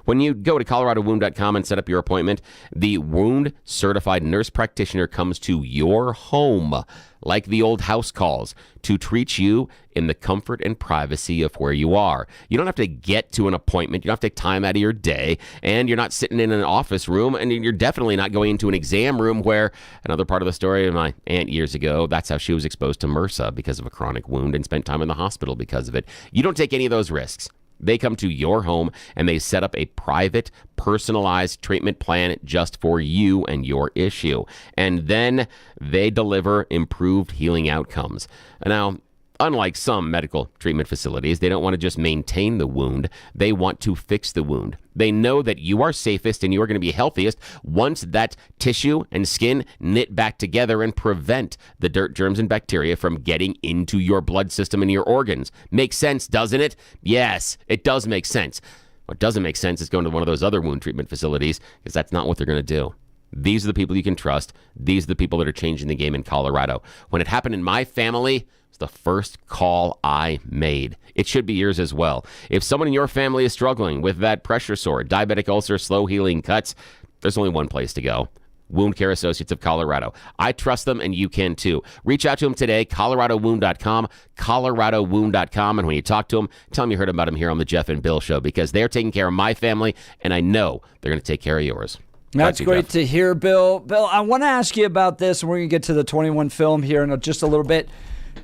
When you go to coloradowound.com and set up your appointment, the wound certified nurse practitioner comes to your home, like the old house calls, to treat you in the comfort and privacy of where you are. You don't have to get to an appointment. You don't have to take time out of your day, and you're not sitting in an office room, and you're definitely not going into an exam room where, another part of the story of my aunt years ago, that's how she was exposed to MRSA because of a chronic wound and spent time in the hospital because of it. You don't take any of those risks. They come to your home and they set up a private, personalized treatment plan just for you and your issue. And then they deliver improved healing outcomes. Now, unlike some medical treatment facilities, they don't want to just maintain the wound. They want to fix the wound. They know that you are safest and you are going to be healthiest once that tissue and skin knit back together and prevent the dirt, germs, and bacteria from getting into your blood system and your organs. Makes sense, doesn't it? Yes, it does make sense. What doesn't make sense is going to one of those other wound treatment facilities, because that's not what they're going to do. These are the people you can trust. These are the people that are changing the game in Colorado. When it happened in my family, it's the first call I made. It should be yours as well. If someone in your family is struggling with that pressure sore, diabetic ulcer, slow healing cuts, there's only one place to go. Wound Care Associates of Colorado. I trust them, and you can too. Reach out to them today, coloradowound.com, coloradowound.com, and when you talk to them, tell them you heard about them here on the Jeff and Bill Show, because they're taking care of my family, and I know they're going to take care of yours. That's great to hear, Bill. Bill, I want to ask you about this, and we're going to get to the 21 film here in just a little bit.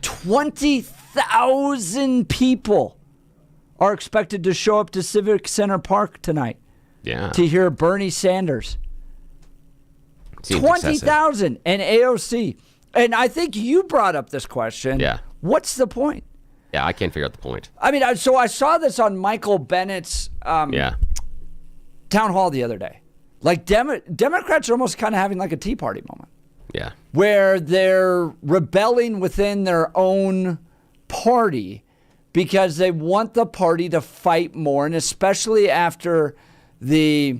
20,000 people are expected to show up to Civic Center Park tonight to hear Bernie Sanders. 20,000 and AOC. And I think you brought up this question. Yeah. What's the point? Yeah, I can't figure out the point. I mean, so I saw this on Michael Bennett's town hall the other day. Like, Democrats are almost kind of having like a Tea Party moment. Yeah. Where they're rebelling within their own party because they want the party to fight more, and especially after the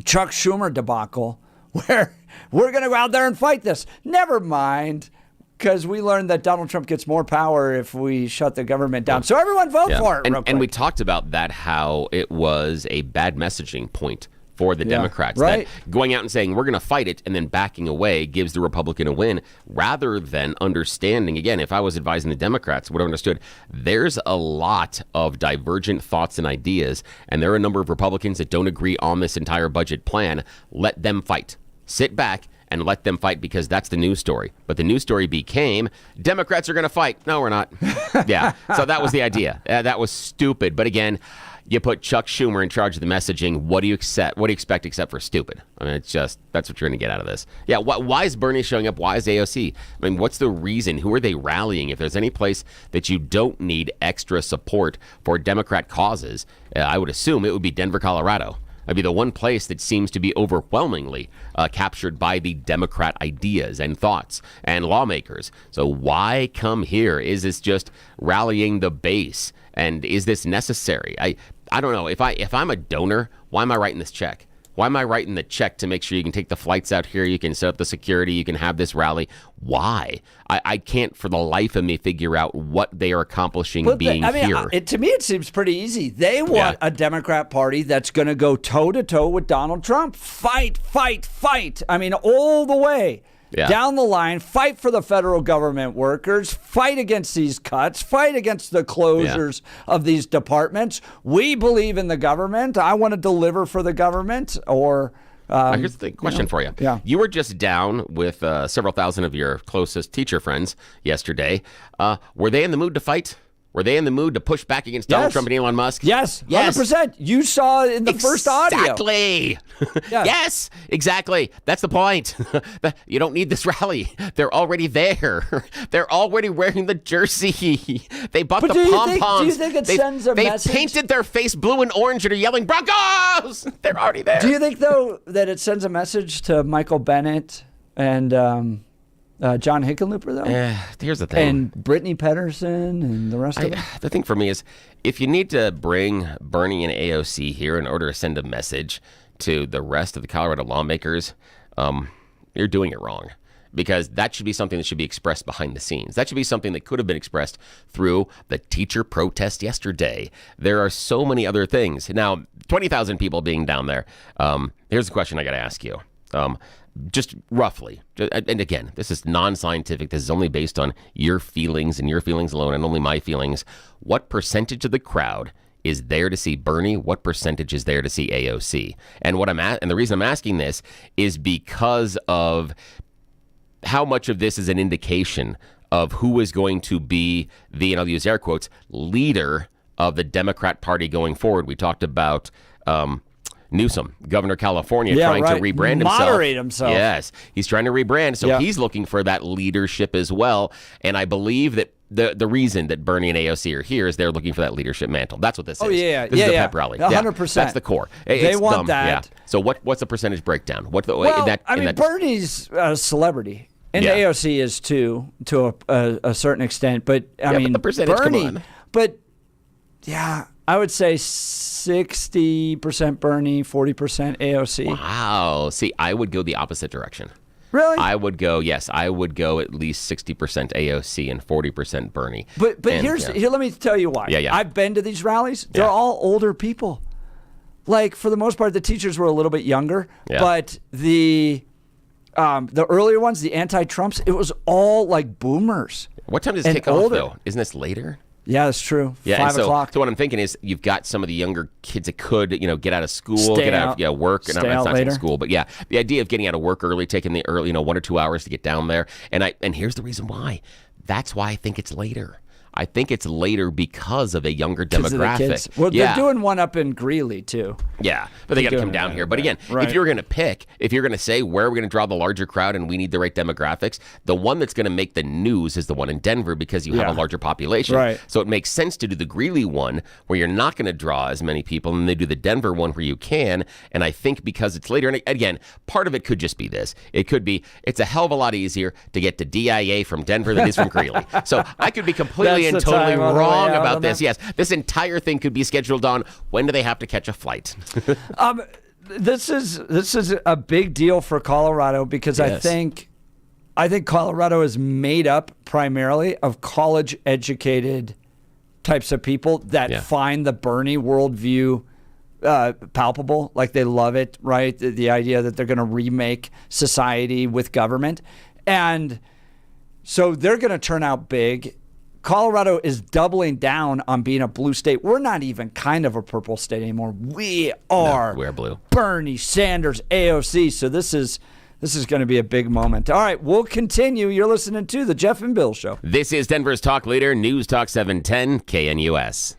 Chuck Schumer debacle, where we're going to go out there and fight this. Never mind, because we learned that Donald Trump gets more power if we shut the government down. So everyone vote for it. And we talked about that, how it was a bad messaging point for the Democrats. Right. That going out and saying, we're going to fight it, and then backing away gives the Republican a win, rather than understanding. Again, if I was advising the Democrats, would have understood there's a lot of divergent thoughts and ideas, and there are a number of Republicans that don't agree on this entire budget plan. Let them fight. Sit back and let them fight because that's the news story. But the news story became Democrats are going to fight. No, we're not. Yeah. So that was the idea. That was stupid. But again, you put Chuck Schumer in charge of the messaging. What do you accept? What do you expect except for stupid? I mean, it's just, that's what you're going to get out of this. Yeah. Why is Bernie showing up? Why is AOC? I mean, what's the reason? Who are they rallying? If there's any place that you don't need extra support for Democrat causes, I would assume it would be Denver, Colorado. That'd be the one place that seems to be overwhelmingly captured by the Democrat ideas and thoughts and lawmakers. So why come here? Is this just rallying the base? And is this necessary? I don't know. If I'm a donor, why am I writing this check? Why am I writing the check to make sure you can take the flights out here, you can set up the security, you can have this rally? Why? I can't for the life of me figure out what they are accomplishing here. To me, it seems pretty easy. They want a Democrat Party that's going to go toe-to-toe with Donald Trump. Fight, fight, fight. I mean, all the way. Yeah. Down the line, fight for the federal government workers, fight against these cuts, fight against the closures of these departments. We believe in the government. I want to deliver for the government. Or here's the question for you. Yeah. You were just down with several thousand of your closest teacher friends yesterday. Were they in the mood to fight? Were they in the mood to push back against Donald Trump and Elon Musk? Yes, 100%. You saw in the first audio. Exactly. Yes, exactly. That's the point. You don't need this rally. They're already there. They're already wearing the jersey. They bought the pom-poms. Do you think it sends a message? They painted their face blue and orange and are yelling, Broncos! They're already there. Do you think, though, that it sends a message to Michael Bennett and John Hickenlooper, though? Here's the thing. And Brittany Pedersen and the rest of them? The thing for me is, if you need to bring Bernie and AOC here in order to send a message to the rest of the Colorado lawmakers, you're doing it wrong. Because that should be something that should be expressed behind the scenes. That should be something that could have been expressed through the teacher protest yesterday. There are so many other things. Now, 20,000 people being down there. Here's the question I got to ask you. Just roughly, and again, this is non-scientific. This is only based on your feelings and your feelings alone and only my feelings. What percentage of the crowd is there to see Bernie? What percentage is there to see AOC? And and the reason I'm asking this is because of how much of this is an indication of who is going to be the, and I'll use air quotes, leader of the Democrat Party going forward. We talked about Newsom, Governor of California, trying to rebrand himself. Moderate himself. Yes, he's trying to rebrand, so he's looking for that leadership as well. And I believe that the reason that Bernie and AOC are here is they're looking for that leadership mantle. That's what this is. This is a pep rally. 100%. That's the core. They want that. Yeah. So what's the percentage breakdown? Bernie's a celebrity. And AOC is too, to a certain extent. But, I mean, but the percentage, Bernie, come on. But, I would say 60% Bernie, 40% AOC. Wow. See, I would go the opposite direction. Really? I would go at least 60% AOC and 40% Bernie. But here, let me tell you why. I've been to these rallies. They're all older people. Like, for the most part, the teachers were a little bit younger. But the earlier ones, the anti-Trumps, it was all like boomers. What time does it kick off, though? Isn't this later? Yeah, that's true. 5 o'clock. So what I'm thinking is you've got some of the younger kids that could, get out of school, get out of work. Stay out later. School, but the idea of getting out of work early, taking the early, 1 or 2 hours to get down there. And here's the reason why. That's why I think it's later. I think it's later because of a younger demographic. Well, they're doing one up in Greeley, too. Yeah, but they got to come down here. But again, if you're going to say where we're going to draw the larger crowd and we need the right demographics, the one that's going to make the news is the one in Denver because you have a larger population. Right. So it makes sense to do the Greeley one where you're not going to draw as many people, and they do the Denver one where you can. And I think because it's later, and again, part of it could just be this. It could be it's a hell of a lot easier to get to DIA from Denver than it is from Greeley. So I could be completely and totally wrong about this. Yes, this entire thing could be scheduled on when do they have to catch a flight. This is a big deal for Colorado because I think Colorado is made up primarily of college educated types of people that find the Bernie worldview palpable, like they love it, right? The idea that they're going to remake society with government, and so they're going to turn out big. Colorado is doubling down on being a blue state. We're not even kind of a purple state anymore. We are. We're blue. Bernie Sanders, AOC. So this is This is going to be a big moment. All right, we'll continue. You're listening to The Jeff and Bill Show. This is Denver's Talk Leader, News Talk 710 KNUS.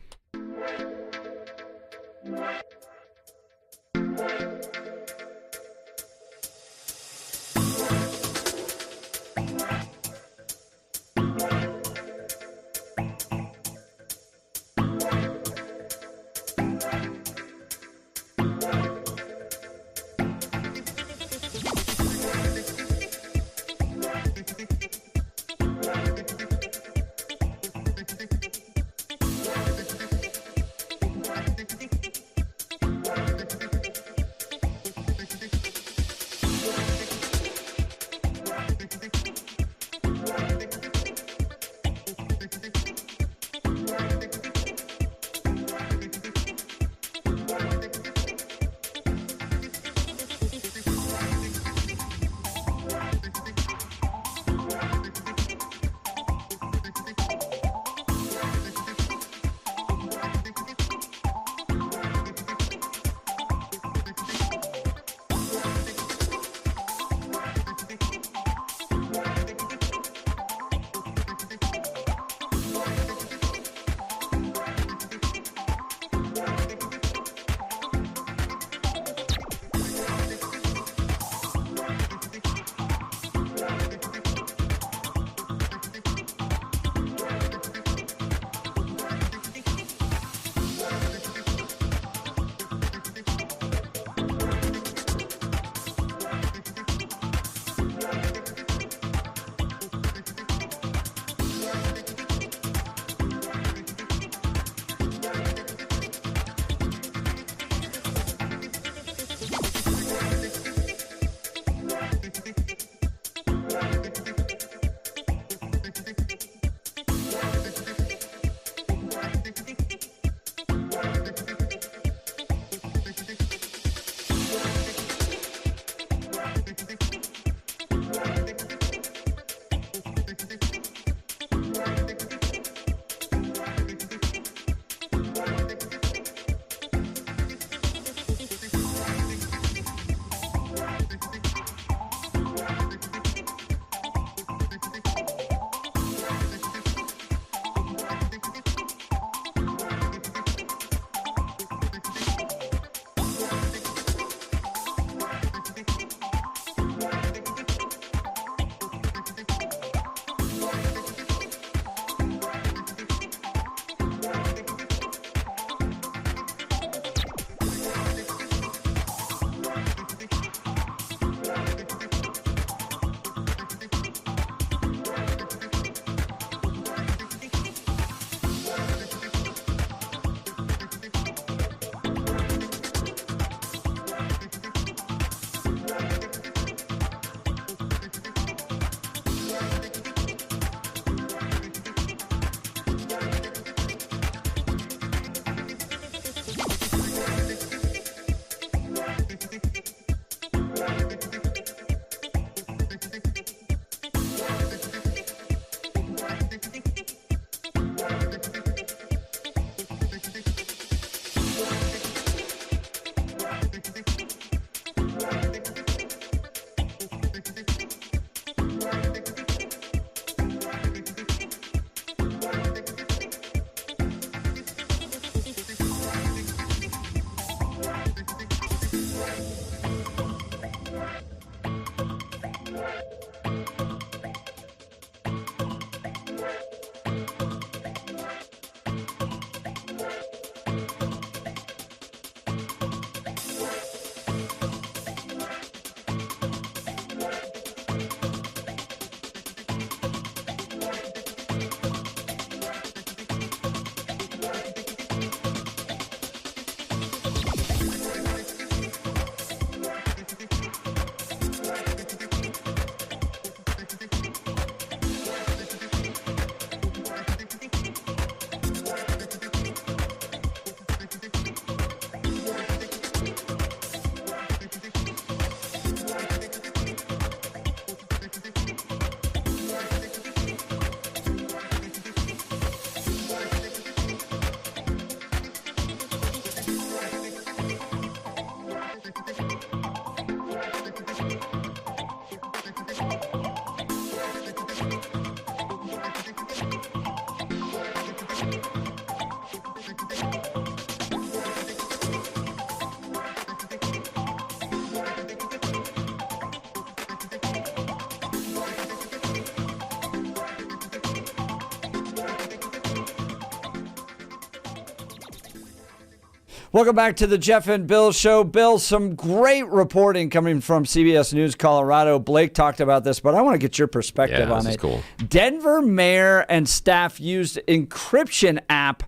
Welcome back to the Jeff and Bill Show. Bill, some great reporting coming from CBS News Colorado. Blake talked about this, but I want to get your perspective on it. This is cool. Denver mayor and staff used encryption app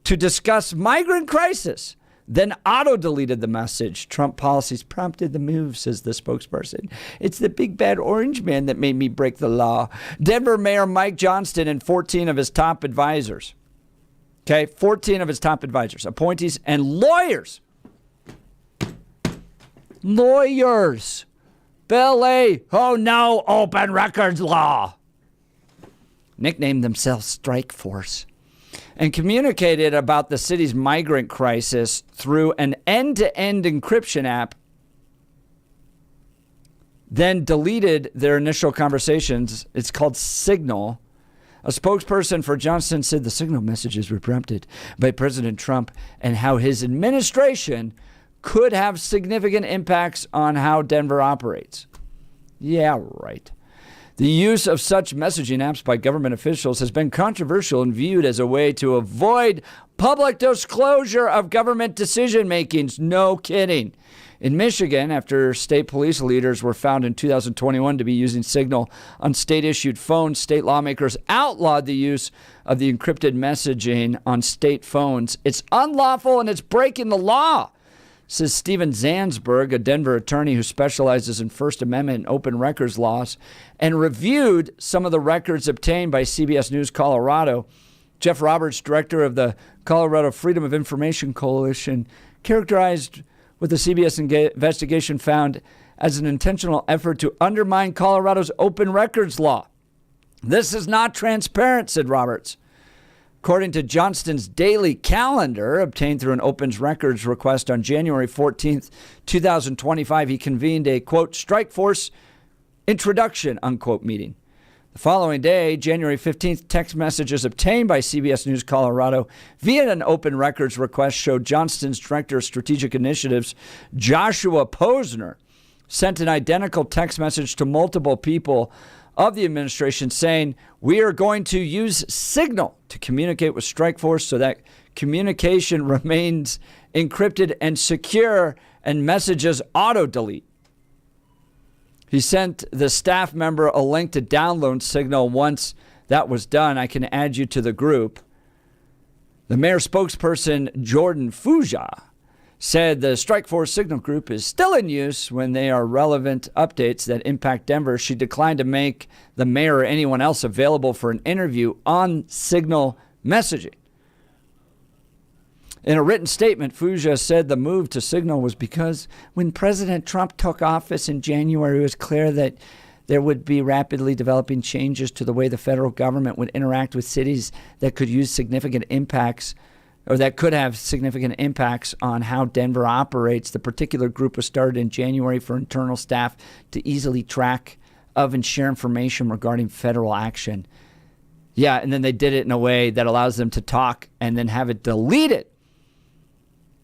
to discuss migrant crisis, then auto-deleted the message. Trump policies prompted the move, says the spokesperson. It's the big bad orange man that made me break the law. Denver Mayor Mike Johnston and 14 of his top advisors. Okay, 14 of his top advisors, appointees, and lawyers. Billy, oh no, open records law. Nicknamed themselves Strike Force. And communicated about the city's migrant crisis through an end-to-end encryption app, then deleted their initial conversations. It's called Signal. A spokesperson for Johnston said the Signal messages were prompted by President Trump and how his administration could have significant impacts on how Denver operates. Yeah, right. The use of such messaging apps by government officials has been controversial and viewed as a way to avoid public disclosure of government decision-makings. No kidding. In Michigan, after state police leaders were found in 2021 to be using Signal on state-issued phones, state lawmakers outlawed the use of the encrypted messaging on state phones. It's unlawful and it's breaking the law, says Steven Zansberg, a Denver attorney who specializes in First Amendment and open records laws, and reviewed some of the records obtained by CBS News Colorado. Jeff Roberts, director of the Colorado Freedom of Information Coalition, characterized what the CBS investigation found as an intentional effort to undermine Colorado's open records law. This is not transparent, said Roberts. According to Johnston's daily calendar, obtained through an opens records request on January 14th, 2025, he convened a, quote, Strike Force introduction, unquote, meeting. The following day, January 15th, text messages obtained by CBS News Colorado via an open records request showed Johnston's director of strategic initiatives, Joshua Posner, sent an identical text message to multiple people of the administration saying, we are going to use Signal to communicate with Strike Force so that communication remains encrypted and secure and messages auto-delete. He sent the staff member a link to download Signal. Once that was done, I can add you to the group. The mayor's spokesperson, Jordan Fuja, said the Strike Force Signal group is still in use when there are relevant updates that impact Denver. She declined to make the mayor or anyone else available for an interview on Signal messaging. In a written statement, Fuja said the move to Signal was because when President Trump took office in January, it was clear that there would be rapidly developing changes to the way the federal government would interact with cities that could use significant impacts or that could have significant impacts on how Denver operates. The particular group was started in January for internal staff to easily track of and share information regarding federal action. Yeah, and then they did it in a way that allows them to talk and then have it deleted.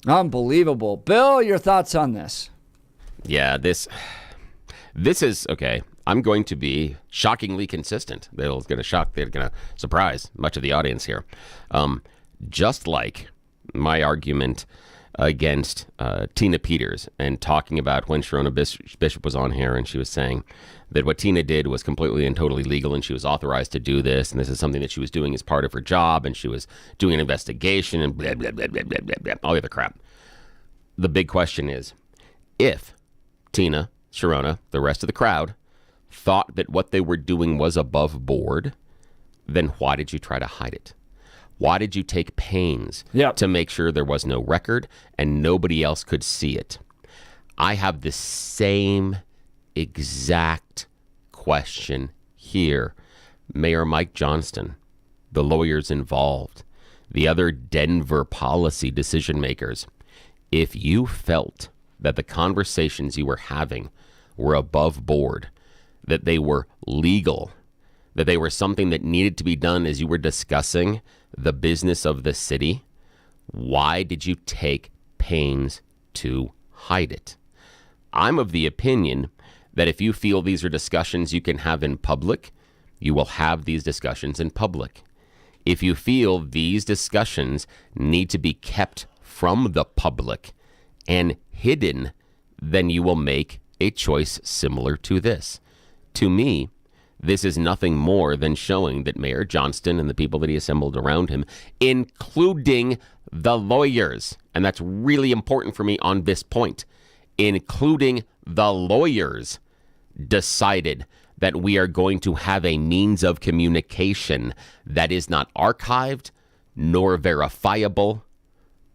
Unbelievable. Bill, your thoughts on this? Yeah, this is, okay, I'm going to be shockingly consistent. They're going to surprise much of the audience here. Just like my argument against Tina Peters and talking about when Sharona Bishop was on here and she was saying that what Tina did was completely and totally legal and she was authorized to do this and this is something that she was doing as part of her job and she was doing an investigation and blah, blah, blah, blah, blah, blah, blah, all the other crap. The big question is, if Tina, Sharona, the rest of the crowd thought that what they were doing was above board, then why did you try to hide it? Why did you take pains to make sure there was no record and nobody else could see it? I have the same exact question here. Mayor Mike Johnston, the lawyers involved, the other Denver policy decision makers, if you felt that the conversations you were having were above board, that they were legal, that they were something that needed to be done as you were discussing the business of the city, why did you take pains to hide it? I'm of the opinion that if you feel these are discussions you can have in public, you will have these discussions in public. If you feel these discussions need to be kept from the public and hidden, then you will make a choice similar to this. To me, this is nothing more than showing that Mayor Johnston and the people that he assembled around him, including the lawyers, and that's really important for me on this point, including the lawyers, decided that we are going to have a means of communication that is not archived, nor verifiable,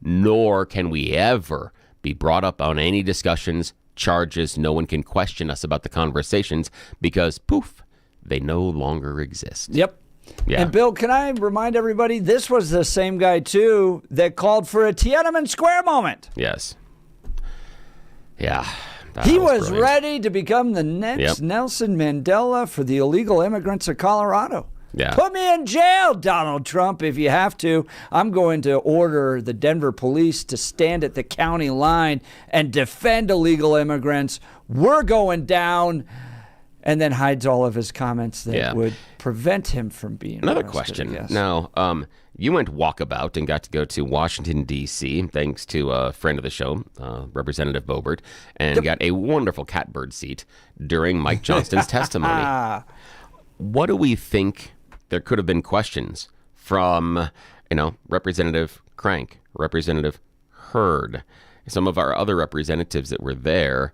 nor can we ever be brought up on any discussions, charges. No one can question us about the conversations because, poof, they no longer exist. Yep. Yeah. And Bill, can I remind everybody, this was the same guy, too, that called for a Tiananmen Square moment. Yes. Yeah. He was ready to become the next Nelson Mandela for the illegal immigrants of Colorado. Yeah. Put me in jail, Donald Trump, if you have to. I'm going to order the Denver police to stand at the county line and defend illegal immigrants. We're going down. And then hides all of his comments that would prevent him from being Another arrested, question. Now, you went walkabout and got to go to Washington, D.C., thanks to a friend of the show, Representative Boebert, and got a wonderful catbird seat during Mike Johnston's testimony. What do we think there could have been questions from, Representative Crank, Representative Hurd, some of our other representatives that were there?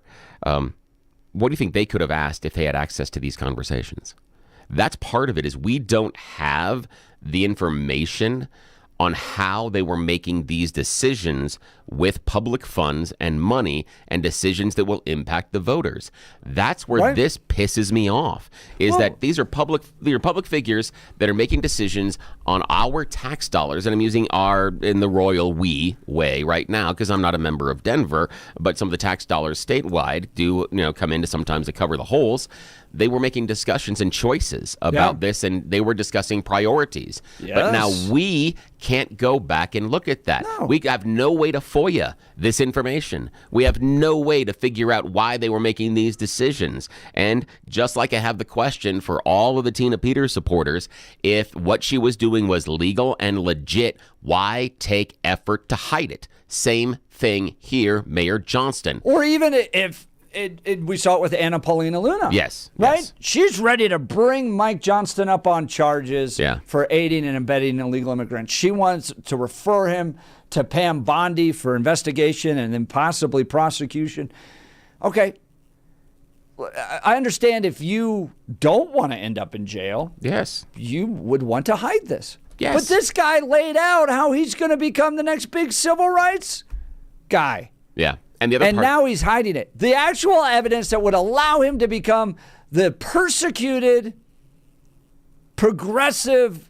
What do you think they could have asked if they had access to these conversations? That's part of it, is we don't have the information on how they were making these decisions with public funds and money and decisions that will impact the voters. That's where this pisses me off, is that these are public figures that are making decisions on our tax dollars. And I'm using our in the royal we way right now because I'm not a member of Denver, but some of the tax dollars statewide do come into sometimes to cover the holes. They were making discussions and choices about this, and they were discussing priorities. Yes. But now we can't go back and look at that. No. We have no way to FOIA this information. We have no way to figure out why they were making these decisions. And just like I have the question for all of the Tina Peters supporters, if what she was doing was legal and legit, why take effort to hide it? Same thing here, Mayor Johnston. Or even if... we saw it with Anna Paulina Luna. Yes. Right? Yes. She's ready to bring Mike Johnston up on charges for aiding and abetting illegal immigrants. She wants to refer him to Pam Bondi for investigation and then possibly prosecution. Okay. I understand if you don't want to end up in jail. Yes. You would want to hide this. Yes. But this guy laid out how he's going to become the next big civil rights guy. Yeah. And the other part, now he's hiding it. The actual evidence that would allow him to become the persecuted, progressive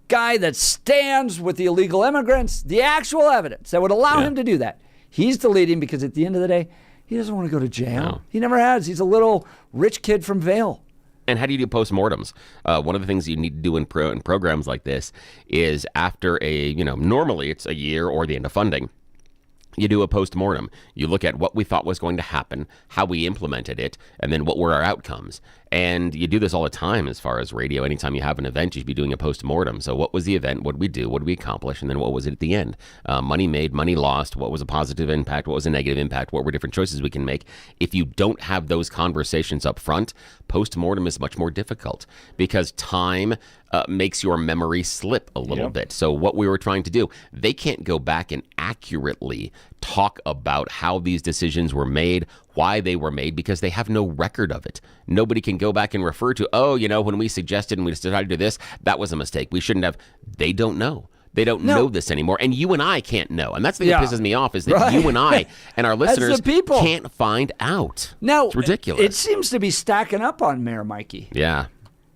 guy that stands with the illegal immigrants, the actual evidence that would allow him to do that, he's deleting because at the end of the day, he doesn't want to go to jail. No. He never has. He's a little rich kid from Vail. And how do you do postmortems? One of the things you need to do in programs like this is after normally it's a year or the end of funding. You do a postmortem. You look at what we thought was going to happen, how we implemented it, and then what were our outcomes. And you do this all the time as far as radio. Anytime you have an event, you should be doing a postmortem. So what was the event? What did we do? What did we accomplish? And then what was it at the end? Money made, money lost. What was a positive impact? What was a negative impact? What were different choices we can make? If you don't have those conversations up front, postmortem is much more difficult because time makes your memory slip a little bit. So what we were trying to do, they can't go back and accurately talk about how these decisions were made, why they were made, because they have no record of it. Nobody can go back and refer to, when we suggested and we decided to do this, that was a mistake. We shouldn't have. They don't know. They don't know this anymore. And you and I can't know. And that's the thing that pisses me off is that you and I and our listeners can't find out. No, it's ridiculous. It seems to be stacking up on Mayor Mikey. Yeah.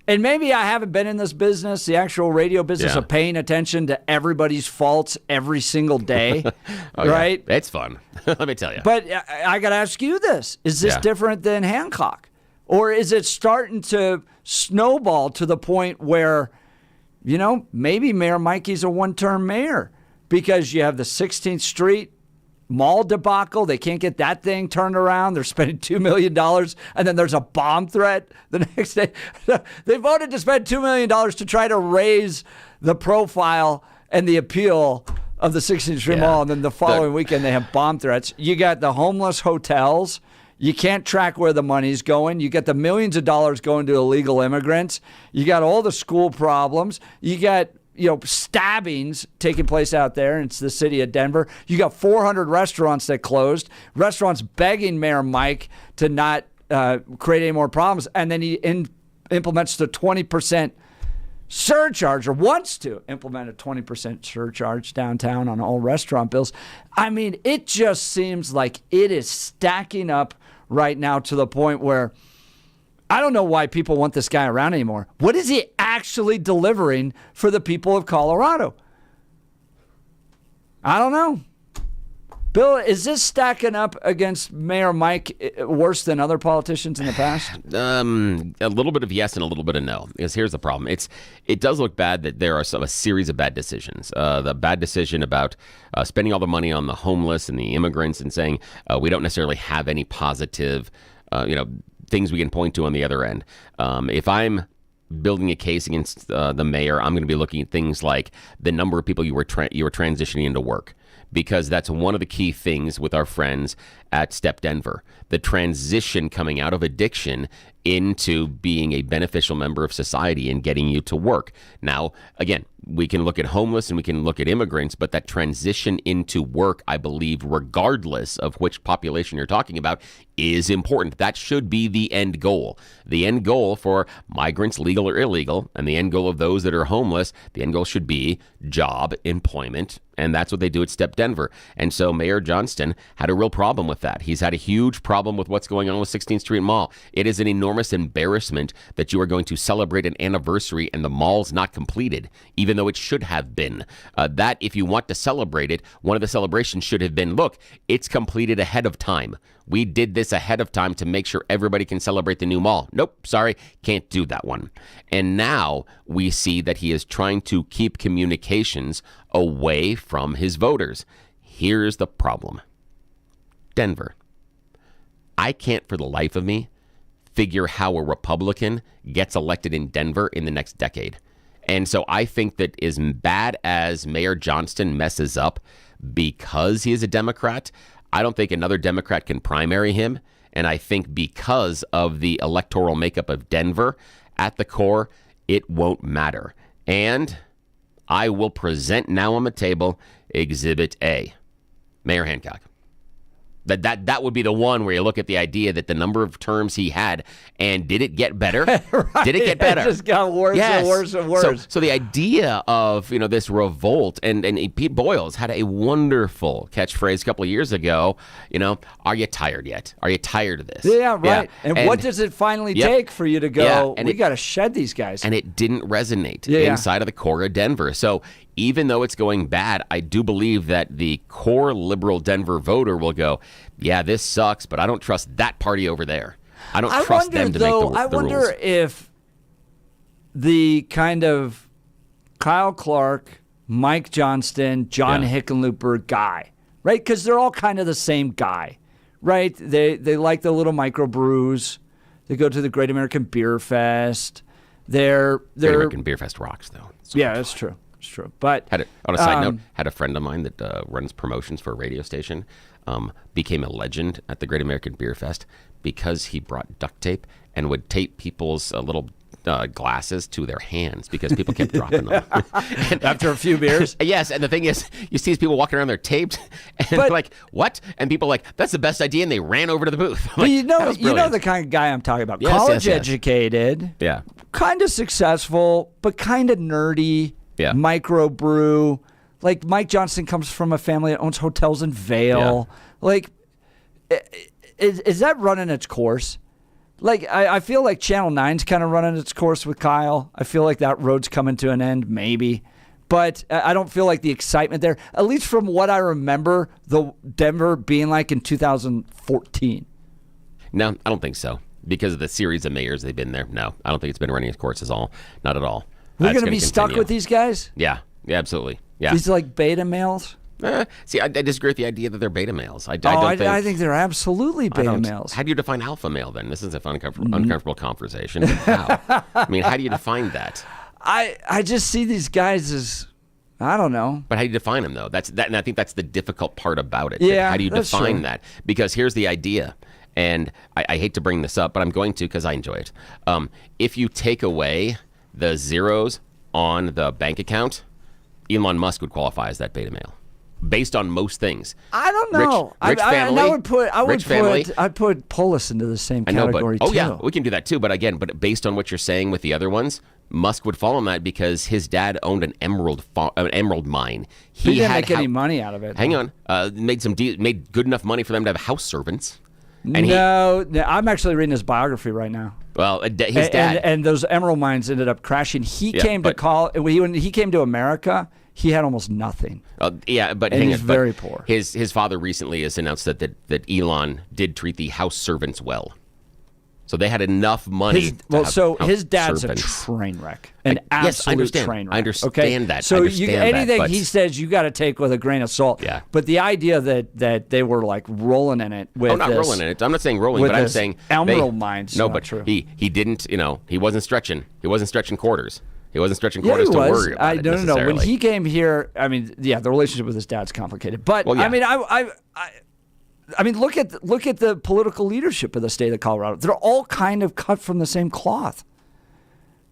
And maybe I haven't been in this business, the actual radio business of paying attention to everybody's faults every single day, right? Yeah. It's fun. Let me tell you. But I got to ask you this. Is this different than Hancock? Or is it starting to snowball to the point where, maybe Mayor Mikey's a one-term mayor because you have the 16th Street mall debacle. They can't get that thing turned around. They're spending $2 million, and then there's a bomb threat the next day. They voted to spend $2 million to try to raise the profile and the appeal of the 16th Street Mall, and then the following weekend they have bomb threats. You got the homeless hotels. You can't track where the money's going. You got the millions of dollars going to illegal immigrants. You got all the school problems. You got stabbings taking place out there. It's the city of Denver. You got 400 restaurants that closed. Restaurants begging Mayor Mike to not create any more problems, and then he implements the 20% surcharge, or wants to implement a 20% surcharge downtown on all restaurant bills. I mean, it just seems like it is stacking up right now to the point where I don't know why people want this guy around anymore. What is he actually delivering for the people of Colorado? I don't know. Bill, is this stacking up against Mayor Mike worse than other politicians in the past? A little bit of yes and a little bit of no. Because here's the problem. It does look bad that there are a series of bad decisions. The bad decision about spending all the money on the homeless and the immigrants and saying we don't necessarily have any positive, things we can point to on the other end. If I'm building a case against the mayor, I'm going to be looking at things like the number of people you were transitioning into work. Because that's one of the key things with our friends at Step Denver. The transition coming out of addiction into being a beneficial member of society and getting you to work. Now, again, we can look at homeless and we can look at immigrants, but that transition into work, I believe, regardless of which population you're talking about, is important. That should be the end goal. The end goal for migrants, legal or illegal, and the end goal of those that are homeless, the end goal should be job, employment, and that's what they do at Step Denver. And so Mayor Johnston had a real problem with that. He's had a huge problem with what's going on with 16th Street Mall. It is an enormous embarrassment that you are going to celebrate an anniversary and the mall's not completed, even though it should have been. That, if you want to celebrate it, one of the celebrations should have been, look, it's completed ahead of time. We did this ahead of time to make sure everybody can celebrate the new mall. Nope, sorry, can't do that one. And now we see that he is trying to keep communications away from his voters. Here's the problem. Denver. I can't for the life of me figure how a Republican gets elected in Denver in the next decade. And so I think that as bad as Mayor Johnston messes up because he is a Democrat, I don't think another Democrat can primary him. And I think because of the electoral makeup of Denver, at the core, it won't matter. And I will present now on the table Exhibit A. Mayor Hancock. That would be the one where you look at the idea that the number of terms he had, and did it get better? Right. Did it get better? It just got worse and worse and worse. So the idea of this revolt, and Pete Boyles had a wonderful catchphrase a couple of years ago. Are you tired yet? Are you tired of this? Yeah, right. Yeah. And what does it finally take for you to go? Yeah, we got to shed these guys. And it didn't resonate inside of the core of Denver. So even though it's going bad, I do believe that the core liberal Denver voter will go, yeah, this sucks, but I don't trust that party over there. I don't trust them to make the rules. I wonder if the kind of Kyle Clark, Mike Johnston, John Hickenlooper guy, right? Because they're all kind of the same guy, right? They like the little microbrews. They go to the Great American Beer Fest. Great American Beer Fest rocks, though. That's true. It's true. But on a side note, had a friend of mine that runs promotions for a radio station, became a legend at the Great American Beer Fest because he brought duct tape and would tape people's little glasses to their hands because people kept dropping them. After a few beers? Yes, and the thing is, you see these people walking around, they're taped, and like, what? And people are like, that's the best idea, and they ran over to the booth. But you know the kind of guy I'm talking about. Yes, college educated, kind of successful, but kind of nerdy, microbrew. Like, Mike Johnston comes from a family that owns hotels in Vail. Yeah. Like, is that running its course? Like, I feel like Channel 9's kind of running its course with Kyle. I feel like that road's coming to an end, maybe. But I don't feel like the excitement there, at least from what I remember the Denver being like in 2014. No, I don't think so. Because of the series of mayors they've been there. No, I don't think it's been running its course at all. Not at all. We're going to be stuck with these guys? Yeah, absolutely. Yeah. These like beta males? See, I disagree with the idea that they're beta males. I think they're absolutely beta males. How do you define alpha male then? This is an uncomfortable conversation. How? I mean, how do you define that? I just see these guys as, I don't know. But how do you define them, though? And I think that's the difficult part about it. Yeah, how do you define true. that? Because here's the idea, and I hate to bring this up, but I'm going to because I enjoy it. If you take away the zeros on the bank account, Elon Musk would qualify as that beta male, based on most things. I don't know. Rich family. I'd put Polis into the same category too. Oh yeah, we can do that too. But again, based on what you're saying with the other ones, Musk would fall on that because his dad owned an emerald mine. He didn't make any money out of it. Hang on, made good enough money for them to have house servants. And no, I'm actually reading his biography right now. Well, his dad and those emerald mines ended up crashing. When he came to America, he had almost nothing. But he's very poor. His father recently has announced that Elon did treat the house servants well. So they had enough money. His dad's a train wreck, an absolute train wreck. I understand that. So anything he says, you got to take with a grain of salt. Yeah. But the idea that they were like rolling in it with rolling in it. I'm not saying rolling, but I'm saying emerald mines. No, but true. He didn't. He wasn't stretching. He wasn't stretching quarters. He wasn't stretching quarters to worry about it necessarily. No. When he came here, the relationship with his dad's complicated. But look at the political leadership of the state of Colorado. They're all kind of cut from the same cloth.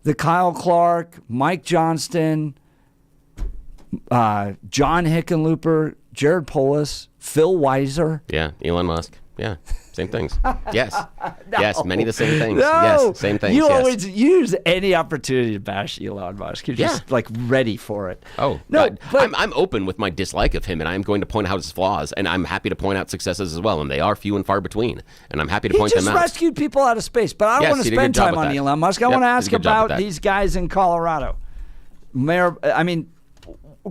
The Kyle Clark, Mike Johnston, John Hickenlooper, Jared Polis, Phil Weiser. Yeah, Elon Musk. Yeah, same things. Yes. No. Yes, many of the same things. No. Yes, same things. You always use any opportunity to bash Elon Musk. You're just ready for it. Oh, no. But I'm open with my dislike of him, and I'm going to point out his flaws, and I'm happy to point out successes as well, and they are few and far between, and I'm happy to point them out. He just rescued people out of space, but I don't want to spend time on Elon Musk. I want to ask about these guys in Colorado.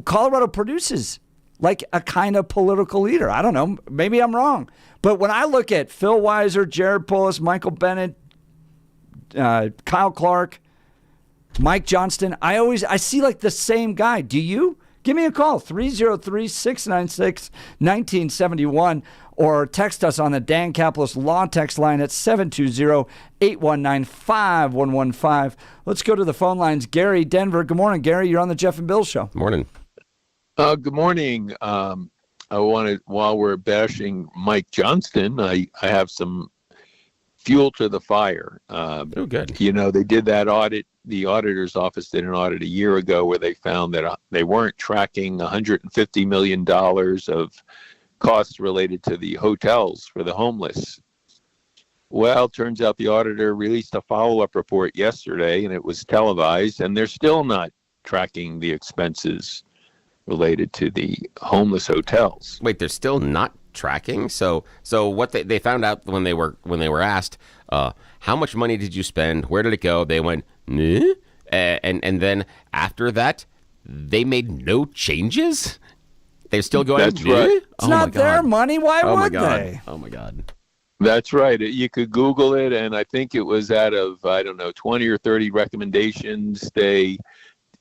Colorado produces like a kind of political leader. I don't know. Maybe I'm wrong. But when I look at Phil Weiser, Jared Polis, Michael Bennett, Kyle Clark, Mike Johnston, I see like the same guy. Do you? Give me a call, 303-696-1971, or text us on the Dan Caplis Law text line at 720-819-5115. Let's go to the phone lines. Gary, Denver. Good morning, Gary. You're on the Jeff and Bill Show. Morning. Good morning. I wanted, while we're bashing Mike Johnston, I have some fuel to the fire. Good. They did that audit. The auditor's office did an audit a year ago where they found that they weren't tracking $150 million of costs related to the hotels for the homeless. Well, turns out the auditor released a follow-up report yesterday, and it was televised, and they're still not tracking the expenses related to the homeless hotels. Wait, they're still not tracking? So what they found out when they were asked, how much money did you spend? Where did it go? They went, nah? And then after that, they made no changes? They're still going, That's right. It's not their money. Why would they? Oh, my God. That's right. You could Google it, and I think it was out of, 20 or 30 recommendations. They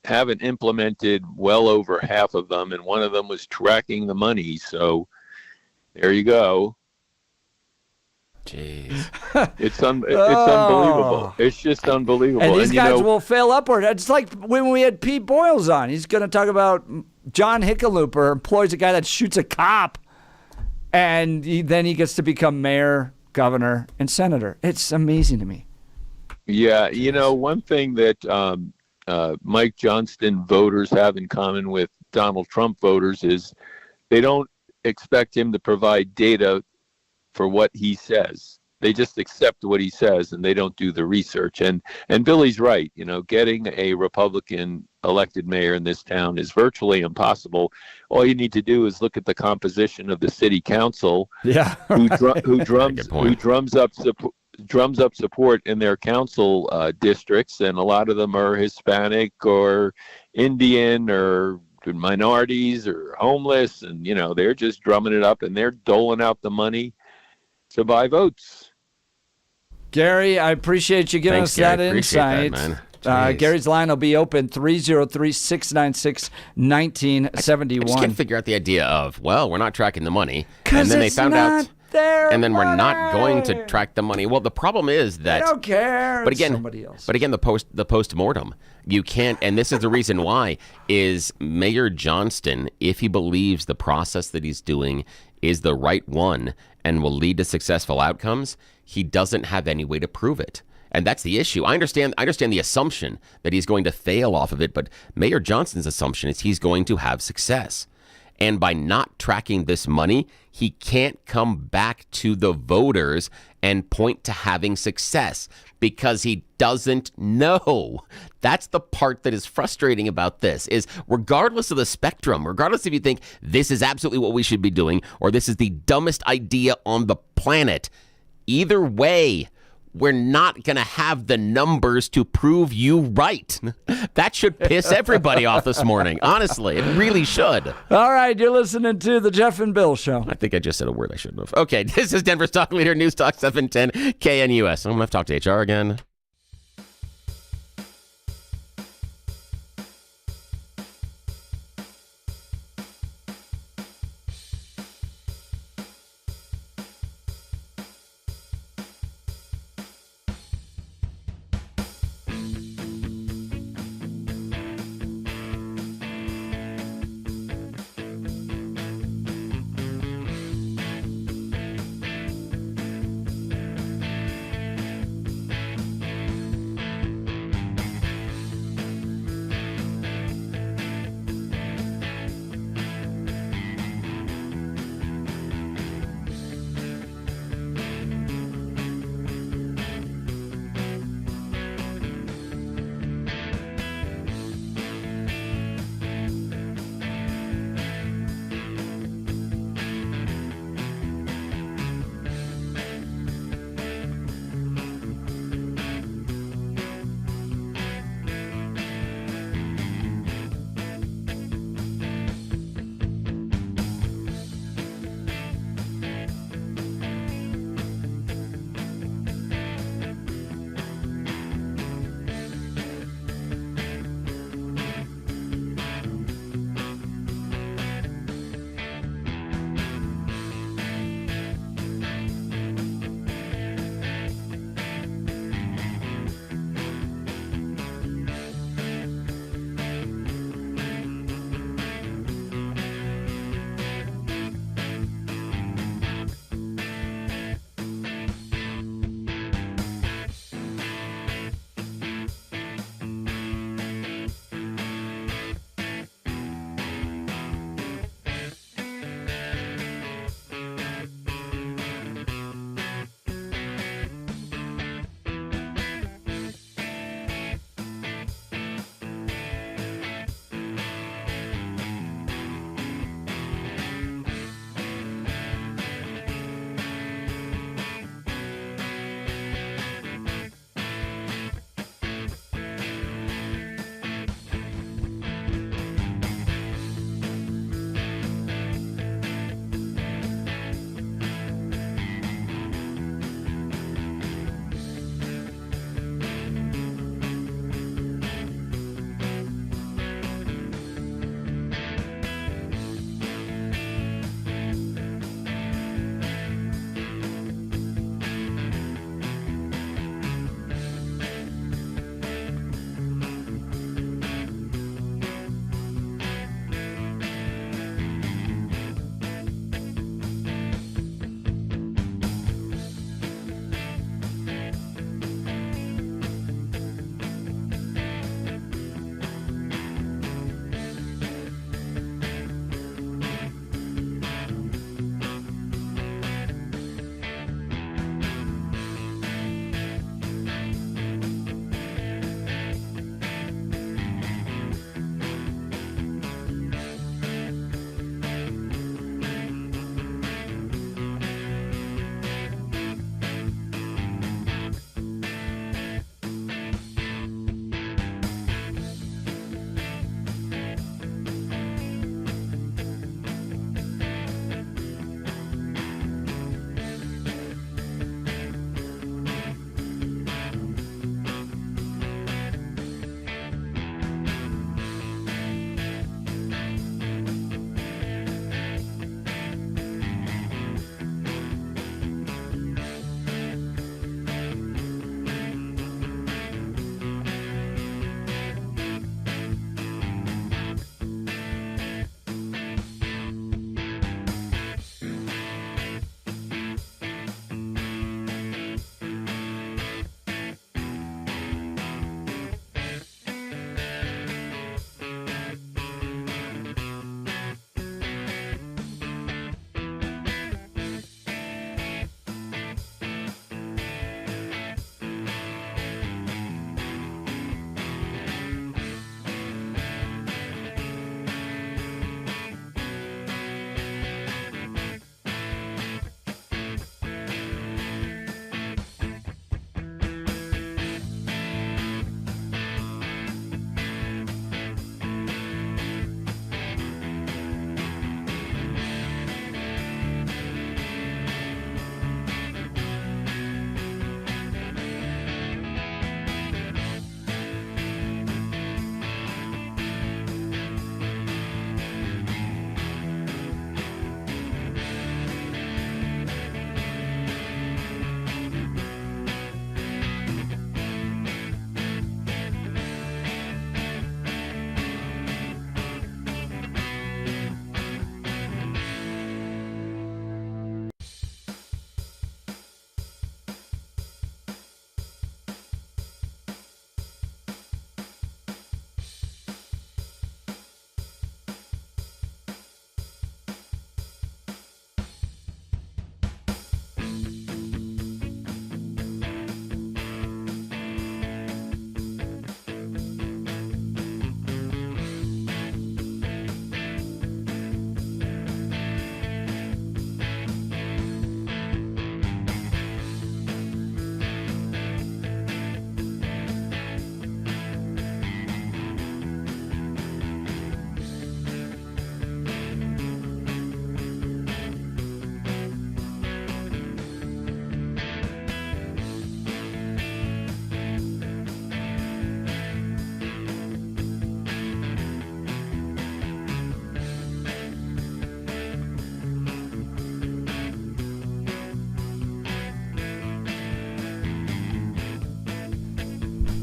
haven't implemented well over half of them, and one of them was tracking the money. So there you go. Jeez. It's unbelievable. It's just unbelievable. And these guys will fail upward. It's like when we had Pete Boyles on. He's going to talk about John Hickenlooper employs a guy that shoots a cop, and then he gets to become mayor, governor, and senator. It's amazing to me. Yeah, one thing that Mike Johnston voters have in common with Donald Trump voters is they don't expect him to provide data for what he says. They just accept what he says, and they don't do the research. And Billy's right. Getting a Republican elected mayor in this town is virtually impossible. All you need to do is look at the composition of the city council, who drums up support in their council districts, and a lot of them are Hispanic or Indian or minorities or homeless, and they're just drumming it up, and they're doling out the money to buy votes. Gary, I appreciate you giving us that insight. Gary's line will be open 303-696-1971. I just can't figure out the idea of, we're not tracking the money. And then they found out and then we're not going to track the money. Well, the problem is that they don't care. But again, somebody else. But again, the post-mortem, you can't. And this is the reason why is Mayor Johnston, if he believes the process that he's doing is the right one and will lead to successful outcomes, he doesn't have any way to prove it. And that's the issue. I understand the assumption that he's going to fail off of it, but Mayor Johnston's assumption is he's going to have success. And by not tracking this money, he can't come back to the voters and point to having success because he doesn't know. That's the part that is frustrating about this is regardless of the spectrum, regardless if you think this is absolutely what we should be doing or this is the dumbest idea on the planet, either way, we're not going to have the numbers to prove you right. That should piss everybody off this morning. Honestly, it really should. All right, you're listening to the Jeff and Bill Show. I think I just said a word I shouldn't have. Okay, this is Denver's Talk Leader, News Talk 710 KNUS. I'm going to have to talk to HR again.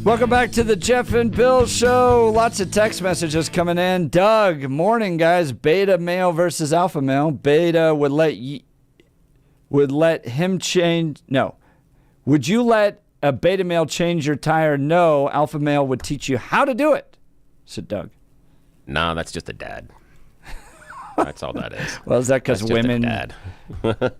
Welcome back to the Jeff and Bill Show. Lots of text messages coming in. Doug, morning, guys. Beta male versus alpha male. Beta would let him change. No. Would you let a beta male change your tire? No. Alpha male would teach you how to do it, said Doug. No, that's just a dad. That's all that is. Well, is that because women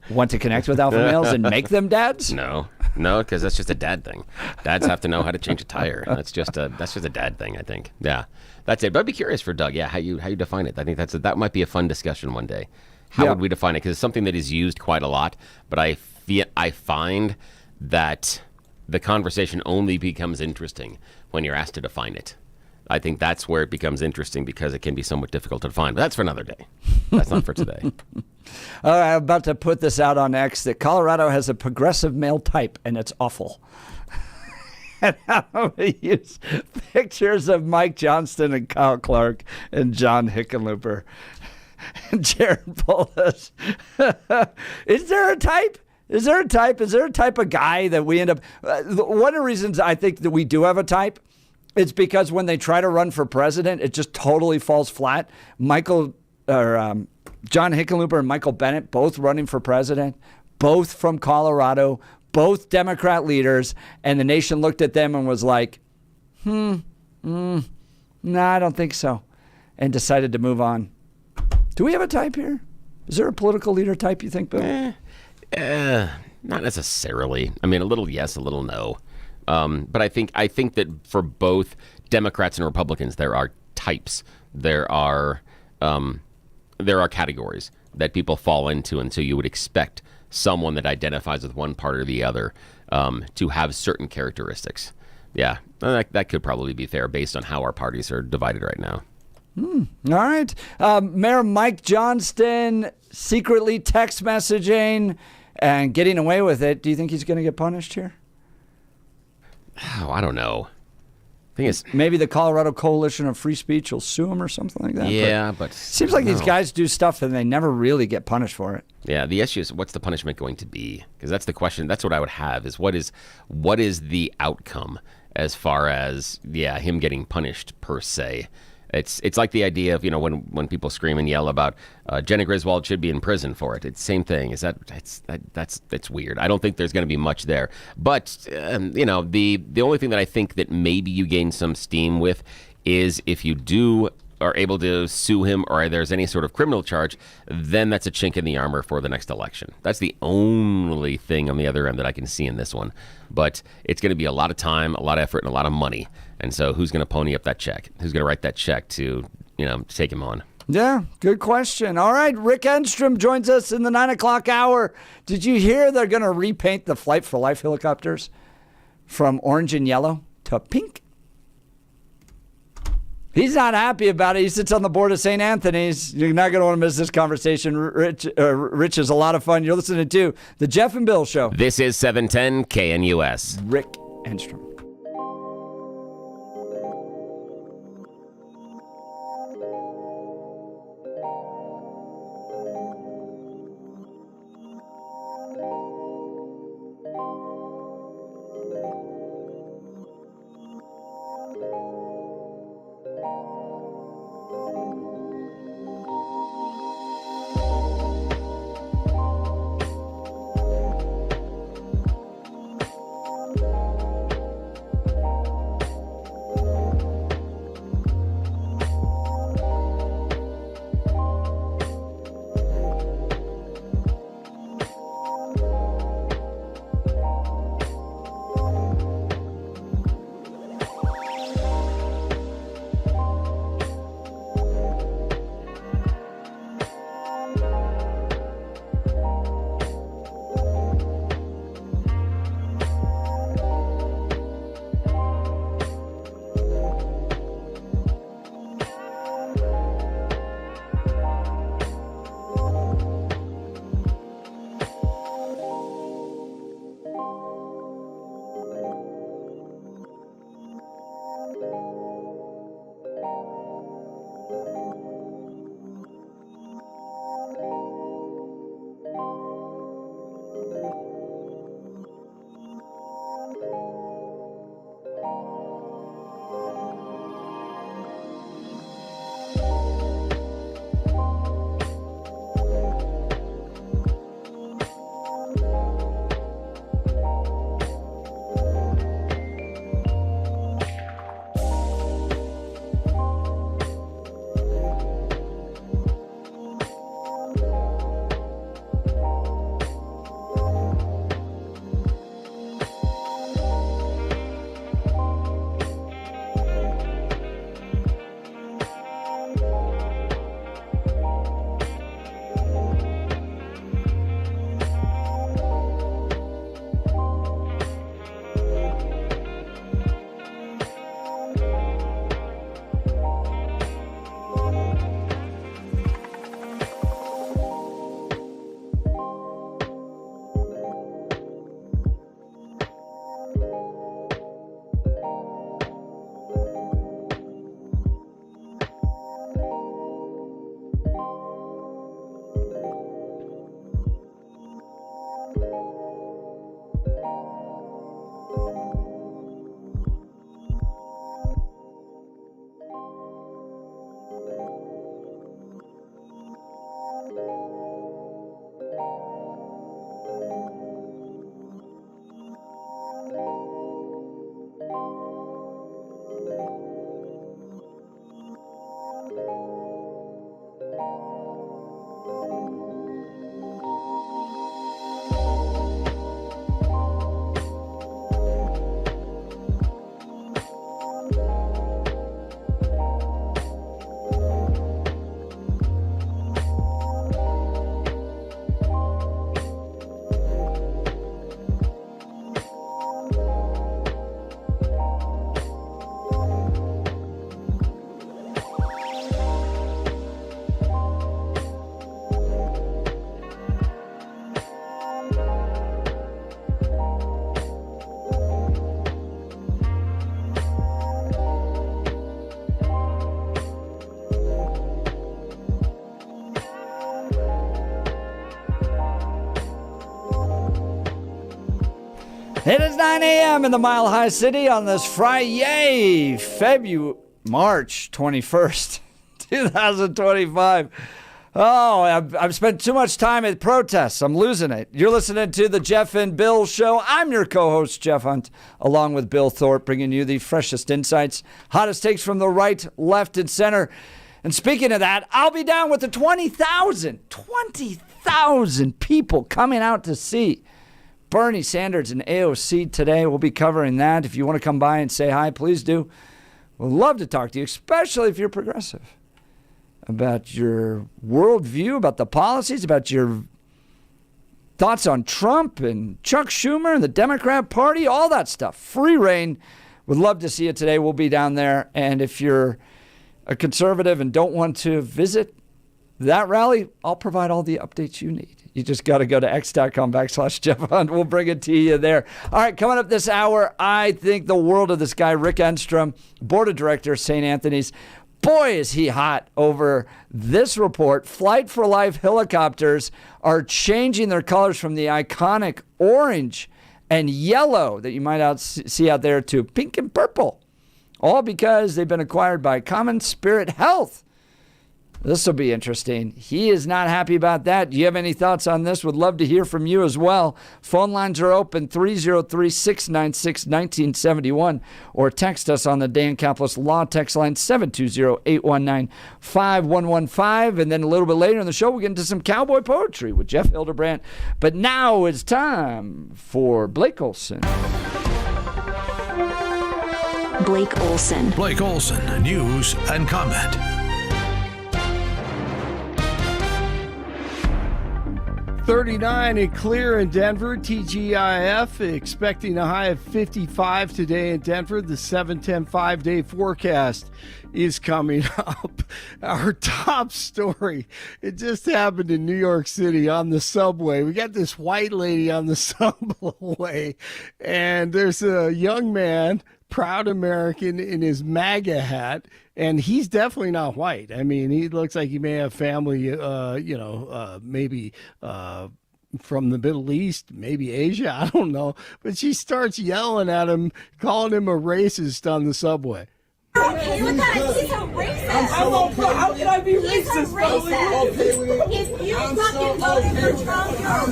want to connect with alpha males and make them dads? No, because that's just a dad thing. Dads have to know how to change a tire. That's just a dad thing, I think. Yeah, that's it. But I'd be curious for Doug. Yeah, how you define it? I think that might be a fun discussion one day. How would we define it? Because it's something that is used quite a lot. But I find that the conversation only becomes interesting when you're asked to define it. I think that's where it becomes interesting because it can be somewhat difficult to define. But that's for another day. That's not for today. All right, I'm about to put this out on X that Colorado has a progressive male type, and it's awful. And I'm going to use pictures of Mike Johnston and Kyle Clark and John Hickenlooper and Jared Polis. Is there a type? Is there a type? Is there a type of guy that we end up... one of the reasons I think that we do have a type, it's because when they try to run for president, it just totally falls flat. John Hickenlooper and Michael Bennett, both running for president, both from Colorado, both Democrat leaders, and the nation looked at them and was like, nah, I don't think so, and decided to move on. Do we have a type here? Is there a political leader type, you think, Bill? Not necessarily. I mean, a little yes, a little no. But I think that for both Democrats and Republicans, there are types. There are categories that people fall into, and so you would expect someone that identifies with one part or the other to have certain characteristics. Yeah, that could probably be fair based on how our parties are divided right now. All right. Mayor Mike Johnston secretly text messaging and getting away with it. Do you think he's going to get punished here? Oh, I don't know. Thing is, maybe the Colorado Coalition of Free Speech will sue him or something like that. Yeah, but seems like these guys do stuff and they never really get punished for it. Yeah, the issue is what's the punishment going to be? Because that's the question. That's what I would have is what is the outcome as far as him getting punished per se. It's like the idea of when people scream and yell about Jenna Griswold should be in prison for it. It's the same thing. That's weird. I don't think there's going to be much there. But the only thing that I think that maybe you gain some steam with is if you are able to sue him or there's any sort of criminal charge, then that's a chink in the armor for the next election. That's the only thing on the other end that I can see in this one. But it's going to be a lot of time, a lot of effort, and a lot of money. And so who's going to pony up that check? Who's going to write that check to take him on? Yeah, good question. All right, Rick Enstrom joins us in the 9 o'clock hour. Did you hear they're going to repaint the Flight for Life helicopters from orange and yellow to pink? He's not happy about it. He sits on the board of St. Anthony's. You're not going to want to miss this conversation. Rich is a lot of fun. You're listening to The Jeff and Bill Show. This is 710 KNUS. Rick Enstrom. It is 9 a.m. in the Mile High City on this Friday, March 21st, 2025. Oh, I've spent too much time at protests. I'm losing it. You're listening to the Jeff and Bill Show. I'm your co-host, Jeff Hunt, along with Bill Thorpe, bringing you the freshest insights, hottest takes from the right, left, and center. And speaking of that, I'll be down with the 20,000 people coming out to see Bernie Sanders and AOC today. We'll be covering that. If you want to come by and say hi, please do. We'd love to talk to you, especially if you're progressive, about your worldview, about the policies, about your thoughts on Trump and Chuck Schumer and the Democrat Party, all that stuff. Free reign. Would love to see you today. We'll be down there. And if you're a conservative and don't want to visit that rally, I'll provide all the updates you need. You just got to go to x.com/Jeff Hunt. We'll bring it to you there. All right, coming up this hour, I think the world of this guy, Rick Enstrom, board of directors, St. Anthony's. Boy, is he hot over this report. Flight for Life helicopters are changing their colors from the iconic orange and yellow that you might see out there to pink and purple, all because they've been acquired by Common Spirit Health. This will be interesting. He is not happy about that. Do you have any thoughts on this? Would love to hear from you as well. Phone lines are open, 303-696-1971, or text us on the Dan Caplis Law text line, 720-819-5115. And then a little bit later in the show, we'll get into some cowboy poetry with Jeff Hildebrandt. But now it's time for Blake Olson. Blake Olson. Blake Olson, news and comment. 39 and clear in Denver. TGIF expecting a high of 55 today in Denver. The 7-10 5-day forecast is coming up. Our top story, it just happened in New York City on the subway. We got this white lady on the subway, and there's a young man, proud American, in his MAGA hat, and he's definitely not white. I mean, he looks like he may have family, maybe from the Middle East, maybe Asia, I don't know. But she starts yelling at him, calling him a racist on the subway. Okay, look at it. He's a racist. How can I be racist? He's a racist. If you fucking voted for Trump, you're a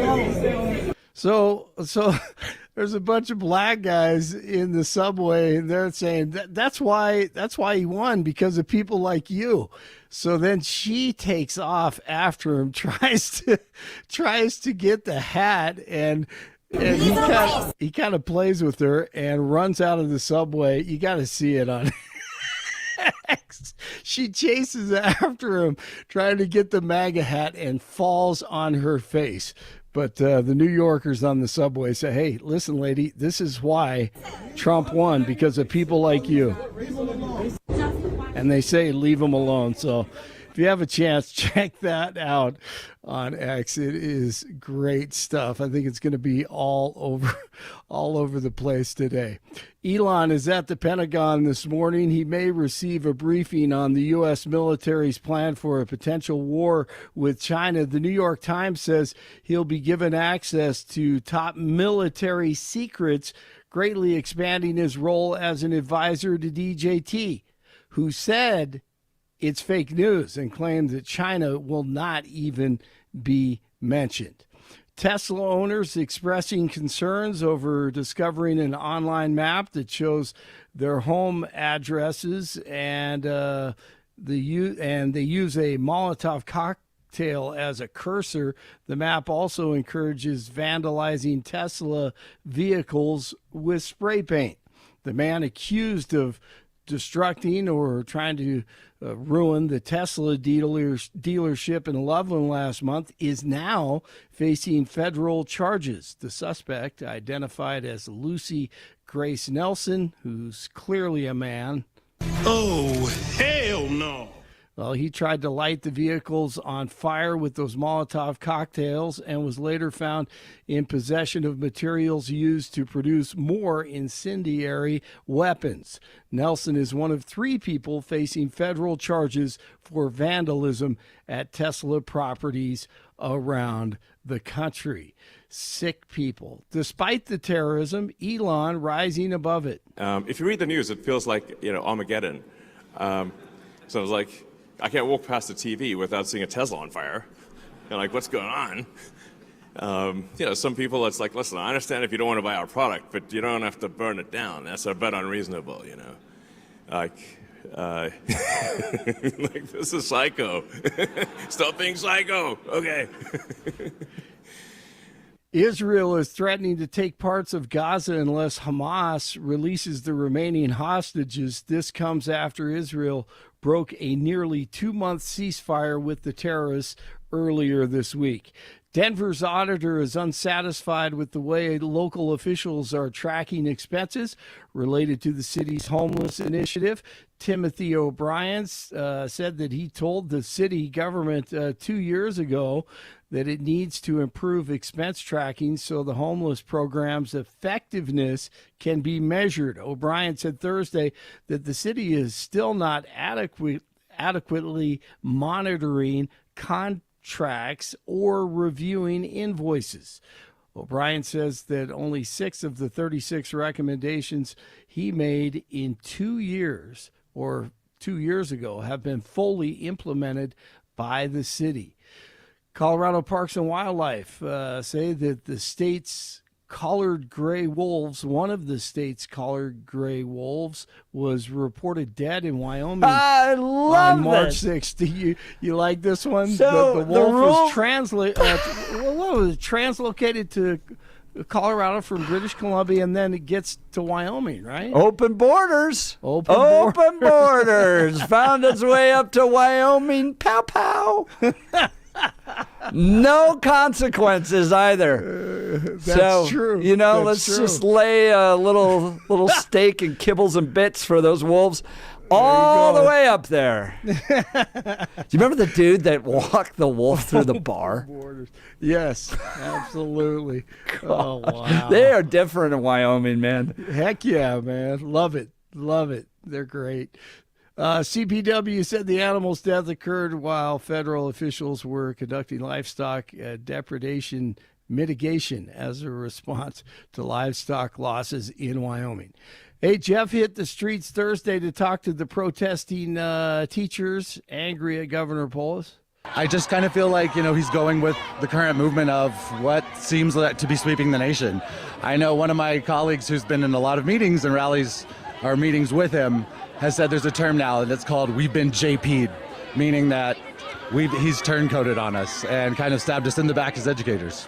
racist. So there's a bunch of black guys in the subway, and they're saying that's why he won, because of people like you. So then she takes off after him, tries to get the hat, and he kind of plays with her and runs out of the subway. You got to see it on X. She chases after him, trying to get the MAGA hat, and falls on her face. But the New Yorkers on the subway say, hey, listen, lady, this is why Trump won, because of people like you. And they say, leave him alone. So if you have a chance, check that out on X. It is great stuff. I think it's going to be all over the place today. Elon is at the Pentagon this morning. He may receive a briefing on the U.S. military's plan for a potential war with China. The New York Times says he'll be given access to top military secrets, greatly expanding his role as an advisor to DJT, who said it's fake news and claimed that China will not even be mentioned. Tesla owners expressing concerns over discovering an online map that shows their home addresses, and they use a Molotov cocktail as a cursor. The map also encourages vandalizing Tesla vehicles with spray paint. The man accused of destructing or trying to ruin the Tesla dealership in Loveland last month is now facing federal charges. The suspect, identified as Lucy Grace Nelson, who's clearly a man. Oh, hell no. Well, he tried to light the vehicles on fire with those Molotov cocktails and was later found in possession of materials used to produce more incendiary weapons. Nelson is one of 3 people facing federal charges for vandalism at Tesla properties around the country. Sick people. Despite the terrorism, Elon rising above it. If you read the news, it feels like, Armageddon. So it's like, I can't walk past the TV without seeing a Tesla on fire. Like, what's going on? Some people, it's like, listen, I understand if you don't want to buy our product, but you don't have to burn it down. That's a bit unreasonable, Like, this is psycho. Stop being psycho. Okay. Israel is threatening to take parts of Gaza unless Hamas releases the remaining hostages. This comes after Israel broke a nearly 2-month ceasefire with the terrorists earlier this week. Denver's auditor is unsatisfied with the way local officials are tracking expenses related to the city's homeless initiative. Timothy O'Brien said that he told the city government 2 years ago that it needs to improve expense tracking so the homeless program's effectiveness can be measured. O'Brien said Thursday that the city is still not adequately monitoring contracts or reviewing invoices. O'Brien says that only 6 of the 36 recommendations he made in 2 years, or 2 years ago, have been fully implemented by the city. Colorado Parks and Wildlife say that the state's collared gray wolves, one of the state's collared gray wolves, was reported dead in Wyoming. I love on March it. 6th. You like this one? So the wolf was translocated to Colorado from British Columbia, and then it gets to Wyoming, right? Open borders. Open borders. Found its way up to Wyoming. Pow, pow. No consequences either. That's true. Let's just lay a little steak and kibbles and bits for those wolves all the way up there. Do you remember the dude that walked the wolf through the bar? Yes, absolutely. Oh, wow. They are different in Wyoming, man. Heck yeah, man. Love it. Love it. They're great. CPW said the animal's death occurred while federal officials were conducting livestock depredation mitigation as a response to livestock losses in Wyoming. Hey, Jeff hit the streets Thursday to talk to the protesting teachers angry at Governor Polis. I just kind of feel like, he's going with the current movement of what seems like to be sweeping the nation. I know one of my colleagues who's been in a lot of meetings and rallies or meetings with him has said there's a term now that's called "we've been JP'd," meaning that he's turncoated on us and kind of stabbed us in the back as educators.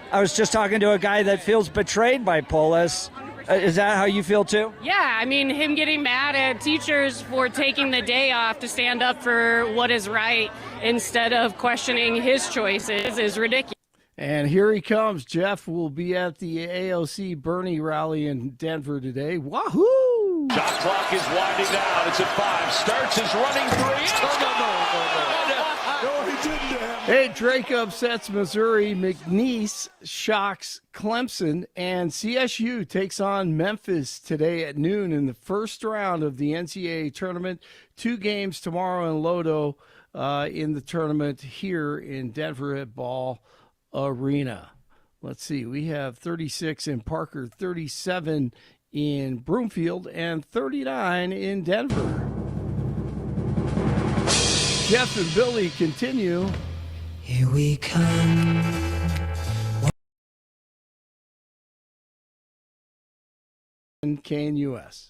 I was just talking to a guy that feels betrayed by Polis. Is that how you feel too? Yeah, I mean, him getting mad at teachers for taking the day off to stand up for what is right instead of questioning his choices is ridiculous. And here he comes. Jeff will be at the AOC Bernie rally in Denver today. Wahoo! Shot clock is winding down. It's at 5. Starts his running 3. No, he didn't. Hey, Drake upsets Missouri. McNeese shocks Clemson. And CSU takes on Memphis today at noon in the first round of the NCAA tournament. 2 games tomorrow in Lodo in the tournament here in Denver at Ball Arena. Let's see. We have 36 in Parker, 37 in Broomfield, and 39 in Denver. Jeff and Billy continue. Here we come. KNUS.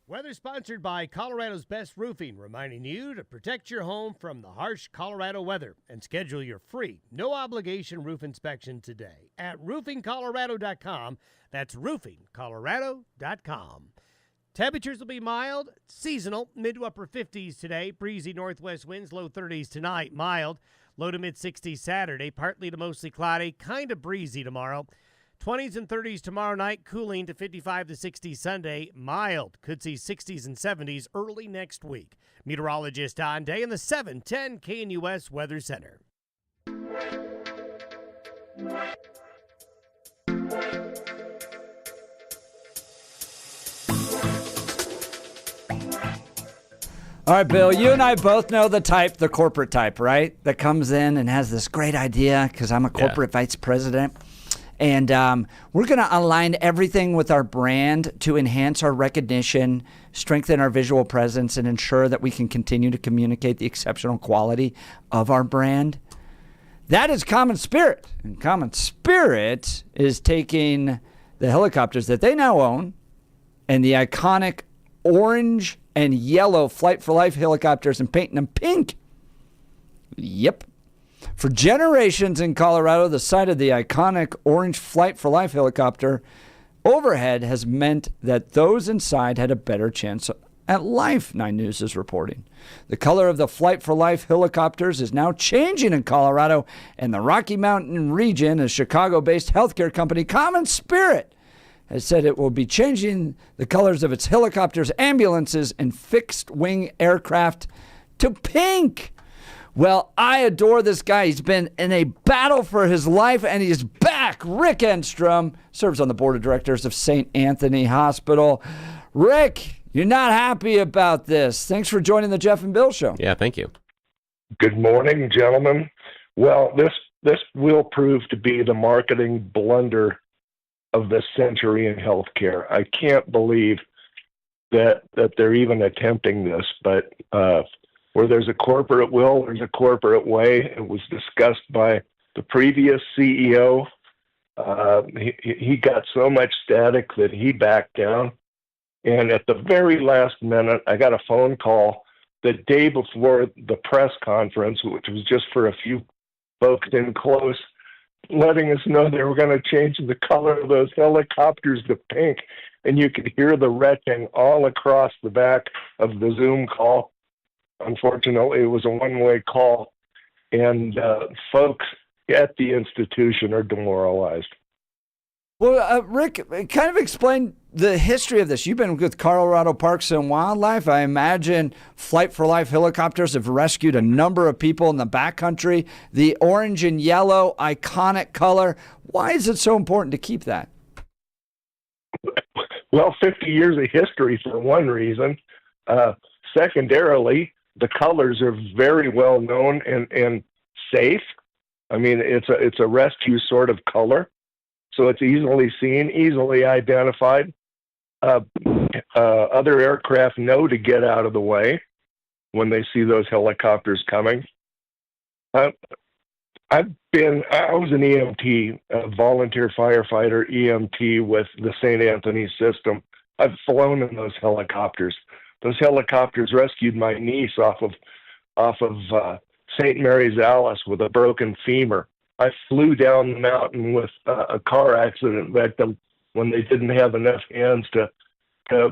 Weather sponsored by Colorado's Best Roofing, reminding you to protect your home from the harsh Colorado weather and schedule your free, no-obligation roof inspection today at roofingcolorado.com. That's roofingcolorado.com. Temperatures will be mild, seasonal, mid to upper 50s today. Breezy northwest winds, low 30s tonight, mild. Low to mid 60s Saturday, partly to mostly cloudy, kind of breezy tomorrow. 20s and 30s tomorrow night, cooling to 55 to 60 Sunday, mild. Could see 60s and 70s early next week. Meteorologist Don Day in the 710 KNUS Weather Center. All right, Bill, you and I both know the type, the corporate type, right? That comes in and has this great idea because I'm a corporate vice president. And we're going to align everything with our brand to enhance our recognition, strengthen our visual presence, and ensure that we can continue to communicate the exceptional quality of our brand. That is Common Spirit. And Common Spirit is taking the helicopters that they now own and the iconic orange and yellow Flight for Life helicopters and painting them pink. Yep. For generations in Colorado, the sight of the iconic orange Flight for Life helicopter overhead has meant that those inside had a better chance at life, 9 News is reporting. The color of the Flight for Life helicopters is now changing in Colorado, and the Rocky Mountain region, a Chicago-based healthcare company, Common Spirit, has said it will be changing the colors of its helicopters, ambulances, and fixed-wing aircraft to pink. Well, I adore this guy. He's been in a battle for his life, and he's back. Rick Enstrom serves on the board of directors of St. Anthony Hospital. Rick, you're not happy about this. Thanks for joining the Jeff and Bill Show. Yeah, thank you. Good morning, gentlemen. Well, this will prove to be the marketing blunder of the century in healthcare. I can't believe that they're even attempting this, but where there's a corporate will, there's a corporate way. It was discussed by the previous CEO. He got so much static that he backed down. And at the very last minute, I got a phone call the day before the press conference, which was just for a few folks in close, letting us know they were going to change the color of those helicopters to pink. And you could hear the retching all across the back of the Zoom call. Unfortunately, it was a one-way call, and folks at the institution are demoralized. Well, Rick, kind of explain the history of this. You've been with Colorado Parks and Wildlife. I imagine Flight for Life helicopters have rescued a number of people in the backcountry. The orange and yellow, iconic color. Why is it so important to keep that? Well, 50 years of history for one reason. Secondarily, the colors are very well known and safe. I mean, it's a rescue sort of color, so it's easily seen, easily identified. Other aircraft know to get out of the way when they see those helicopters coming. I was an EMT, a volunteer firefighter EMT with the St. Anthony system. I've flown in those helicopters. Those helicopters rescued my niece off of St. Mary's Alice with a broken femur. I flew down the mountain with a car accident victim when they didn't have enough hands to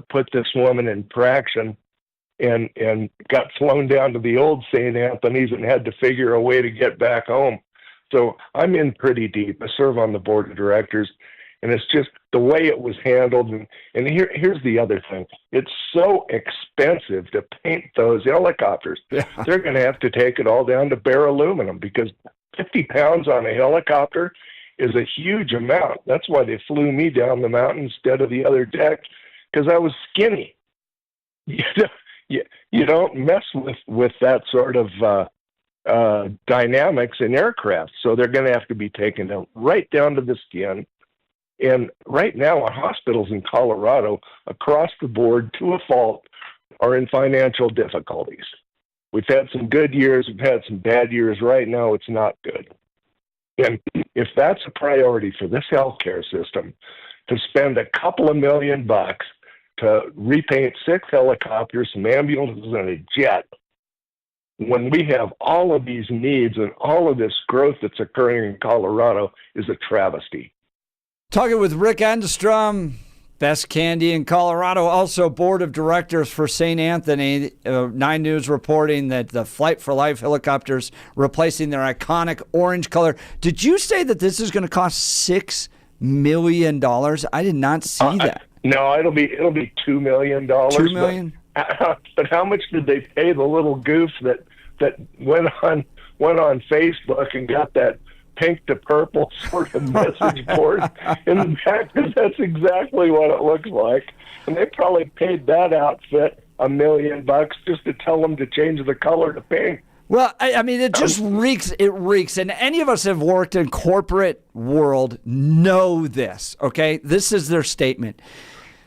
put this woman in traction, and got flown down to the old St. Anthony's and had to figure a way to get back home. So I'm in pretty deep. I serve on the board of directors, and it's just the way it was handled. And here's the other thing. It's so expensive to paint those helicopters. Yeah. They're going to have to take it all down to bare aluminum because 50 pounds on a helicopter is a huge amount. That's why they flew me down the mountain instead of the other deck, because I was skinny. You don't mess with that sort of dynamics in aircraft. So they're going to have to be taken down right down to the skin. And right now, our hospitals in Colorado, across the board, to a fault, are in financial difficulties. We've had some good years. We've had some bad years. Right now, it's not good. And if that's a priority for this healthcare system, to spend a couple of $1 million to repaint 6 helicopters, some ambulances, and a jet, when we have all of these needs and all of this growth that's occurring in Colorado, is a travesty. Talking with Rick Enstrom, best candy in Colorado, also board of directors for St. Anthony. 9 News reporting that the Flight for Life helicopters replacing their iconic orange color. Did you say that this is going to cost $6 million? I did not see that. No, it'll be $2 million. $2 million? But how much did they pay the little goof that went on Facebook and got that pink to purple sort of message board in the back? Because that's exactly what it looks like. And they probably paid that outfit $1 million just to tell them to change the color to pink. Well, I mean, it just reeks. It reeks. And any of us have worked in corporate world know this, okay? This is their statement.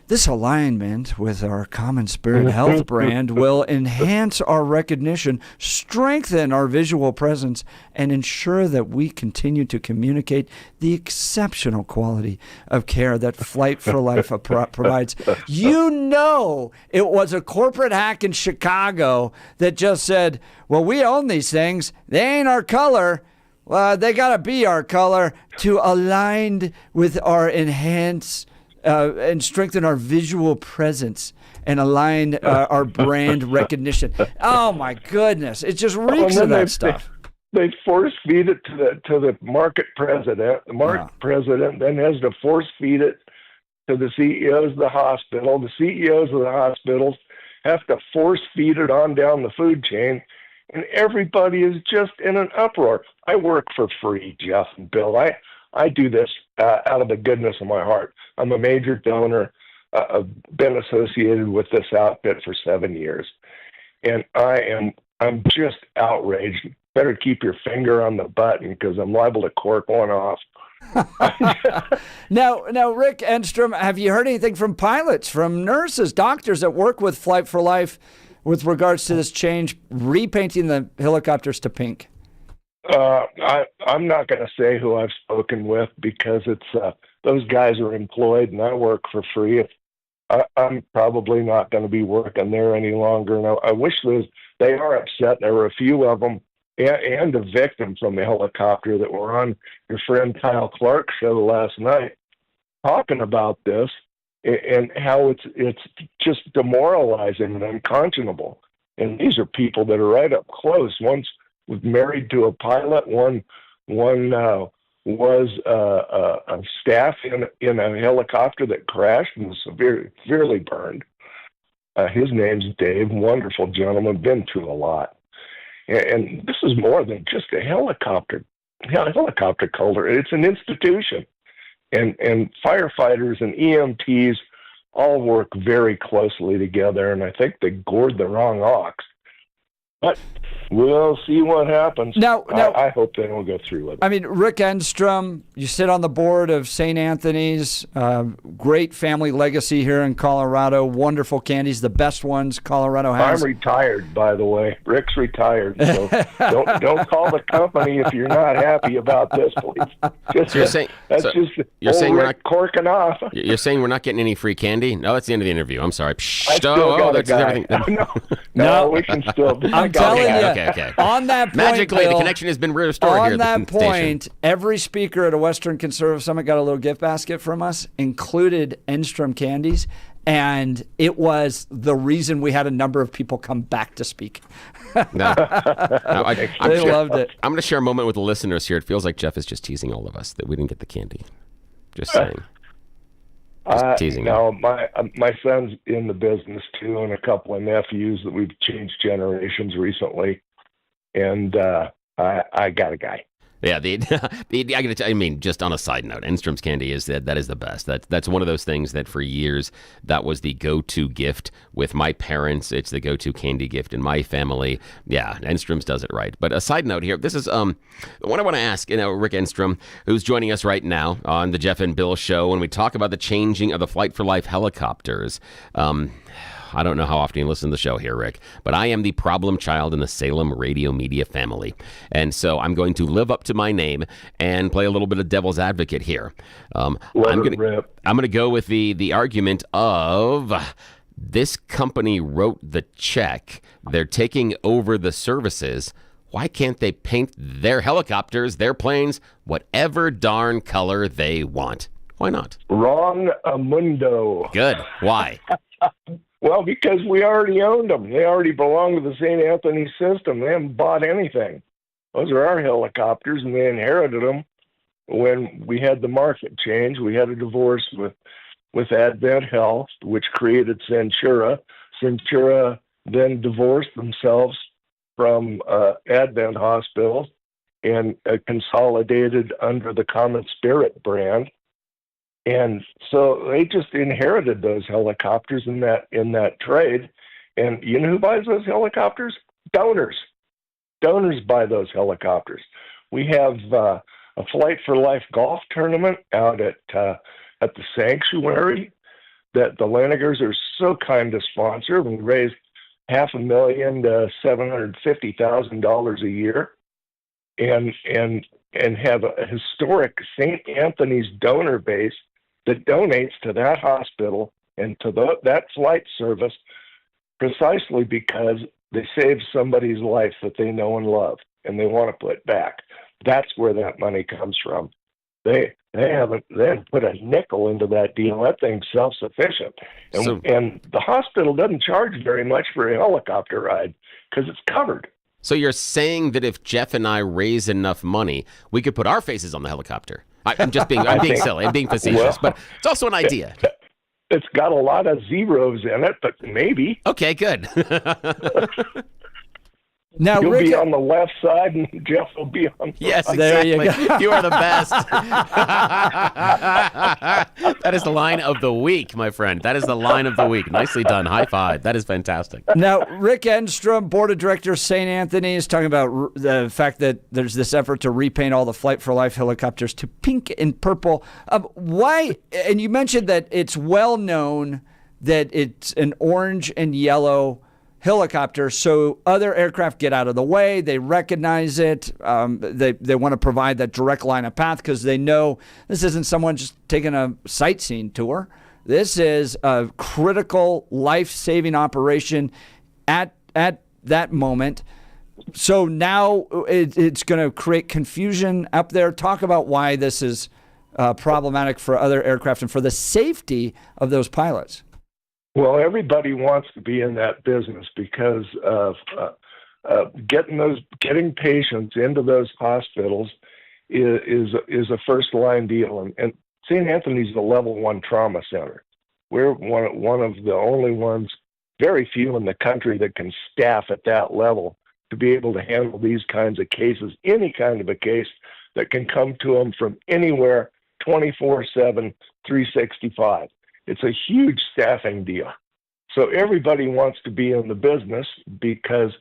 This alignment with our Common Spirit Health brand will enhance our recognition, strengthen our visual presence, and ensure that we continue to communicate the exceptional quality of care that Flight for Life provides. You know, it was a corporate hack in Chicago that just said, well, we own these things. They ain't our color. They got to be our color to align with our enhanced and strengthen our visual presence and align our brand recognition. Oh my goodness! It just reeks of that stuff. They force feed it to the market president. The market president then has to force feed it to the CEOs of the hospital. The CEOs of the hospitals have to force feed it on down the food chain, and everybody is just in an uproar. I work for free, Jeff and Bill. I do this out of the goodness of my heart. I'm a major donor. I've been associated with this outfit for 7 years, and I'm just outraged. Better keep your finger on the button because I'm liable to cork one off. Now, Rick Enstrom, have you heard anything from pilots, from nurses, doctors that work with Flight for Life with regards to this change, repainting the helicopters to pink? I'm not going to say who I've spoken with because it's those guys are employed and I work for free. I'm probably not going to be working there any longer. And I wish they are upset. There were a few of them and a victim from the helicopter that were on your friend Kyle Clark's show last night talking about this and how it's just demoralizing and unconscionable. And these are people that are right up close. One's was married to a pilot. One was a staff in a helicopter that crashed and was severely burned. His name's Dave. Wonderful gentleman. Been through a lot. And this is more than just a helicopter color. It's an institution. And firefighters and EMTs all work very closely together. And I think they gored the wrong ox. But we'll see what happens. Now, I hope they don't go through with it. I mean, Rick Enstrom, you sit on the board of St. Anthony's, great family legacy here in Colorado, wonderful candies, the best ones Colorado has. I'm retired, by the way. Rick's retired, so don't call the company if you're not happy about this, please. You're saying we're not corking off. You're saying we're not getting any free candy? No, that's the end of the interview. I'm sorry. That's everything. No, we can still. I'm telling you, okay. On that point, magically, Bill, the connection has been restored here. On that point, every speaker at a Western Conservative Summit got a little gift basket from us, included Enstrom candies, and it was the reason we had a number of people come back to speak. They loved it. I'm going to share a moment with the listeners here. It feels like Jeff is just teasing all of us that we didn't get the candy. Just saying. Just teasing. No, my son's in the business too, and a couple of nephews that we've changed generations recently, and I got a guy. Yeah, I got to tell you, I mean, just on a side note, Enstrom's candy is that is the best. That's one of those things that for years that was the go-to gift with my parents. It's the go-to candy gift in my family. Yeah, Enstrom's does it right. But a side note here, this is what I want to ask. Rick Enstrom, who's joining us right now on the Jeff and Bill Show, when we talk about the changing of the Flight for Life helicopters. I don't know how often you listen to the show here, Rick, but I am the problem child in the Salem radio media family. And so I'm going to live up to my name and play a little bit of devil's advocate here. I'm going to go with the argument of this company wrote the check. They're taking over the services. Why can't they paint their helicopters, their planes, whatever darn color they want? Why not? Wrong mundo. Good. Why? Well, because we already owned them. They already belong to the St. Anthony system. They haven't bought anything. Those are our helicopters, and they inherited them when we had the market change. We had a divorce with Advent Health, which created Centura. Centura then divorced themselves from Advent Hospital and consolidated under the Common Spirit brand. And so they just inherited those helicopters in that trade. And you know who buys those helicopters? Donors. Donors buy those helicopters. We have a Flight for Life golf tournament out at the Sanctuary that the Lanigers are so kind to sponsor. We raise $500,000 to $750,000 a year, and have a historic St. Anthony's donor base that donates to that hospital and to that flight service precisely because they saved somebody's life that they know and love, and they want to put back. That's where that money comes from. They haven't put a nickel into that deal. That thing's self-sufficient. And the hospital doesn't charge very much for a helicopter ride because it's covered. So you're saying that if Jeff and I raise enough money, we could put our faces on the helicopter? I'm being silly. I'm being facetious, but it's also an idea. It's got a lot of zeros in it, but maybe. Okay, good. Now, you'll be on the left side, and Jeff will be on the yes, right. exactly. You are the best. That is the line of the week, my friend. That is the line of the week. Nicely done. High five. That is fantastic. Now, Rick Enstrom, Board of Directors, St. Anthony, is talking about the fact that there's this effort to repaint all the Flight for Life helicopters to pink and purple. Why? And you mentioned that it's well known that it's an orange and yellow helicopter, so other aircraft get out of the way. They recognize it. They want to provide that direct line of path because they know this isn't someone just taking a sightseeing tour. This is a critical life-saving operation at that moment. So now it's going to create confusion up there. Talk about why this is problematic for other aircraft and for the safety of those pilots. Well, everybody wants to be in that business because of getting patients into those hospitals is a first line deal. And St. Anthony's the level 1 trauma center. We're one of the only ones, very few in the country, that can staff at that level to be able to handle these kinds of cases, any kind of a case that can come to them from anywhere, 24/7, 365. It's a huge staffing deal. So everybody wants to be in the business because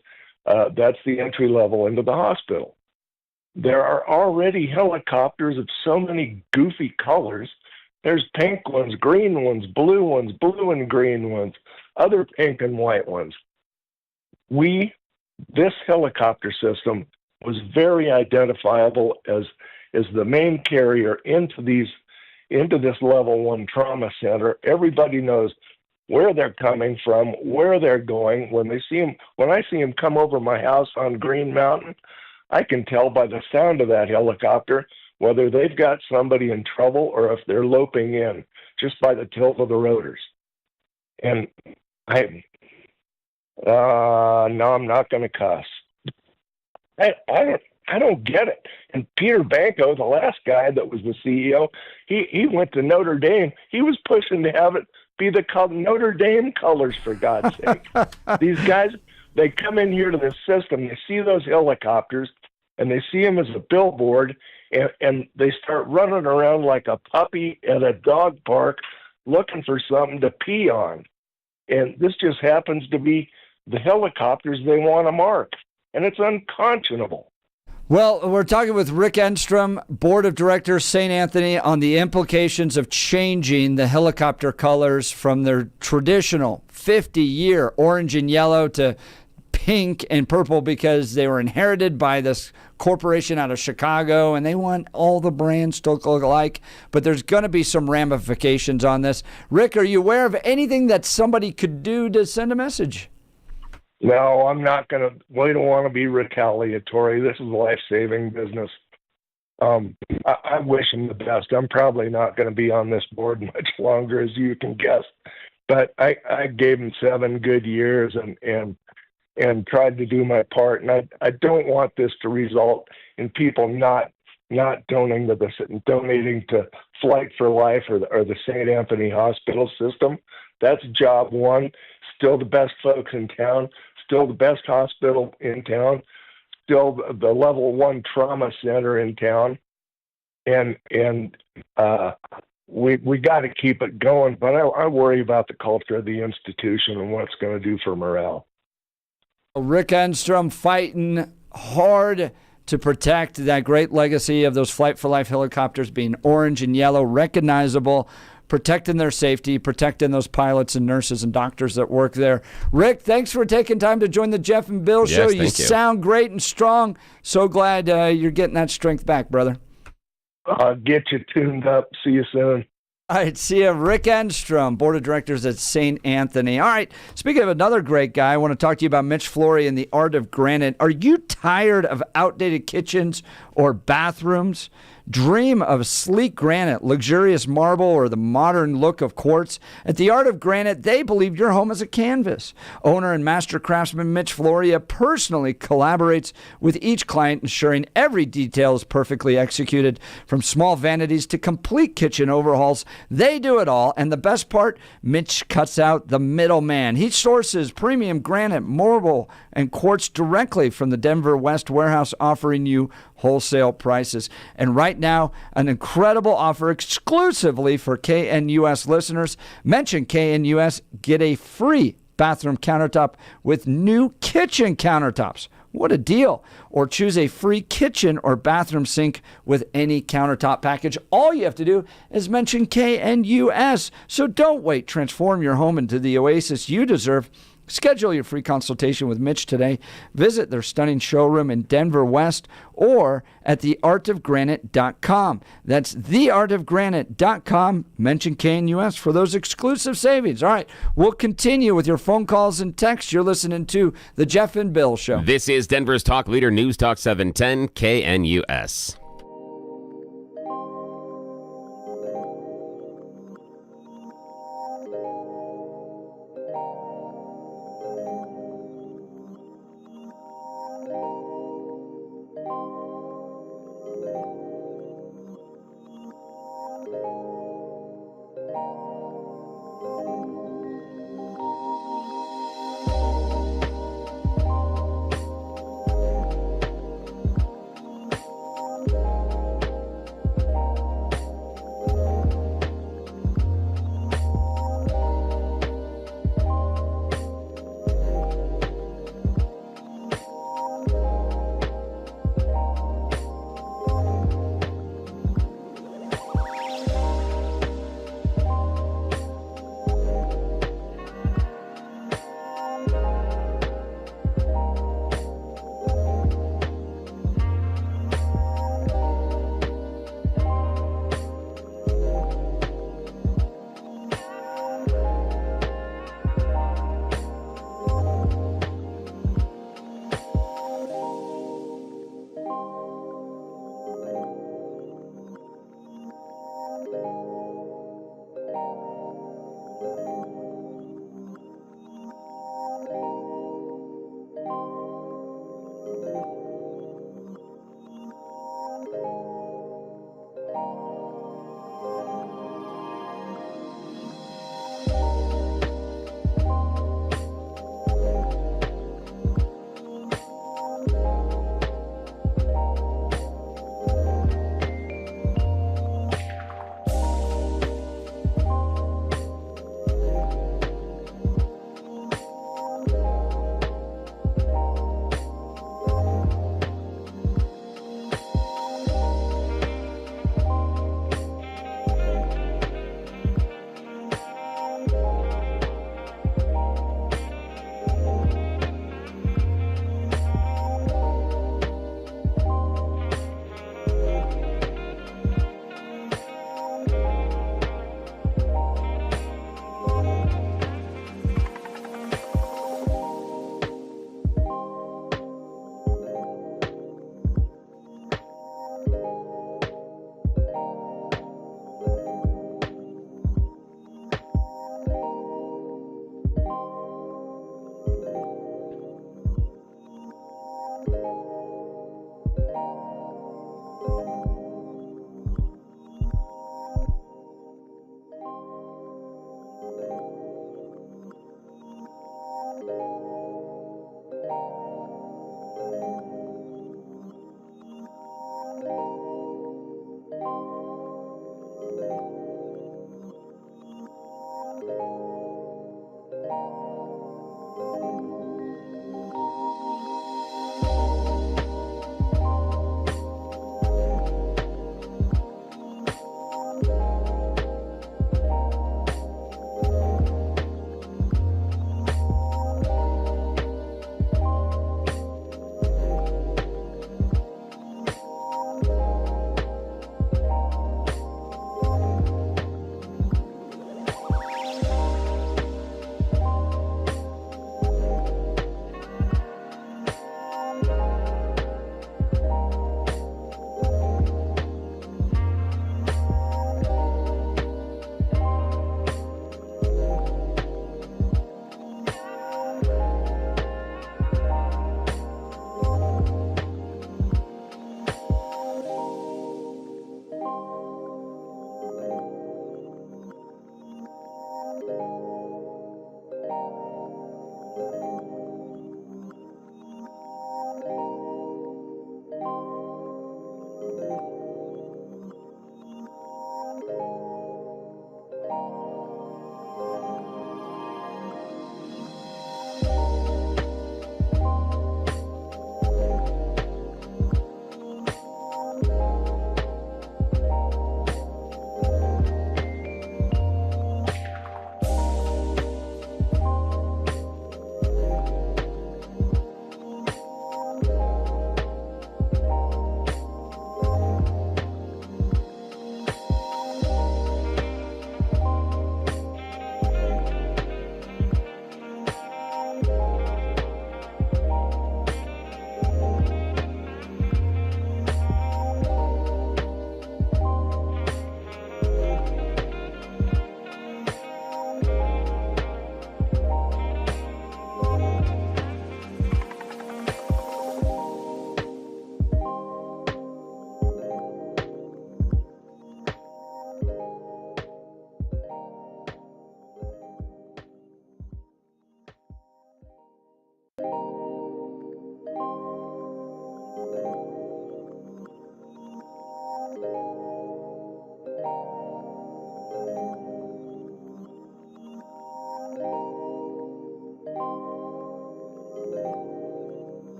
that's the entry level into the hospital. There are already helicopters of so many goofy colors. There's pink ones, green ones, blue and green ones, other pink and white ones. This helicopter system was very identifiable as the main carrier into this level 1 trauma center. Everybody knows where they're coming from, where they're going. When I see them come over my house on Green Mountain, I can tell by the sound of that helicopter whether they've got somebody in trouble or if they're loping in just by the tilt of the rotors. And no, I'm not going to cuss. I don't get it. And Peter Banco, the last guy that was the CEO, he went to Notre Dame. He was pushing to have it be the Notre Dame colors, for God's sake. These guys, they come in here to this system, they see those helicopters, and they see them as a billboard, and they start running around like a puppy at a dog park looking for something to pee on. And this just happens to be the helicopters they want to mark. And it's unconscionable. Well, we're talking with Rick Enstrom, Board of Directors, St. Anthony, on the implications of changing the helicopter colors from their traditional 50-year orange and yellow to pink and purple because they were inherited by this corporation out of Chicago, and they want all the brands to look alike. But there's going to be some ramifications on this. Rick, are you aware of anything that somebody could do to send a message? No, I'm not going to. We don't want to be retaliatory. This is a life-saving business. I wish him the best. I'm probably not going to be on this board much longer, as you can guess. But I gave him 7 good years and tried to do my part. And I don't want this to result in people not donating to Flight for Life or the St. Anthony Hospital system. That's job one. Still the best folks in town, still the best hospital in town, still the level 1 trauma center in town. And we got to keep it going. But I worry about the culture of the institution and what it's going to do for morale. Rick Enstrom fighting hard to protect that great legacy of those Flight for Life helicopters being orange and yellow, recognizable, protecting their safety, protecting those pilots and nurses and doctors that work there. Rick, thanks for taking time to join the Jeff and Bill Show. Yes, You sound great and strong. So glad you're getting that strength back, brother. Get you tuned up. See you soon. All right, see you. Rick Enstrom, Board of Directors at St. Anthony. All right, speaking of another great guy, I want to talk to you about Mitch Flory and the art of granite. Are you tired of outdated kitchens or bathrooms? Dream of sleek granite, luxurious marble, or the modern look of quartz. At the Art of Granite, they believe your home is a canvas. Owner and master craftsman Mitch Floria personally collaborates with each client, ensuring every detail is perfectly executed. From small vanities to complete kitchen overhauls, they do it all. And the best part, Mitch cuts out the middleman. He sources premium granite, marble, and quartz directly from the Denver West warehouse, offering you wholesale prices. And right now, an incredible offer exclusively for KNUS listeners. Mention KNUS, get a free bathroom countertop with new kitchen countertops. What a deal. Or choose a free kitchen or bathroom sink with any countertop package. All you have to do is mention KNUS. So don't wait. Transform your home into the oasis you deserve. Schedule your free consultation with Mitch today. Visit their stunning showroom in Denver West or at theartofgranite.com. That's theartofgranite.com. Mention KNUS for those exclusive savings. All right, we'll continue with your phone calls and texts. You're listening to The Jeff and Bill Show. This is Denver's Talk Leader, News Talk 710 KNUS.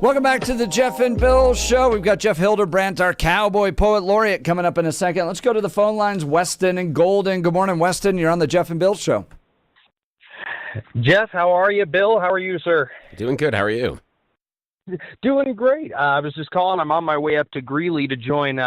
Welcome back to the Jeff and Bill Show. We've got Jeff Hildebrandt, our Cowboy Poet Laureate, coming up in a second. Let's go to the phone lines. Weston and Golden. Good morning, Weston. You're on the Jeff and Bill Show. Jeff, how are you? Bill, how are you, sir? Doing good. How are you? Doing great. I was just calling. I'm on my way up to Greeley to join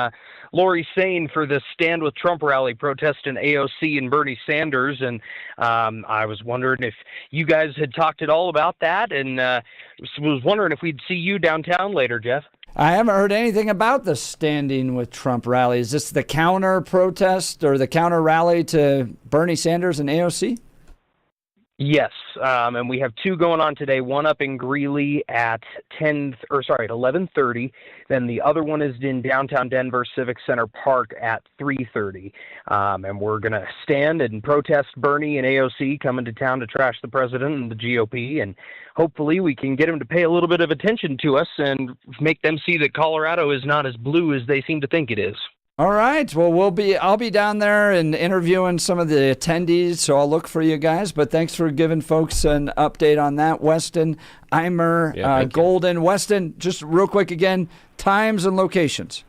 Lori Sane for the Stand with Trump rally protesting AOC and Bernie Sanders. And I was wondering if you guys had talked at all about that, and was wondering if we'd see you downtown later, Jeff. I haven't heard anything about the Standing with Trump rally. Is this the counter protest or the counter rally to Bernie Sanders and AOC? Yes, and we have two going on today. One up in Greeley at 11:30. Then the other one is in downtown Denver Civic Center Park at 3:30. And we're going to stand and protest Bernie and AOC coming to town to trash the president and the GOP. And hopefully we can get them to pay a little bit of attention to us and make them see that Colorado is not as blue as they seem to think it is. All right. Well, I'll be down there and interviewing some of the attendees, so I'll look for you guys. But thanks for giving folks an update on that, Weston, Eimer, Golden. Weston, just real quick again, times and locations.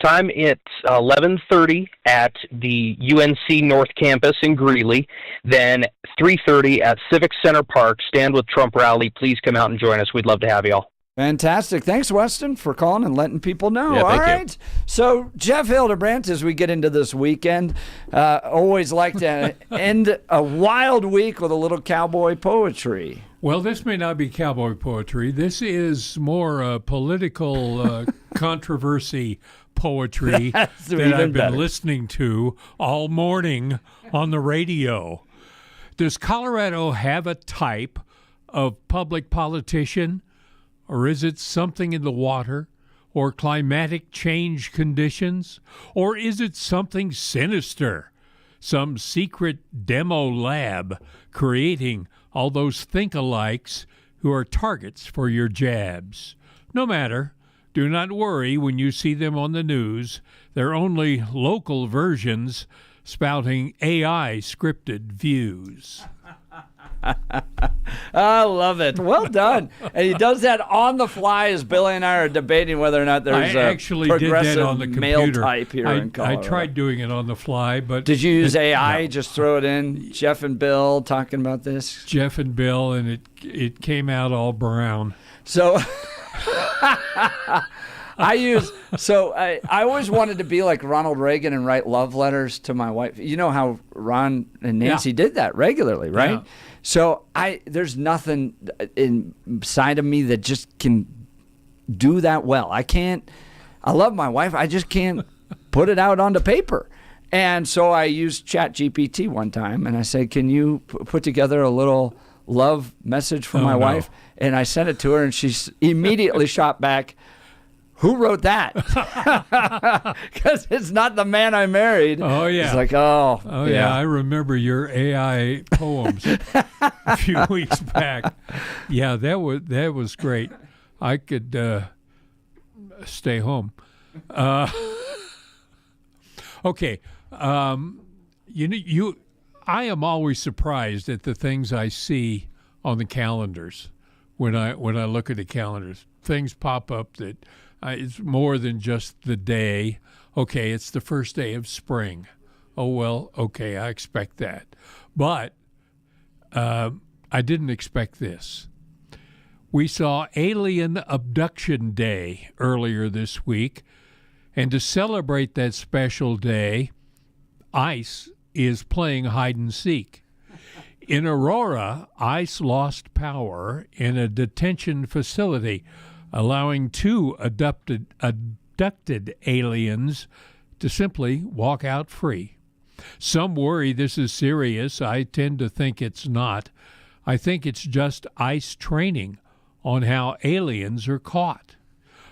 Time, it's 11:30 at the UNC North Campus in Greeley, then 3:30 at Civic Center Park, Stand with Trump rally. Please come out and join us. We'd love to have you all. Fantastic. Thanks, Weston, for calling and letting people know. Yeah, all thank right. you. So, Jeff Hildebrandt, as we get into this weekend, always like to end a wild week with a little cowboy poetry. Well, this may not be cowboy poetry. This is more political controversy poetry that I've been listening to all morning on the radio. Does Colorado have a type of public politician? Or is it something in the water, or climatic change conditions? Or is it something sinister, some secret demo lab creating all those think-alikes who are targets for your jabs? No matter, do not worry when you see them on the news. They're only local versions spouting AI-scripted views. I love it. Well done. And he does that on the fly as Billy and I are debating whether or not there's I actually a did progressive that on the male computer. type here in Colorado. I tried doing it on the fly, but... Did you use AI? Just throw it in? Jeff and Bill talking about this? Jeff and Bill, and it came out all brown. So... I always wanted to be like Ronald Reagan and write love letters to my wife. You know how Ron and Nancy did that regularly, right? Yeah. So there's nothing inside of me that just can do that well. I love my wife. I just can't put it out onto paper. And so I used ChatGPT one time and I said, can you put together a little love message for my wife? And I sent it to her and she immediately shot back, who wrote that? Because it's not the man I married. Oh, yeah. It's like, yeah, I remember your AI poems a few weeks back. Yeah, that was great. I could stay home. Okay. I am always surprised at the things I see on the calendars when I look at the calendars. Things pop up that it's more than just the day. Okay, it's the first day of spring. Oh, well, okay, I expect that. But I didn't expect this. We saw Alien Abduction Day earlier this week, and to celebrate that special day, ICE is playing hide and seek. In Aurora, ICE lost power in a detention facility, allowing two abducted aliens to simply walk out free. Some worry this is serious. I tend to think it's not. I think it's just ICE training on how aliens are caught.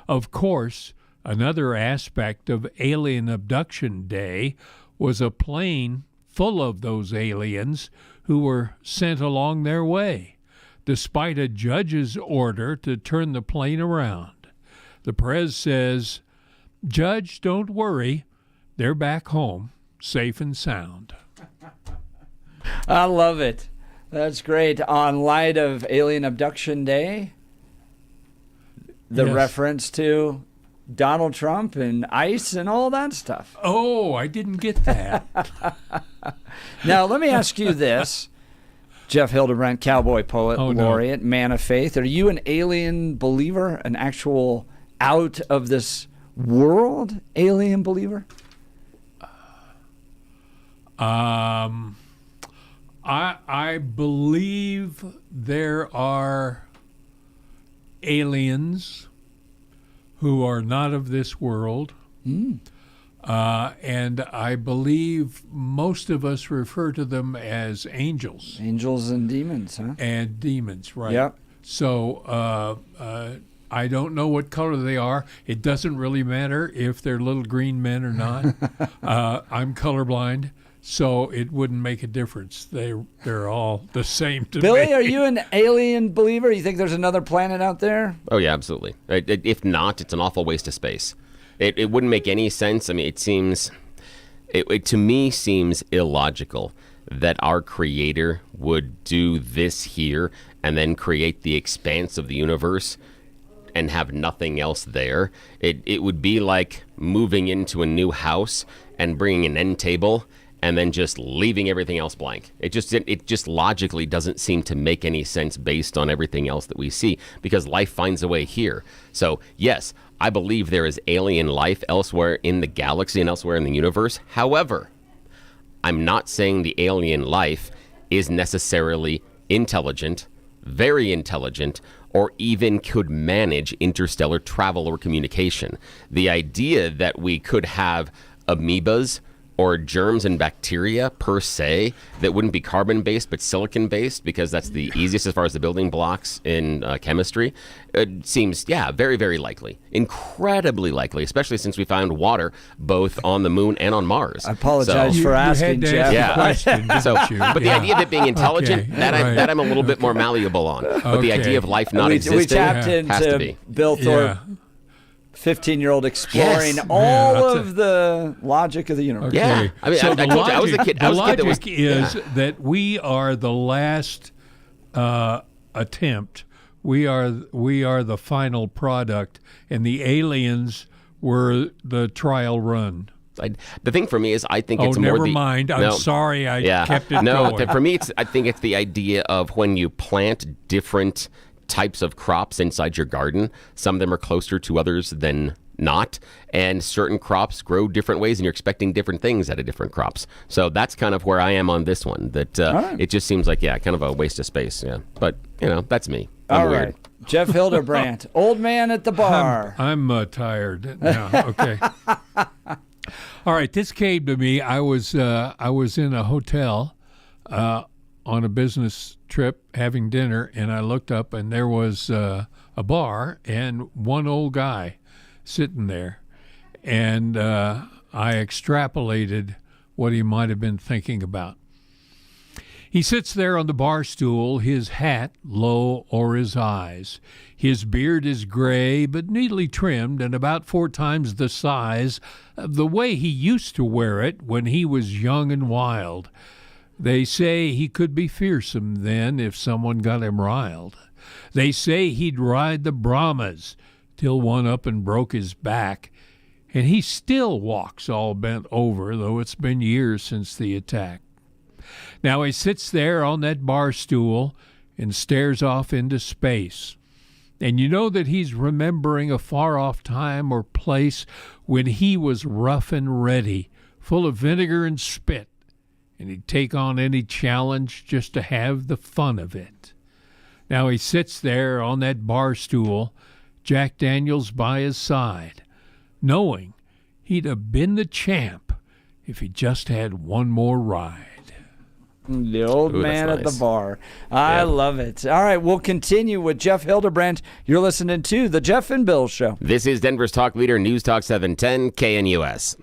Of course, another aspect of Alien Abduction Day was a plane full of those aliens who were sent along their way, despite a judge's order to turn the plane around. The press says, "Judge, don't worry, they're back home, safe and sound." I love it. That's great. On light of Alien Abduction Day, the Yes. reference to Donald Trump and ICE and all that stuff. Oh, I didn't get that. Now, let me ask you this. Jeff Hildebrandt, cowboy poet, laureate, man of faith. Are you an alien believer, an actual out of this world alien believer? I believe there are aliens who are not of this world. And I believe most of us refer to them as angels. Angels and demons, huh? And demons, right. Yep. So I don't know what color they are. It doesn't really matter if they're little green men or not. I'm colorblind, so it wouldn't make a difference. They're all the same to Billy, me. are you an alien believer? You think there's another planet out there? Oh, yeah, absolutely. If not, it's an awful waste of space. It wouldn't make any sense. I mean, it to me seems illogical that our Creator would do this here and then create the expanse of the universe and have nothing else there. It would be like moving into a new house and bringing an end table and then just leaving everything else blank. It just logically doesn't seem to make any sense based on everything else that we see, because life finds a way here. So yes, I believe there is alien life elsewhere in the galaxy and elsewhere in the universe. However, I'm not saying the alien life is necessarily intelligent, very intelligent, or even could manage interstellar travel or communication. The idea that we could have amoebas or germs and bacteria per se that wouldn't be carbon-based but silicon-based, because that's the easiest as far as the building blocks in chemistry, it seems, very, very likely. Incredibly likely, especially since we found water both on the moon and on Mars. I apologize for asking, Jeff. But the idea of it being intelligent, that I'm a little bit more malleable on. But the idea of life not existing we tapped has to into be. Bill Thorpe, 15-year-old exploring all of the logic of the universe. Okay. Yeah. I mean, so I told you, I was a kid. The logic is that we are the last attempt. We are the final product, and the aliens were the trial run. The thing for me is, I think it's more never mind. I'm sorry I kept it going. For me, I think it's the idea of when you plant different types of crops inside your garden. Some of them are closer to others than not, and certain crops grow different ways, and you're expecting different things out of different crops. So that's kind of where I am on this one. That it just seems like kind of a waste of space. Yeah, but that's me. I'm weird. Right, Jeff Hildebrandt, old man at the bar. I'm tired now. Okay. All right. This came to me. I was in a hotel on a business trip having dinner, and I looked up, and there was a bar and one old guy sitting there, and I extrapolated what he might have been thinking about. He sits there on the bar stool, his hat low o'er his eyes. His beard is gray but neatly trimmed and about 4 times the size of the way he used to wear it when he was young and wild. They say he could be fearsome then if someone got him riled. They say he'd ride the Brahmas till one up and broke his back, and he still walks all bent over, though it's been years since the attack. Now he sits there on that bar stool and stares off into space. And you know that he's remembering a far-off time or place when he was rough and ready, full of vinegar and spit, and he'd take on any challenge just to have the fun of it. Now he sits there on that bar stool, Jack Daniels by his side, knowing he'd have been the champ if he just had one more ride. The old man at the bar. I love it. All right, we'll continue with Jeff Hildebrandt. You're listening to The Jeff and Bill Show. This is Denver's talk leader, News Talk 710 KNUS.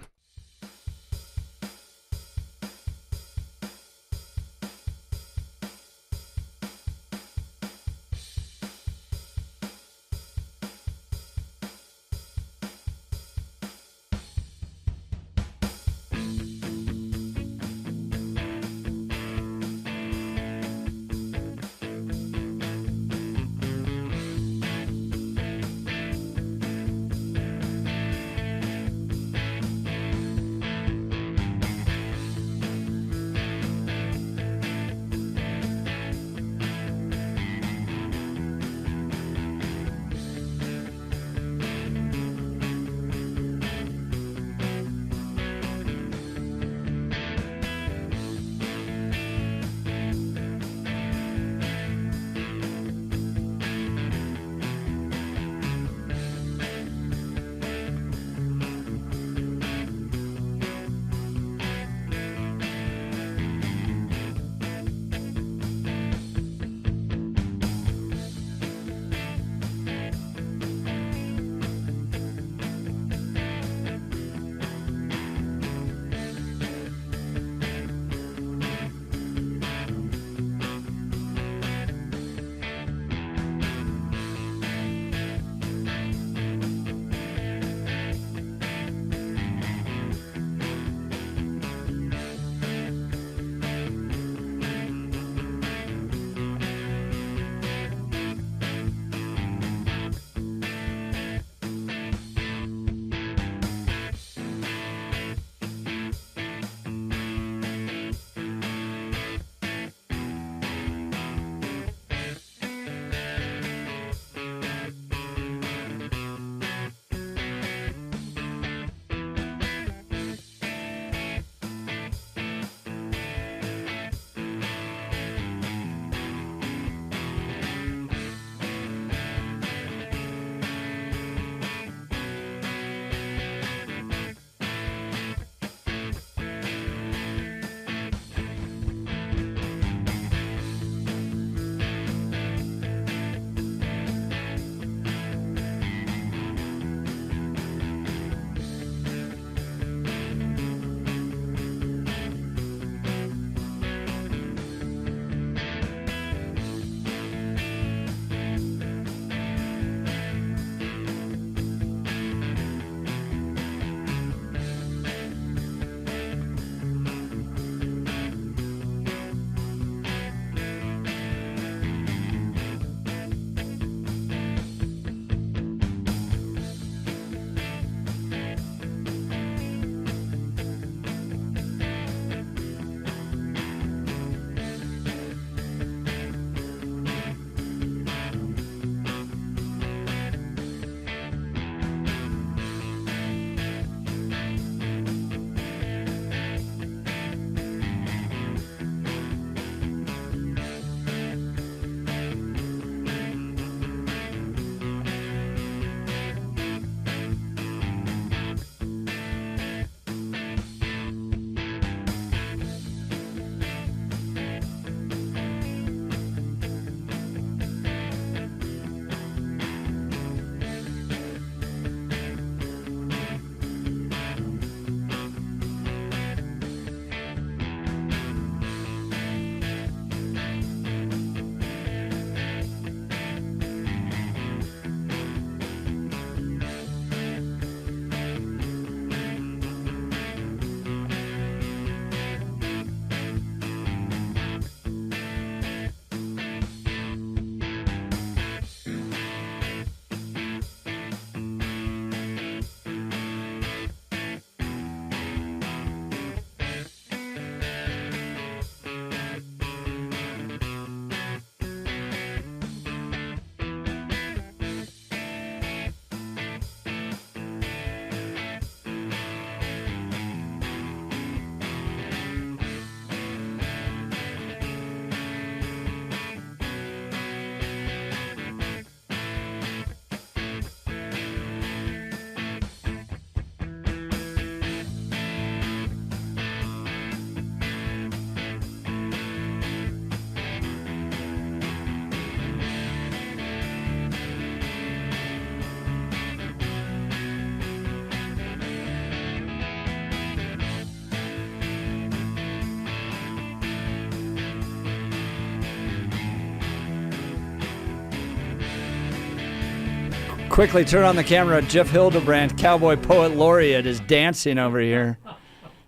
Quickly turn on the camera. Jeff Hildebrand, Cowboy Poet Laureate, is dancing over here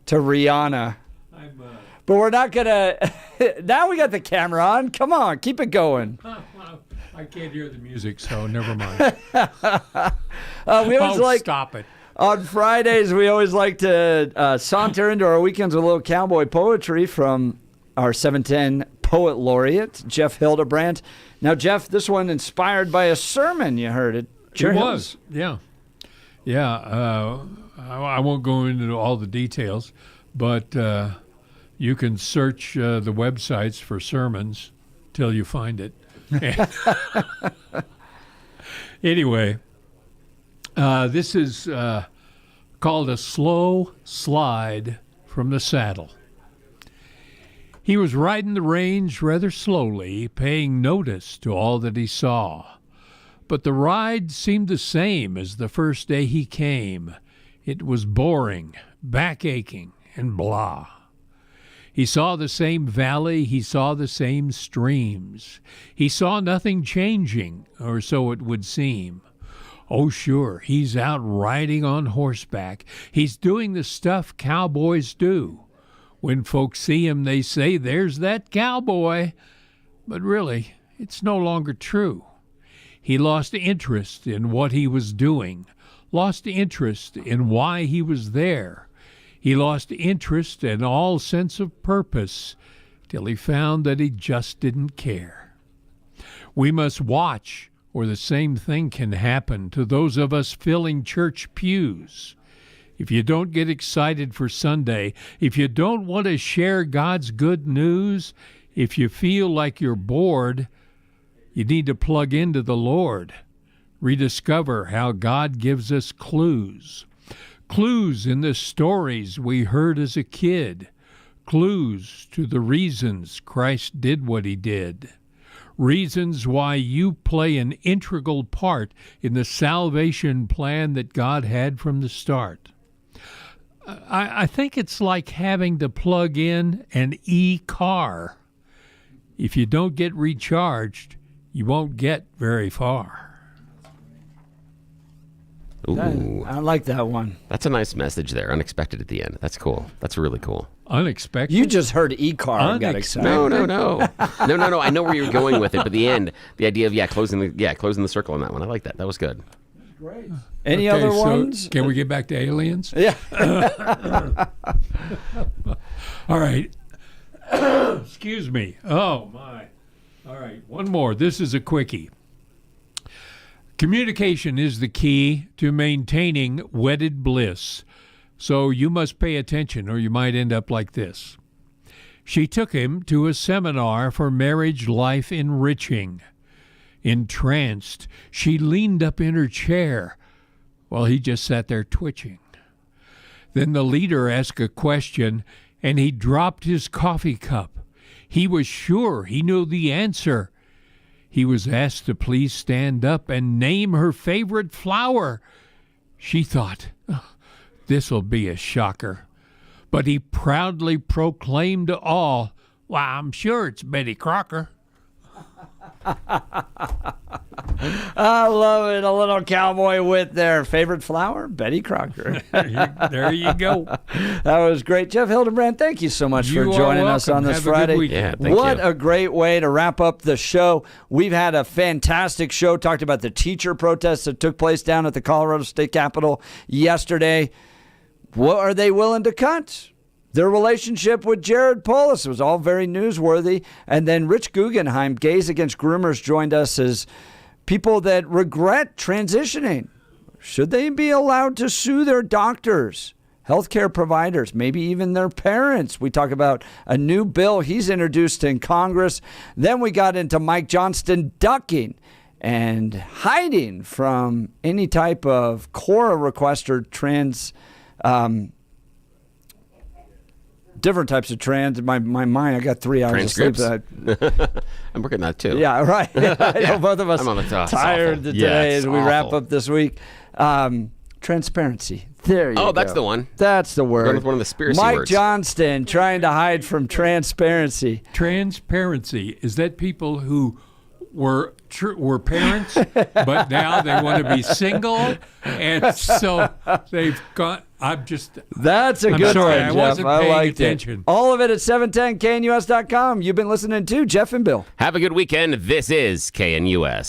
to Rihanna. But we're not going to... Now we got the camera on. Come on, keep it going. I can't hear the music, so never mind. We always stop it. On Fridays, we always like to saunter into our weekends with a little cowboy poetry from our 710 Poet Laureate, Jeff Hildebrand. Now, Jeff, this one inspired by a sermon, you heard it. It was, yeah. Yeah, I won't go into all the details, but you can search the websites for sermons till you find it. Anyway, this is called A Slow Slide from the Saddle. He was riding the range rather slowly, paying notice to all that he saw. But the ride seemed the same as the first day he came. It was boring, back-aching, and blah. He saw the same valley, he saw the same streams. He saw nothing changing, or so it would seem. Oh, sure, he's out riding on horseback. He's doing the stuff cowboys do. When folks see him, they say, "There's that cowboy." But really, it's no longer true. He lost interest in what he was doing, lost interest in why he was there. He lost interest and all sense of purpose till he found that he just didn't care. We must watch, or the same thing can happen to those of us filling church pews. If you don't get excited for Sunday, if you don't want to share God's good news, if you feel like you're bored, you need to plug into the Lord. Rediscover how God gives us clues. Clues in the stories we heard as a kid. Clues to the reasons Christ did what he did. Reasons why you play an integral part in the salvation plan that God had from the start. I think it's like having to plug in an e-car. If you don't get recharged, you won't get very far. Ooh. I like that one. That's a nice message there. Unexpected at the end. That's cool. That's really cool. Unexpected? You just heard e-car and got excited. No. No. I know where you're going with it, but the end, the idea of closing the circle on that one. I like that. That was good. Great. Any other ones? Can we get back to aliens? Yeah. All right. Excuse me. Oh, my. All right. One more. This is a quickie. Communication is the key to maintaining wedded bliss. So you must pay attention or you might end up like this. She took him to a seminar for marriage life enriching. Entranced, she leaned up in her chair while he just sat there twitching. Then the leader asked a question, and he dropped his coffee cup. He was sure he knew the answer. He was asked to please stand up and name her favorite flower. She thought, this'll be a shocker. But he proudly proclaimed to all, "Why, I'm sure it's Betty Crocker." I love it. A little cowboy wit there. Favorite flower? Betty Crocker. There you go. That was great. Jeff Hildebrand, thank you so much for joining us on this Friday. Yeah, what a great way to wrap up the show. We've had a fantastic show. Talked about the teacher protests that took place down at the Colorado State Capitol yesterday. What are they willing to cut? Their relationship with Jared Polis was all very newsworthy. And then Rich Guggenheim, Gays Against Groomers, joined us as people that regret transitioning. Should they be allowed to sue their doctors, healthcare providers, maybe even their parents? We talk about a new bill he's introduced in Congress. Then we got into Mike Johnston ducking and hiding from any type of CORA request or different types of trans. My mind, I got 3 hours of sleep. I'm working that too. Yeah, right. I know both of us I'm on the tired today as we wrap up this week. Transparency. There you go. Oh, that's the one. That's the word. Going with one of the conspiracy Mike words. Johnston trying to hide from transparency. Transparency. Is that people who were parents, but now they want to be single, and so they've got. That's a good sorry, one, I Jeff. wasn't I paying liked attention. it. All of it at 710knus.com. You've been listening to Jeff and Bill. Have a good weekend. This is KNUS.